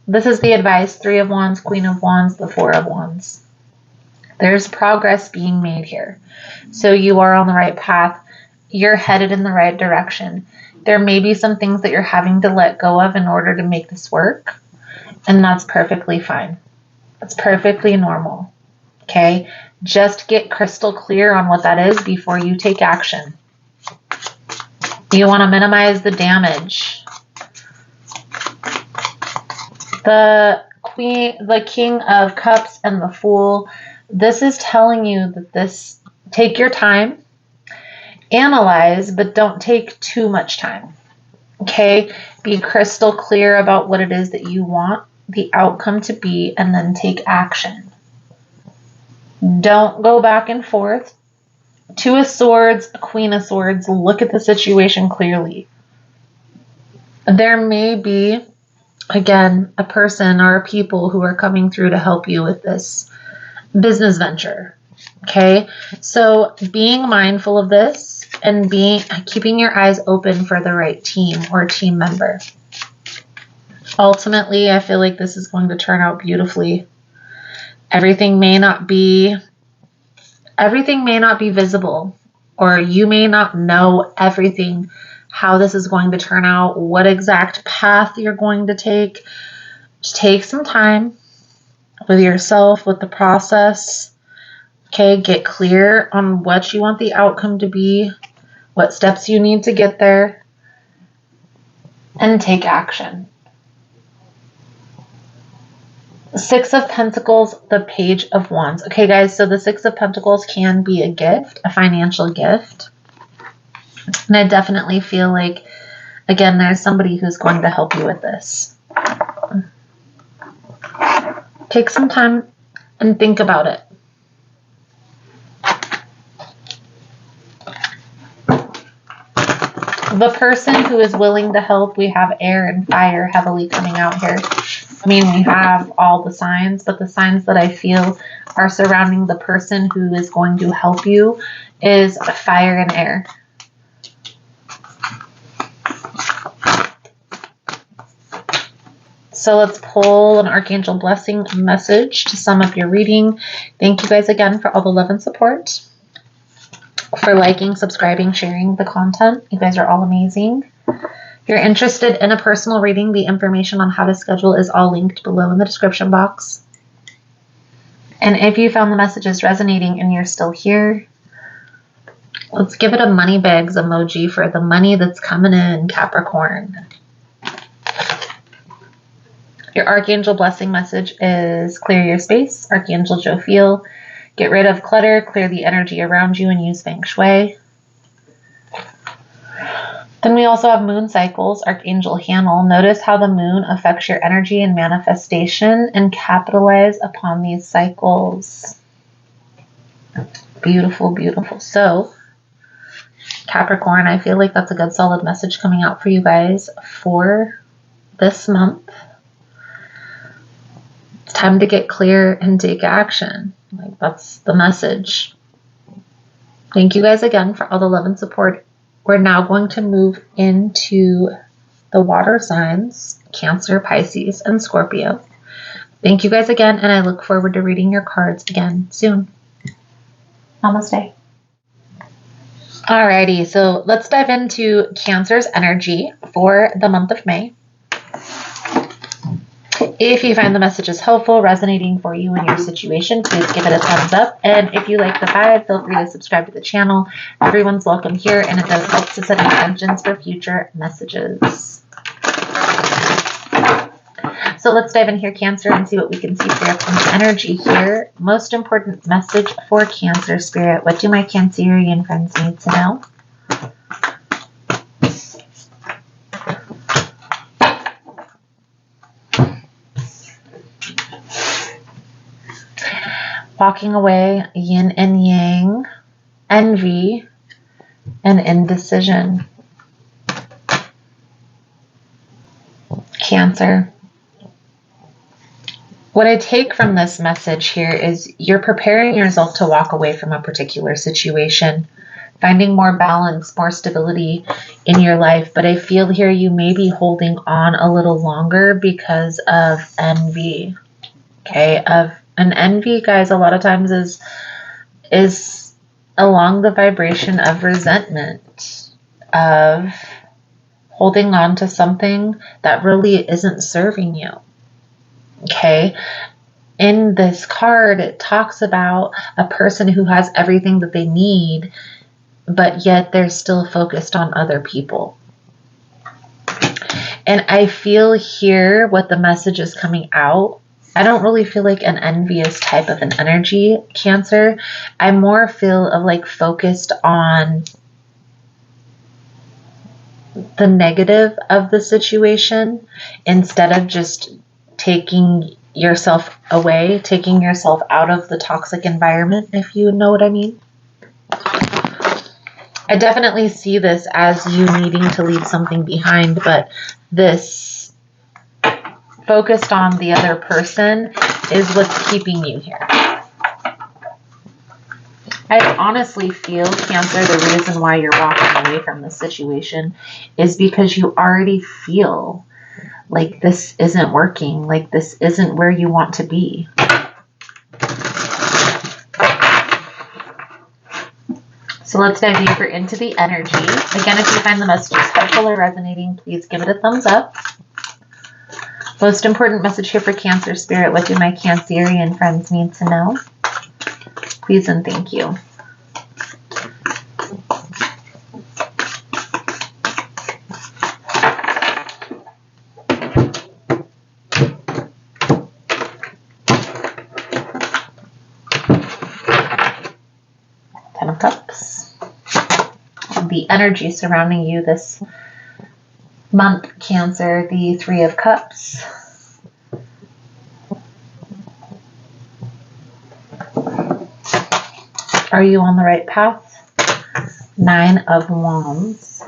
Speaker 1: This is the advice, Three of Wands, Queen of Wands, the Four of Wands. There's progress being made here. So you are on the right path. You're headed in the right direction. There may be some things that you're having to let go of in order to make this work. And that's perfectly fine. That's perfectly normal. Okay? Just get crystal clear on what that is before you take action. You want to minimize the damage. The the King of Cups and the Fool, this is telling you that take your time, analyze, but don't take too much time. Okay? Be crystal clear about what it is that you want the outcome to be, and then take action. Don't go back and forth. Two of Swords, Queen of Swords, look at the situation clearly. There may be, again, a person or people who are coming through to help you with this business venture. Okay? So being mindful of this and keeping your eyes open for the right team or team member. Ultimately, I feel like this is going to turn out beautifully. Everything may not be visible, or you may not know everything, how this is going to turn out, what exact path you're going to take. Just take some time with yourself, with the process. Okay, get clear on what you want the outcome to be, what steps you need to get there, and take action. Six of Pentacles, the Page of Wands. Okay, guys, so the Six of Pentacles can be a gift, a financial gift. And I definitely feel like, again, there's somebody who's going to help you with this. Take some time and think about it. The person who is willing to help, we have air and fire heavily coming out here. I mean, we have all the signs, but the signs that I feel are surrounding the person who is going to help you is fire and air. So let's pull an Archangel Blessing message to sum up your reading. Thank you guys again for all the love and support, for liking, subscribing, sharing the content. You guys are all amazing. If you're interested in a personal reading, the information on how to schedule is all linked below in the description box. And if you found the messages resonating and you're still here, let's give it a money bags emoji for the money that's coming in, Capricorn. Your Archangel Blessing message is clear your space, Archangel Jophiel. Get rid of clutter, clear the energy around you, and use Feng Shui. Then we also have moon cycles, Archangel Hanel. Notice how the moon affects your energy and manifestation, and capitalize upon these cycles. Beautiful, beautiful. So, Capricorn, I feel like that's a good solid message coming out for you guys for this month. It's time to get clear and take action. Like, that's the message. Thank you guys again for all the love and support. We're now going to move into the water signs, Cancer, Pisces, and Scorpio. Thank you guys again, and I look forward to reading your cards again soon. Namaste. Alrighty, so let's dive into Cancer's energy for the month of May. If you find the messages helpful, resonating for you and your situation, please give it a thumbs up. And if you like the vibe, feel free to subscribe to the channel. Everyone's welcome here, and it does help to set intentions for future messages. So let's dive in here, Cancer, and see what we can see for your energy here. Most important message for Cancer Spirit. What do my Cancerian friends need to know? Walking away, yin and yang, envy, and indecision. Cancer. What I take from this message here is you're preparing yourself to walk away from a particular situation, finding more balance, more stability in your life. But I feel here you may be holding on a little longer because of envy. Okay, and envy, guys, a lot of times is along the vibration of resentment, of holding on to something that really isn't serving you. Okay? In this card, it talks about a person who has everything that they need, but yet they're still focused on other people. And I feel here what the message is coming out I don't really feel like an envious type of an energy, Cancer. I more feel of like focused on the negative of the situation instead of just taking yourself away, taking yourself out of the toxic environment, if you know what I mean. I definitely see this as you needing to leave something behind, but this focused on the other person is what's keeping you here. I honestly feel, Cancer, the reason why you're walking away from this situation is because you already feel like this isn't working, like this isn't where you want to be. So let's dive deeper into the energy. Again, if you find the messages helpful or resonating, please give it a thumbs up. Most important message here for Cancer Spirit. What do my Cancerian friends need to know? Please and thank you. Ten of Cups. The energy surrounding you this month, Cancer, the Three of Cups. Are you on the right path? Nine of Wands.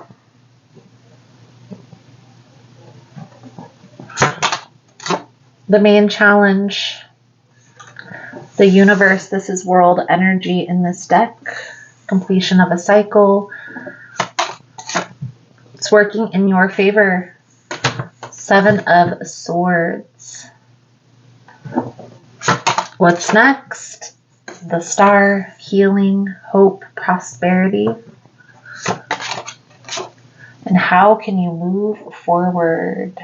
Speaker 1: The main challenge, the universe, this is world energy in this deck. Completion of a cycle. It's working in your favor. Seven of Swords. What's next? The Star, healing, hope, prosperity. And how can you move forward?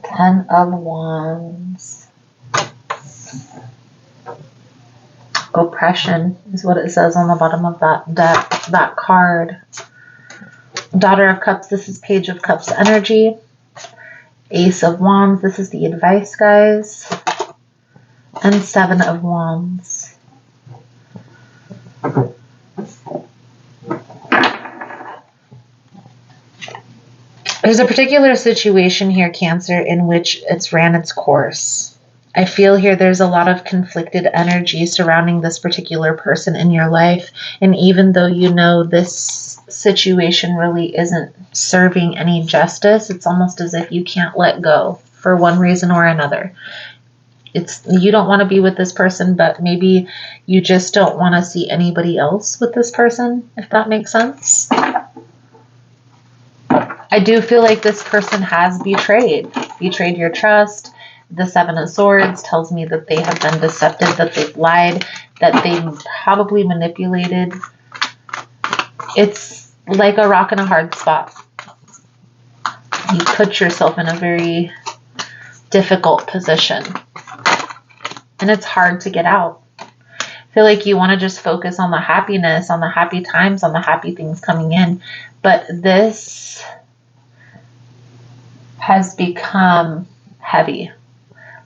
Speaker 1: Ten of Wands. Oppression is what it says on the bottom of that deck, that card. Daughter of Cups, this is Page of Cups energy. Ace of Wands, this is the advice, guys. And Seven of Wands. There's a particular situation here, Cancer, in which it's ran its course. I feel here there's a lot of conflicted energy surrounding this particular person in your life. And even though you know this situation really isn't serving any justice, it's almost as if you can't let go for one reason or another. It's you don't want to be with this person, but maybe you just don't want to see anybody else with this person, if that makes sense. I do feel like this person has betrayed your trust. The Seven of Swords tells me that they have been deceptive, that they've lied, that they probably manipulated. It's like a rock in a hard spot. You put yourself in a very difficult position. And it's hard to get out. I feel like you want to just focus on the happiness, on the happy times, on the happy things coming in. But this has become heavy.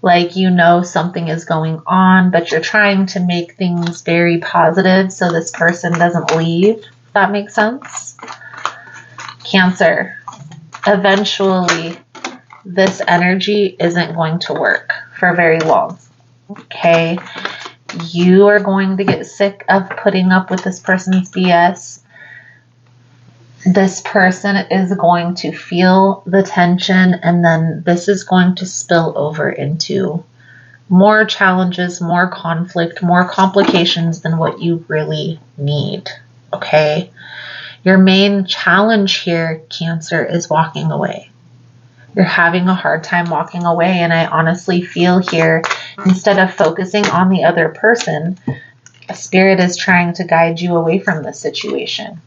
Speaker 1: Like you know something is going on, but you're trying to make things very positive so this person doesn't leave. If that makes sense. Cancer. Eventually, this energy isn't going to work for very long. Okay? You are going to get sick of putting up with this person's BS. This person is going to feel the tension, and then this is going to spill over into more challenges, more conflict, more complications than what you really need. Okay? Your main challenge here, Cancer, is walking away. You're having a hard time walking away, and I honestly feel here, instead of focusing on the other person, Spirit is trying to guide you away from this situation.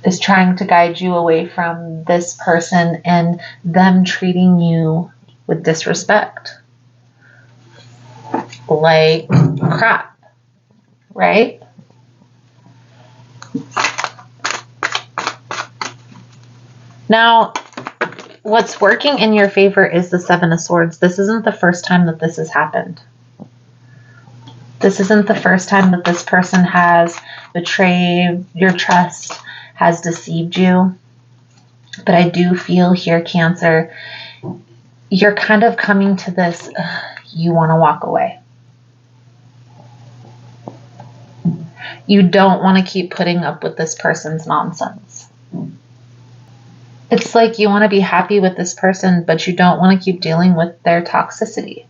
Speaker 1: Is trying to guide you away from this person and them treating you with disrespect. Like crap, right? Now, what's working in your favor is the Seven of Swords. This isn't the first time that this has happened. This isn't the first time that this person has betrayed your trust, has deceived you. But I do feel here, Cancer, you're kind of coming to this, you want to walk away. You don't want to keep putting up with this person's nonsense. It's like you want to be happy with this person, but you don't want to keep dealing with their toxicity,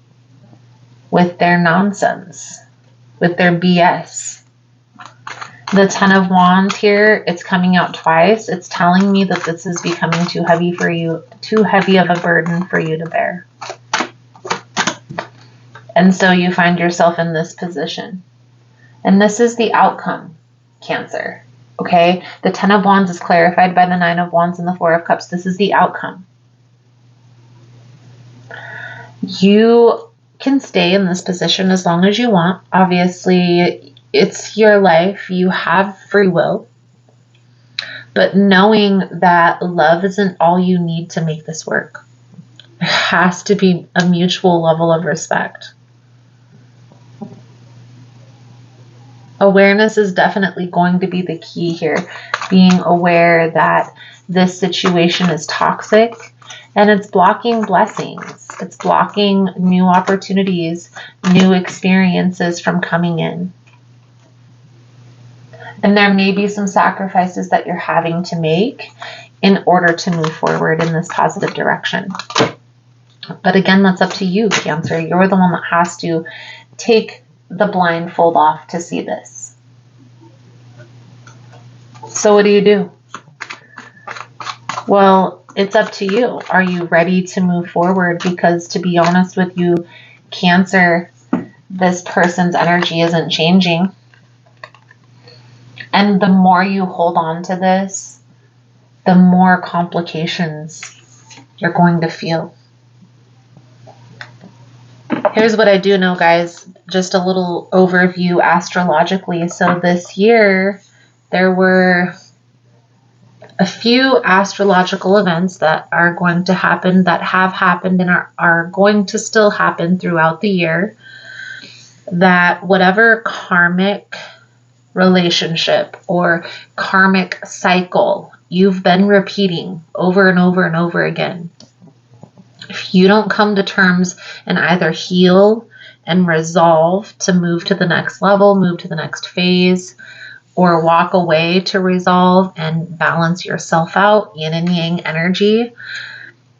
Speaker 1: with their nonsense, with their BS. The Ten of Wands here, it's coming out twice. It's telling me that this is becoming too heavy for you, too heavy of a burden for you to bear. And so you find yourself in this position. And this is the outcome, Cancer. Okay? The Ten of Wands is clarified by the Nine of Wands and the Four of Cups. This is the outcome. You can stay in this position as long as you want. Obviously, it's your life. You have free will. But knowing that love isn't all you need to make this work. There has to be a mutual level of respect. Awareness is definitely going to be the key here. Being aware that this situation is toxic and it's blocking blessings. It's blocking new opportunities, new experiences from coming in. And there may be some sacrifices that you're having to make in order to move forward in this positive direction. But again, that's up to you, Cancer. You're the one that has to take the blindfold off to see this. So what do? Well, it's up to you. Are you ready to move forward? Because to be honest with you, Cancer, this person's energy isn't changing. And the more you hold on to this, the more complications you're going to feel. Here's what I do know, guys. Just a little overview astrologically. So this year, there were a few astrological events that are going to happen, that have happened and are going to still happen throughout the year. That whatever karmic relationship or karmic cycle you've been repeating over and over and over again, if you don't come to terms and either heal and resolve to move to the next level, move to the next phase, or walk away to resolve and balance yourself out, yin and yang energy,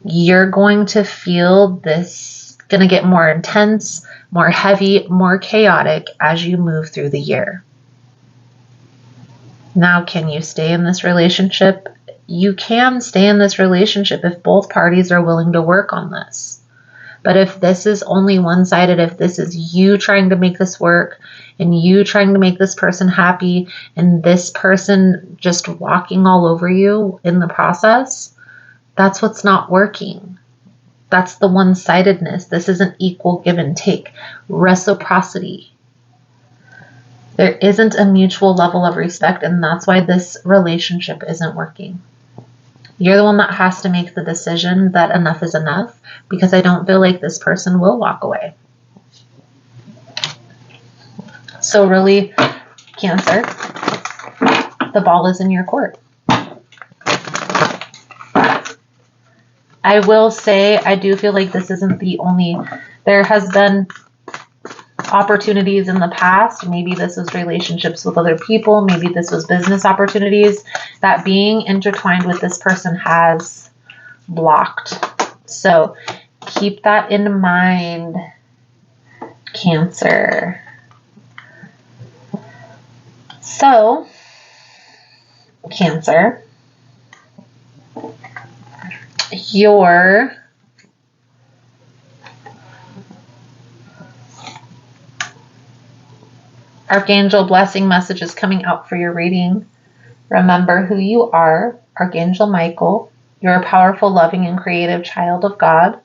Speaker 1: you're going to feel this going to get more intense, more heavy, more chaotic as you move through the year. Now, can you stay in this relationship? You can stay in this relationship if both parties are willing to work on this. But if this is only one-sided, if this is you trying to make this work and you trying to make this person happy and this person just walking all over you in the process, that's what's not working. That's the one-sidedness. This isn't equal give and take. Reciprocity. There isn't a mutual level of respect, and that's why this relationship isn't working. You're the one that has to make the decision that enough is enough, because I don't feel like this person will walk away. So really, Cancer, the ball is in your court. I will say, I do feel like this isn't the only, there has been opportunities in the past. Maybe this was relationships with other people. Maybe this was business opportunities that being intertwined with this person has blocked. So keep that in mind, Cancer. So, Cancer, your Archangel blessing message is coming out for your reading. Remember who you are, Archangel Michael. You're a powerful, loving, and creative child of God.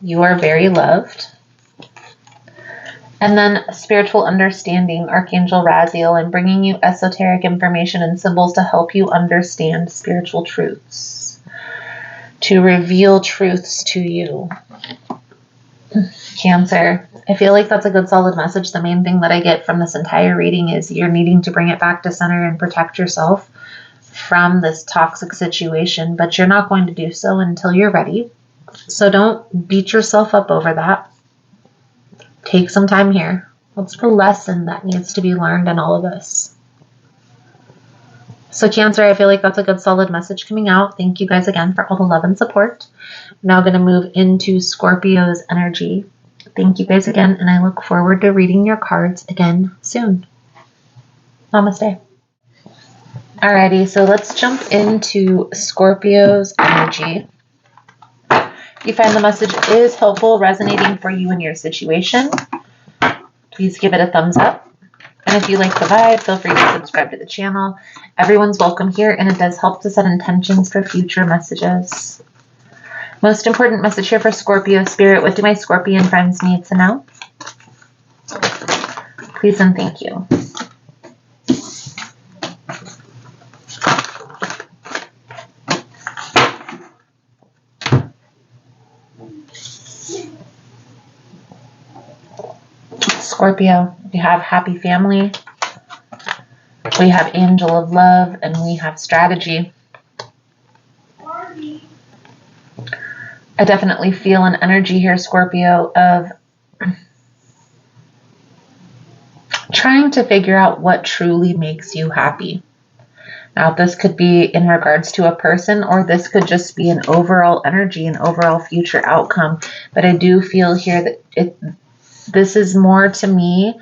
Speaker 1: You are very loved. And then spiritual understanding, Archangel Raziel, and bringing you esoteric information and symbols to help you understand spiritual truths. to reveal truths to you. Cancer, I feel like that's a good solid message. The main thing that I get from this entire reading is you're needing to bring it back to center and protect yourself from this toxic situation, but you're not going to do so until you're ready. So don't beat yourself up over that. Take some time here. What's the lesson that needs to be learned in all of this? So Cancer, I feel like that's a good solid message coming out. Thank you guys again for all the love and support. I'm now going to move into Scorpio's energy. Thank you guys again, and I look forward to reading your cards again soon. Namaste. Alrighty, so let's jump into Scorpio's energy. If you find the message is helpful, resonating for you and your situation, please give it a thumbs up. And if you like the vibe, feel free to subscribe to the channel. Everyone's welcome here, and it does help to set intentions for future messages. Most important message here for Scorpio Spirit. What do my Scorpion friends need to know? Please and thank you. Scorpio, we have happy family, we have angel of love, and we have strategy. I definitely feel an energy here, Scorpio, of trying to figure out what truly makes you happy. Now, this could be in regards to a person, or this could just be an overall energy, an overall future outcome. But I do feel here that this is more to me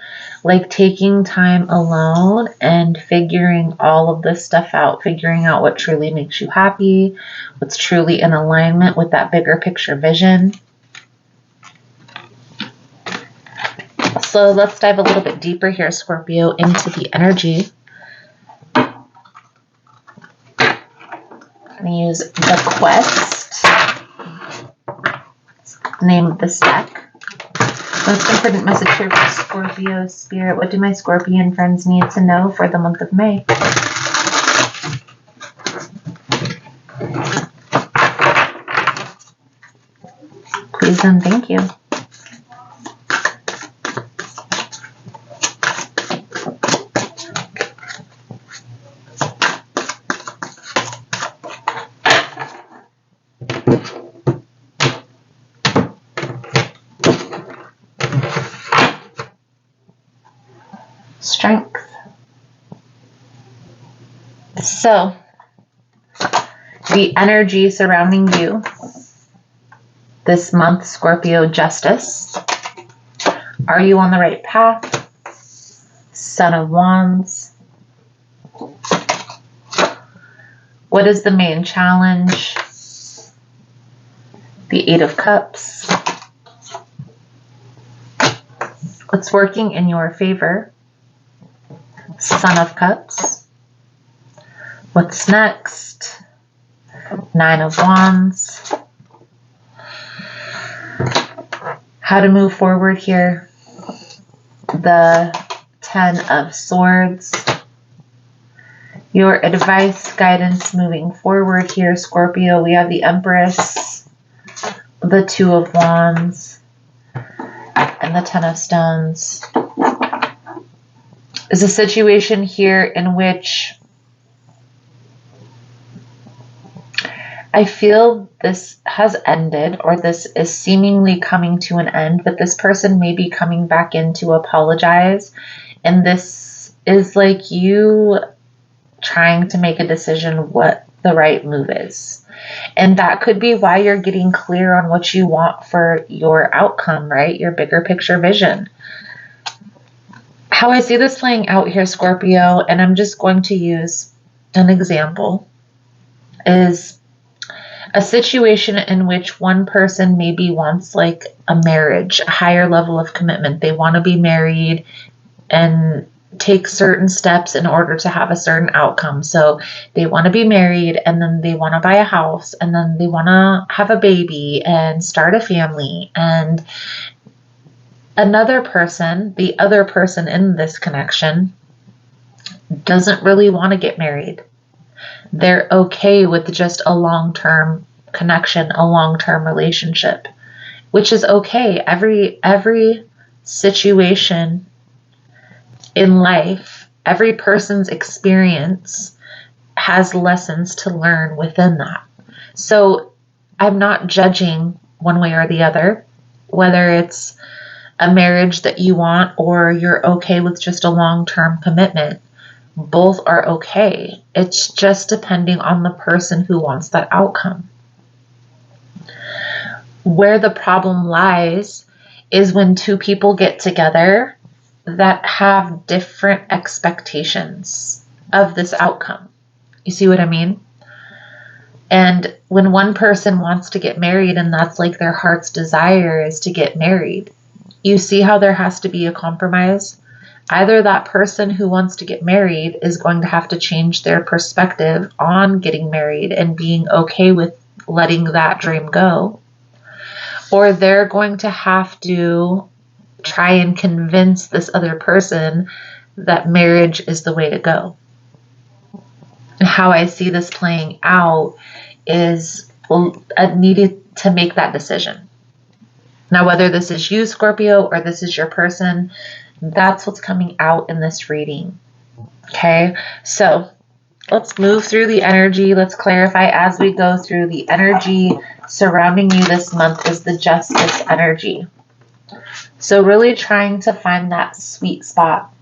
Speaker 1: like taking time alone and figuring all of this stuff out, figuring out what truly makes you happy, what's truly in alignment with that bigger picture vision. So let's dive a little bit deeper here, Scorpio, into the energy. I'm going to use the Quest, name of this deck. Most important message here for Scorpio Spirit. What do my Scorpion friends need to know for the month of May? Please and thank you. Strength. So, the energy surrounding you this month, Scorpio, justice. Are you on the right path? Son of Wands. What is the main challenge? The Eight of Cups. What's working in your favor? Son of Cups. What's next? Nine of Wands. How to move forward here? The Ten of Swords. Your advice, guidance moving forward here, Scorpio. We have the Empress, the Two of Wands, and the Ten of Stones. Is a situation here in which I feel this has ended, or this is seemingly coming to an end, but this person may be coming back in to apologize. And this is like you trying to make a decision what the right move is. And that could be why you're getting clear on what you want for your outcome, right? Your bigger picture vision. How I see this playing out here, Scorpio, and I'm just going to use an example, is a situation in which one person maybe wants like a marriage, a higher level of commitment. They want to be married and take certain steps in order to have a certain outcome. So they want to be married, and then they want to buy a house, and then they want to have a baby and start a family. And another person, the other person in this connection, doesn't really want to get married. They're okay with just a long-term connection, a long-term relationship, which is okay. Every situation in life, every person's experience has lessons to learn within that. So I'm not judging one way or the other, whether it's a marriage that you want or you're okay with just a long-term commitment. Both are okay. It's just depending on the person who wants that outcome. Where the problem lies is when two people get together that have different expectations of this outcome. You see what I mean? And when one person wants to get married and that's like their heart's desire is to get married, you see how there has to be a compromise? Either that person who wants to get married is going to have to change their perspective on getting married and being okay with letting that dream go, or they're going to have to try and convince this other person that marriage is the way to go. How I see this playing out is needed to make that decision. Now, whether this is you, Scorpio, or this is your person, that's what's coming out in this reading. Okay, so let's move through the energy. Let's clarify as we go through. The energy surrounding you this month is the Justice energy. So really trying to find that sweet spot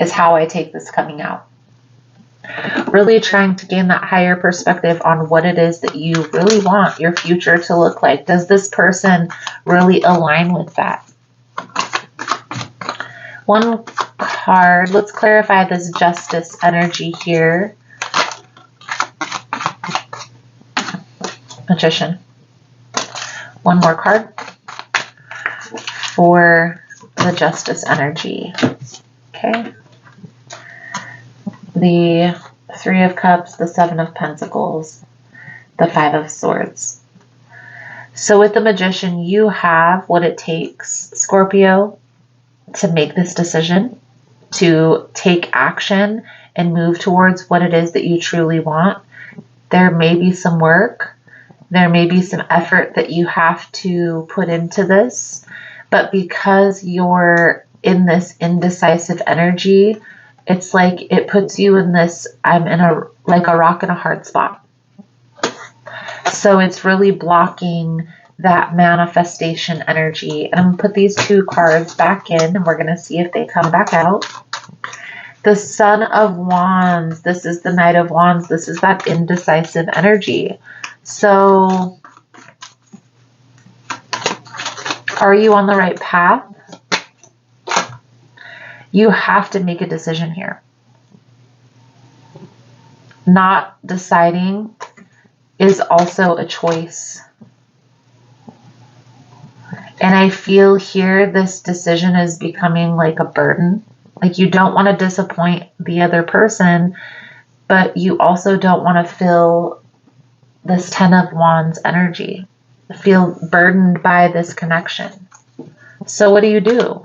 Speaker 1: is how I take this coming out. Really trying to gain that higher perspective on what it is that you really want your future to look like. Does this person really align with that? One card. Let's clarify this Justice energy here. Magician. One more card for the Justice energy. Okay. The Three of Cups, the Seven of Pentacles, the Five of Swords. So with the Magician, you have what it takes, Scorpio, to make this decision, to take action and move towards what it is that you truly want. There may be some work. There may be some effort that you have to put into this. But because you're in this indecisive energy, it's like it puts you in this, I'm in a rock in a hard spot. So it's really blocking that manifestation energy. And I'm going to put these two cards back in and we're going to see if they come back out. The Son of Wands. This is the Knight of Wands. This is that indecisive energy. So are you on the right path? You have to make a decision here. Not deciding is also a choice. And I feel here this decision is becoming like a burden. Like you don't want to disappoint the other person, but you also don't want to feel this Ten of Wands energy. Feel burdened by this connection. So what do?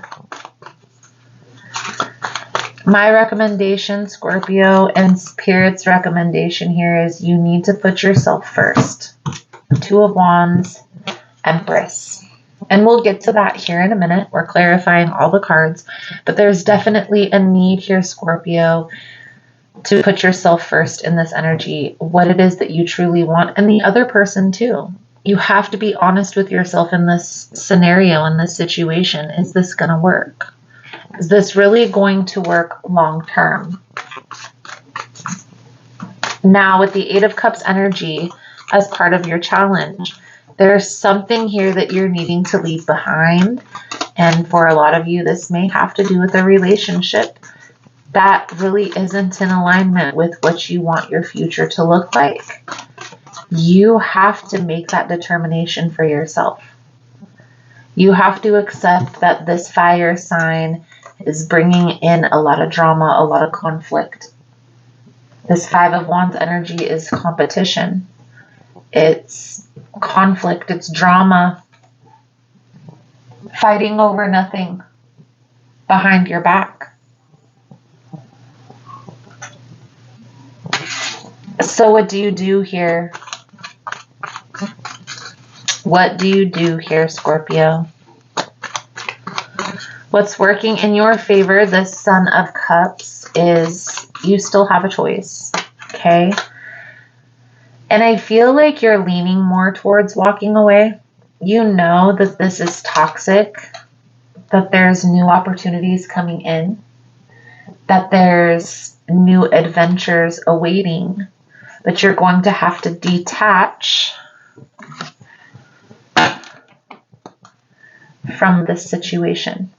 Speaker 1: My recommendation, Scorpio, and Spirit's recommendation here is you need to put yourself first. Two of Wands, Empress. And we'll get to that here in a minute. We're clarifying all the cards. But there's definitely a need here, Scorpio, to put yourself first in this energy. What it is that you truly want. And the other person too. You have to be honest with yourself in this scenario, in this situation. Is this going to work? Is this really going to work long term? Now, with the Eight of Cups energy as part of your challenge, there's something here that you're needing to leave behind. And for a lot of you, this may have to do with a relationship that really isn't in alignment with what you want your future to look like. You have to make that determination for yourself. You have to accept that this fire sign is bringing in a lot of drama, a lot of conflict. This Five of Wands energy is competition. It's conflict. It's drama. Fighting over nothing behind your back. So what do you do here? What do you do here, Scorpio? What's working in your favor, the Sun of Cups, is you still have a choice, okay? And I feel like you're leaning more towards walking away. You know that this is toxic, that there's new opportunities coming in, that there's new adventures awaiting, but you're going to have to detach from this situation.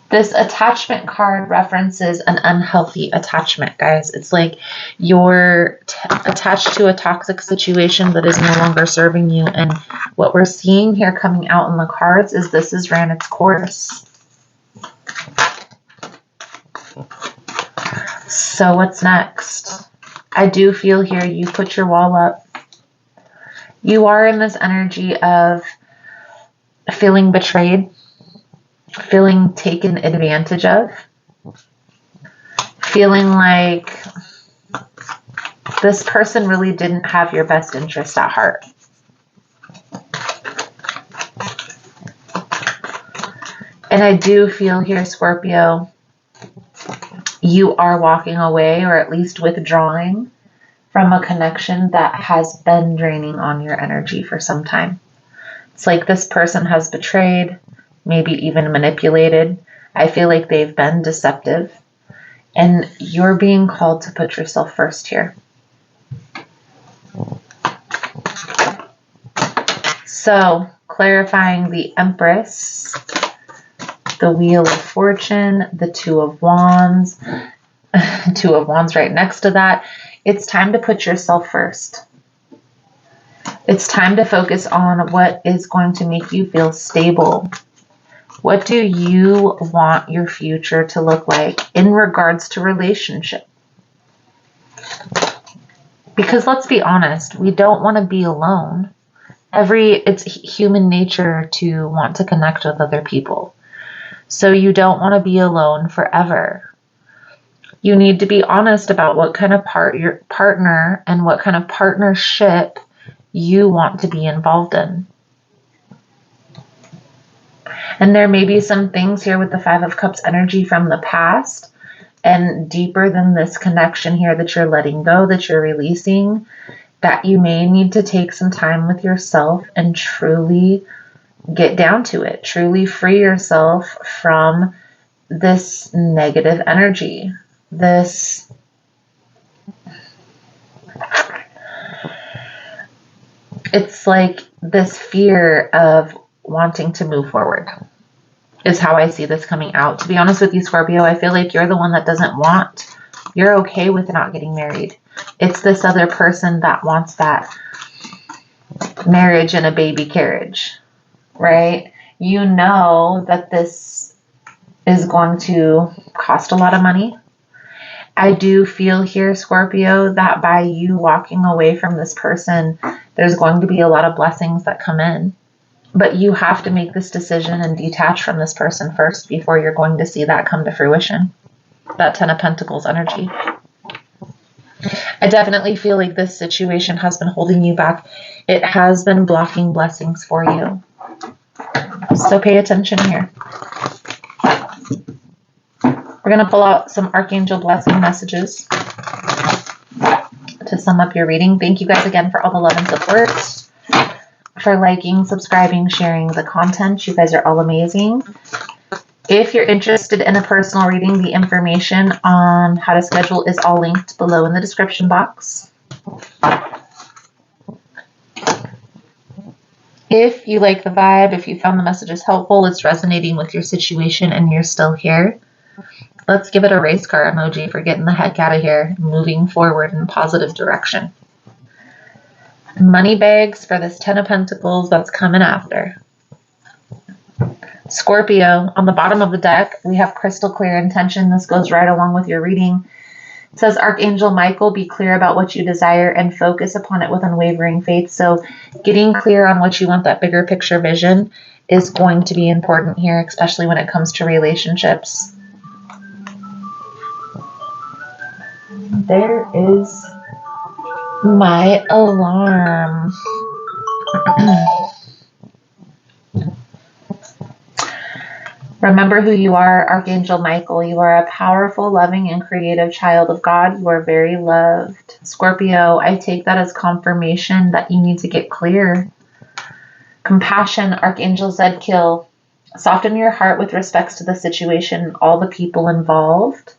Speaker 1: This attachment card references an unhealthy attachment, guys. It's like you're attached to a toxic situation that is no longer serving you. And what we're seeing here coming out in the cards is this has ran its course. So what's next? I do feel here you put your wall up. You are in this energy of feeling betrayed, feeling taken advantage of, feeling like this person really didn't have your best interest at heart. And I do feel here, Scorpio, you are walking away, or at least withdrawing from a connection that has been draining on your energy for some time. It's like this person has betrayed, maybe even manipulated. I feel like they've been deceptive. And you're being called to put yourself first here. So, clarifying the Empress, the Wheel of Fortune, the Two of Wands, Two of Wands right next to that. It's time to put yourself first. It's time to focus on what is going to make you feel stable. What do you want your future to look like in regards to relationship? Because let's be honest, we don't want to be alone. It's human nature to want to connect with other people. So you don't want to be alone forever. You need to be honest about what kind of your partner and what kind of partnership you want to be involved in. And there may be some things here with the Five of Cups energy from the past and deeper than this connection here that you're letting go, that you're releasing, that you may need to take some time with yourself and truly get down to it. Truly free yourself from this negative energy. It's like this fear of wanting to move forward is how I see this coming out. To be honest with you, Scorpio, I feel like you're the one that doesn't want, you're okay with not getting married. It's this other person that wants that marriage and a baby carriage, right? You know that this is going to cost a lot of money. I do feel here, Scorpio, that by you walking away from this person, there's going to be a lot of blessings that come in. But you have to make this decision and detach from this person first before you're going to see that come to fruition. That Ten of Pentacles energy. I definitely feel like this situation has been holding you back. It has been blocking blessings for you. So pay attention here. We're going to pull out some Archangel blessing messages to sum up your reading. Thank you guys again for all the love and support, for liking, subscribing, sharing the content. You guys are all amazing. If you're interested in a personal reading, the information on how to schedule is all linked below in the description box. If you like the vibe, if you found the messages helpful, it's resonating with your situation and you're still here, let's give it a race car emoji for getting the heck out of here, moving forward in a positive direction. Money bags for this Ten of Pentacles that's coming after. Scorpio, on the bottom of the deck, we have crystal clear intention. This goes right along with your reading. It says, Archangel Michael, be clear about what you desire and focus upon it with unwavering faith. So getting clear on what you want, that bigger picture vision, is going to be important here, especially when it comes to relationships. There is my alarm. Remember who you are, Archangel Michael. You are a powerful, loving, and creative child of God. You are very loved. Scorpio, I take that as confirmation that you need to get clear. Compassion, Archangel Zedkiel. Soften your heart with respects to the situation and all the people involved,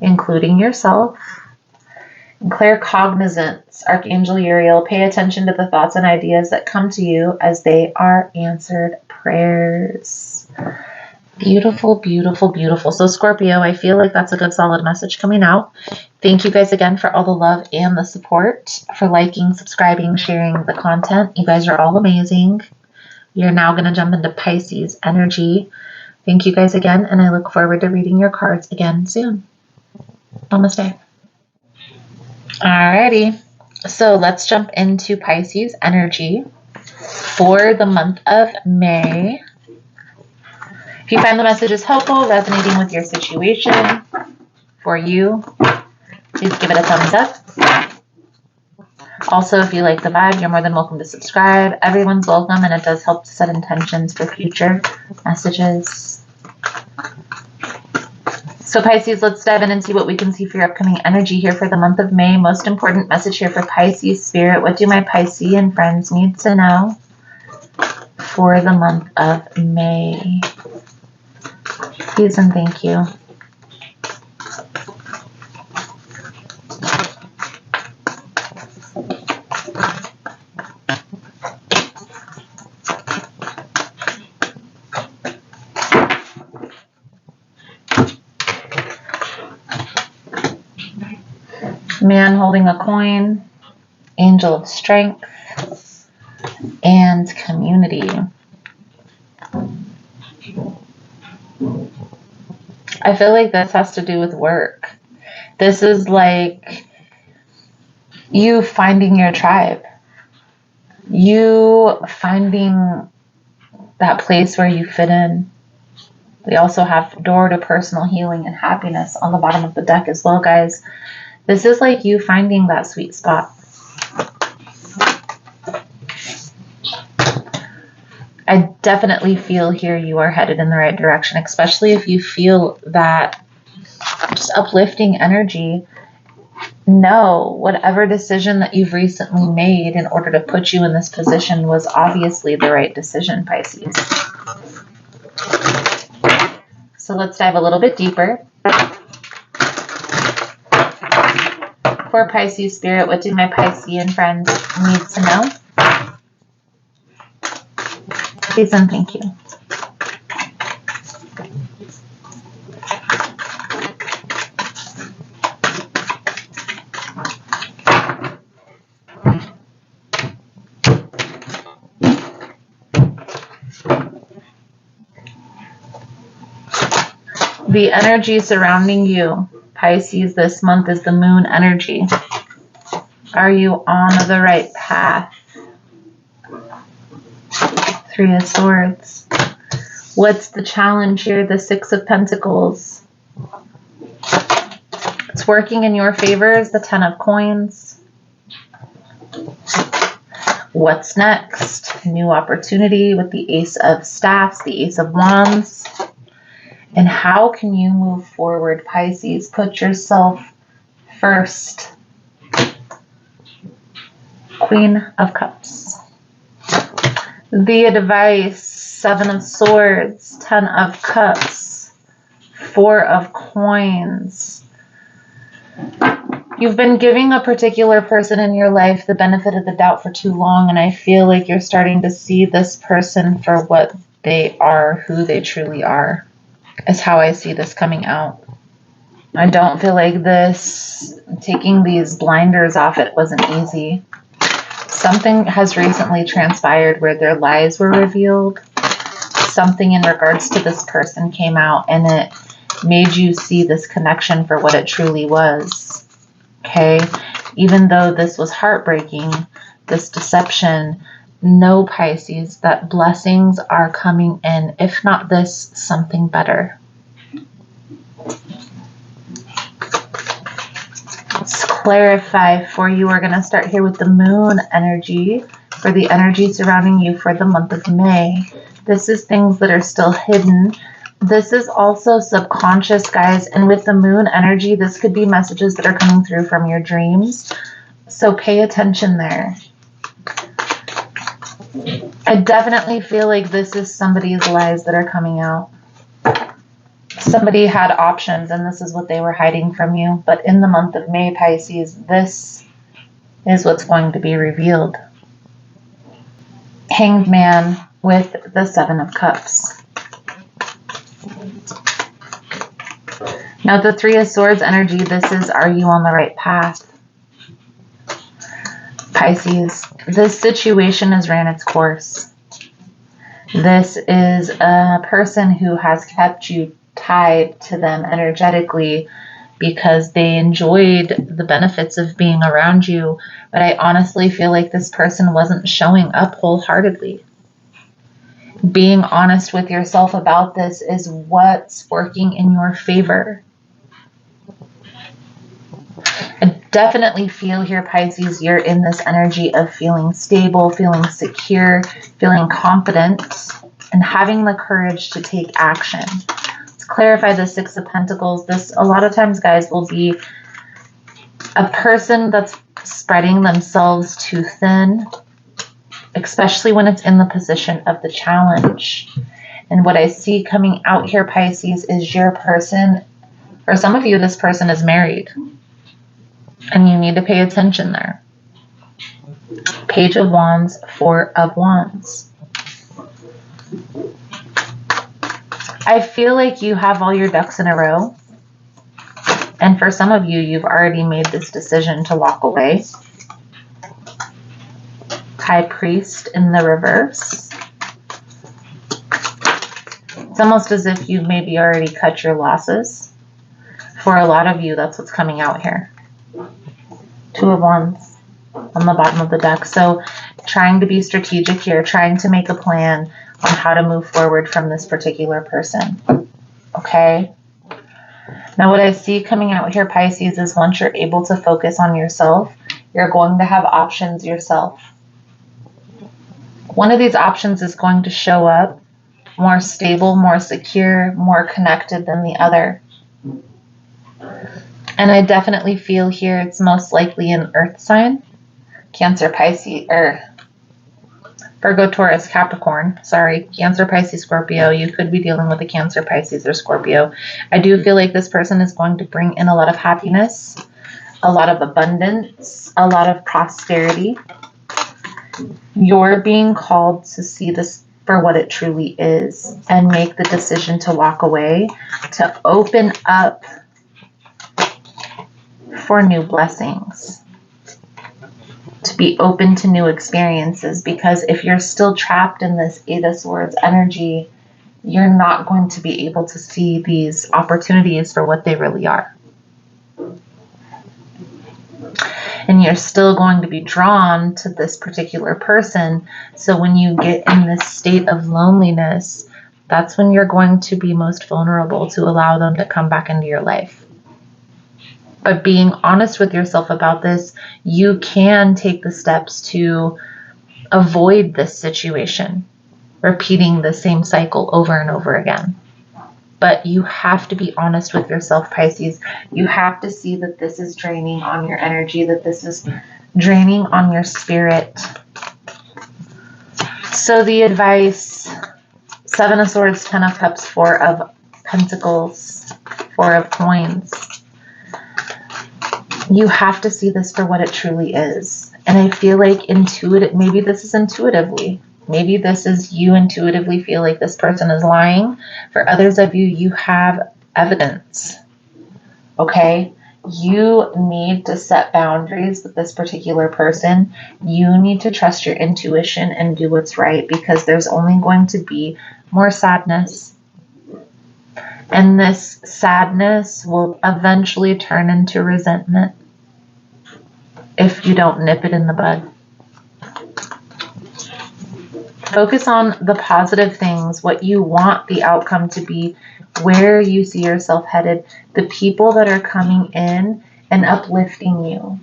Speaker 1: including yourself. And claircognizance, Archangel Uriel. Pay attention to the thoughts and ideas that come to you as they are answered prayers. Beautiful, beautiful, beautiful. So Scorpio, I feel like that's a good solid message coming out. Thank you guys again for all the love and the support, for liking, subscribing, sharing the content. You guys are all amazing. You're now going to jump into Pisces energy. Thank you guys again, and I look forward to reading your cards again soon. Namaste. Alrighty. So let's jump into Pisces energy for the month of May. If you find the messages helpful, resonating with your situation, for you, please give it a thumbs up. Also, if you like the vibe, you're more than welcome to subscribe. Everyone's welcome, and it does help to set intentions for future messages. So Pisces, let's dive in and see what we can see for your upcoming energy here for the month of May. Most important message here for Pisces Spirit. What do my Piscean friends need to know for the month of May? Please and thank you. Man holding a coin, angel of strength, and community. I feel like this has to do with work. This is like you finding your tribe. You finding that place where you fit in. We also have door to personal healing and happiness on the bottom of the deck as well, guys. This is like you finding that sweet spot. I definitely feel here you are headed in the right direction, especially if you feel that just uplifting energy. No, whatever decision that you've recently made in order to put you in this position was obviously the right decision, Pisces. So let's dive a little bit deeper. For Pisces Spirit, what do my Piscean friends need to know? Please and thank you. The energy surrounding you, Pisces, this month is the moon energy. Are you on the right path? Three of Swords. What's the challenge here? The Six of Pentacles. It's working in your favor is the Ten of Coins. What's next? New opportunity with the Ace of Staffs, the Ace of Wands. And how can you move forward, Pisces? Put yourself first. Queen of Cups. The advice, Seven of Swords, Ten of Cups, Four of Coins. You've been giving a particular person in your life the benefit of the doubt for too long, and I feel like you're starting to see this person for what they are, who they truly are, is how I see this coming out. I don't feel like taking these blinders off, it wasn't easy. Something has recently transpired where their lies were revealed. Something in regards to this person came out, and it made you see this connection for what it truly was. Okay? Even though this was heartbreaking, this deception, know, Pisces, that blessings are coming in. If not this, something better. Let's clarify for you. We're going to start here with the moon energy. for the energy surrounding you for the month of May. This is things that are still hidden. This is also subconscious, guys. And with the moon energy, this could be messages that are coming through from your dreams. So pay attention there. I definitely feel like this is somebody's lies that are coming out. Somebody had options and this is what they were hiding from you. But in the month of May, Pisces, this is what's going to be revealed. Hanged Man with the Seven of Cups. Now the Three of Swords energy, this is, are you on the right path? Pisces, this situation has ran its course. This is a person who has kept you tied to them energetically because they enjoyed the benefits of being around you. But I honestly feel like this person wasn't showing up wholeheartedly. Being honest with yourself about this is what's working in your favor. I definitely feel here, Pisces, you're in this energy of feeling stable, feeling secure, feeling confident, and having the courage to take action. Let's clarify the Six of Pentacles. This, a lot of times, guys, will be a person that's spreading themselves too thin, especially when it's in the position of the challenge. And what I see coming out here, Pisces, is your person, for some of you, this person is married. And you need to pay attention there. Page of Wands, Four of Wands. I feel like you have all your ducks in a row. And for some of you, you've already made this decision to walk away. High Priest in the reverse. It's almost as if you've maybe already cut your losses. For a lot of you, that's what's coming out here. Two of Wands on the bottom of the deck. So trying to be strategic here, trying to make a plan on how to move forward from this particular person. Okay? Now what I see coming out here, Pisces, is once you're able to focus on yourself, you're going to have options yourself. One of these options is going to show up more stable, more secure, more connected than the other. And I definitely feel here it's most likely an earth sign. Cancer, Pisces, or Virgo, Taurus, Capricorn. Sorry, Cancer, Pisces, Scorpio. You could be dealing with a Cancer, Pisces, or Scorpio. I do feel like this person is going to bring in a lot of happiness, a lot of abundance, a lot of prosperity. You're being called to see this for what it truly is and make the decision to walk away, to open up for new blessings, to be open to new experiences, because if you're still trapped in this Eight of Swords energy, you're not going to be able to see these opportunities for what they really are. And you're still going to be drawn to this particular person. So when you get in this state of loneliness, that's when you're going to be most vulnerable to allow them to come back into your life. But being honest with yourself about this, you can take the steps to avoid this situation, repeating the same cycle over and over again. But you have to be honest with yourself, Pisces. You have to see that this is draining on your energy, that this is draining on your spirit. So the advice, Seven of Swords, Ten of Cups, Four of Pentacles, Four of Coins. You have to see this for what it truly is. And I feel like maybe this is intuitively. Maybe this is you intuitively feel like this person is lying. For others of you, you have evidence. Okay? You need to set boundaries with this particular person. You need to trust your intuition and do what's right, because there's only going to be more sadness. And this sadness will eventually turn into resentment if you don't nip it in the bud. Focus on the positive things, what you want the outcome to be, where you see yourself headed, the people that are coming in and uplifting you.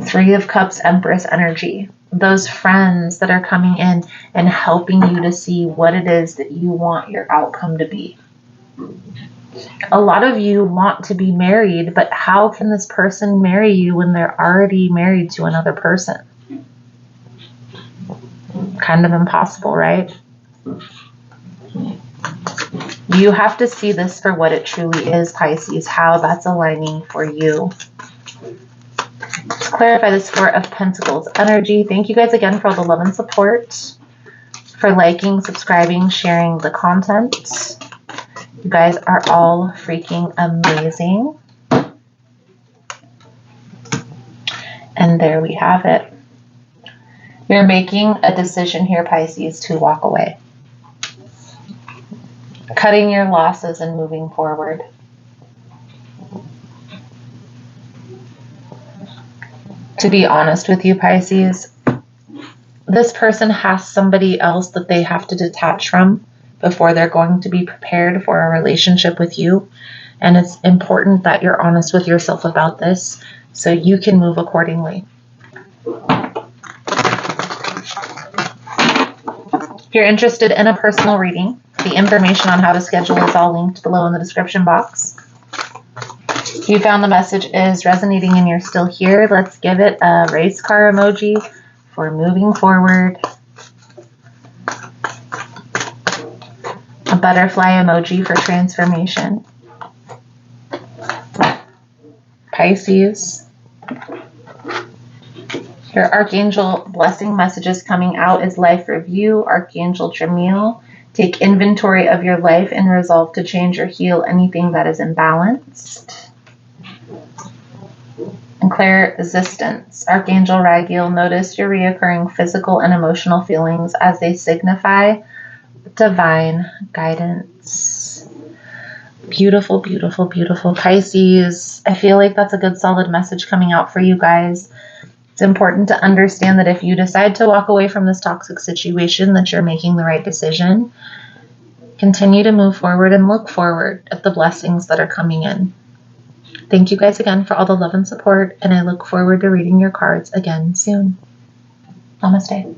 Speaker 1: Three of Cups, Empress energy. those friends that are coming in and helping you to see what it is that you want your outcome to be. A lot of you want to be married, but how can this person marry you when they're already married to another person? Kind of impossible, right? You have to see this for what it truly is, Pisces, how that's aligning for you. Let's clarify this Four of Pentacles energy. Thank you guys again for all the love and support, for liking, subscribing, sharing the content. You guys are all freaking amazing. And there we have it. You're making a decision here, Pisces, to walk away. Cutting your losses and moving forward. To be honest with you, Pisces, this person has somebody else that they have to detach from before they're going to be prepared for a relationship with you. And it's important that you're honest with yourself about this so you can move accordingly. If you're interested in a personal reading, the information on how to schedule is all linked below in the description box. If you found the message is resonating and you're still here, let's give it a race car emoji for moving forward. A butterfly emoji for transformation. Pisces. Your Archangel blessing messages coming out is life review. Archangel Jamil. Take inventory of your life and resolve to change or heal anything that is imbalanced. And clairexistence. Archangel Ragiel. Notice your reoccurring physical and emotional feelings as they signify divine guidance. Beautiful, beautiful, beautiful. Pisces, I feel like that's a good solid message coming out for you guys. It's important to understand that if you decide to walk away from this toxic situation, that you're making the right decision. Continue to move forward and look forward at the blessings that are coming in. Thank you guys again for all the love and support, and I look forward to reading your cards again soon. Namaste.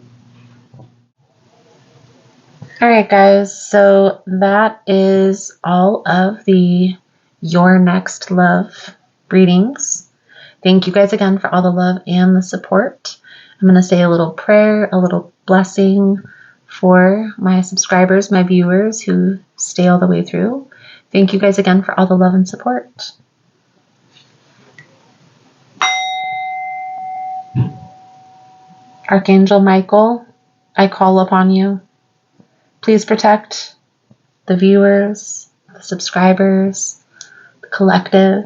Speaker 1: All right, guys, so that is all of the Your Next Love readings. Thank you guys again for all the love and the support. I'm going to say a little prayer, a little blessing for my subscribers, my viewers who stay all the way through. Thank you guys again for all the love and support. Archangel Michael, I call upon you. Please protect the viewers, the subscribers, the collective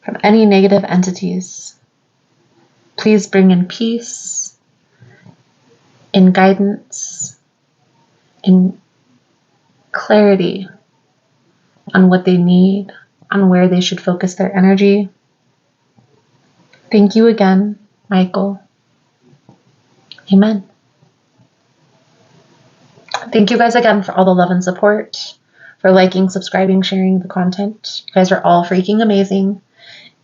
Speaker 1: from any negative entities. Please bring in peace, in guidance, in clarity on what they need, on where they should focus their energy. Thank you again, Michael. Amen. Thank you guys again for all the love and support, for liking, subscribing, sharing the content. You guys are all freaking amazing,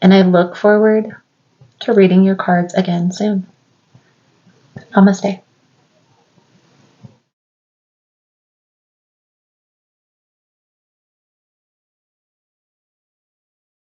Speaker 1: and I look forward to reading your cards again soon. Namaste.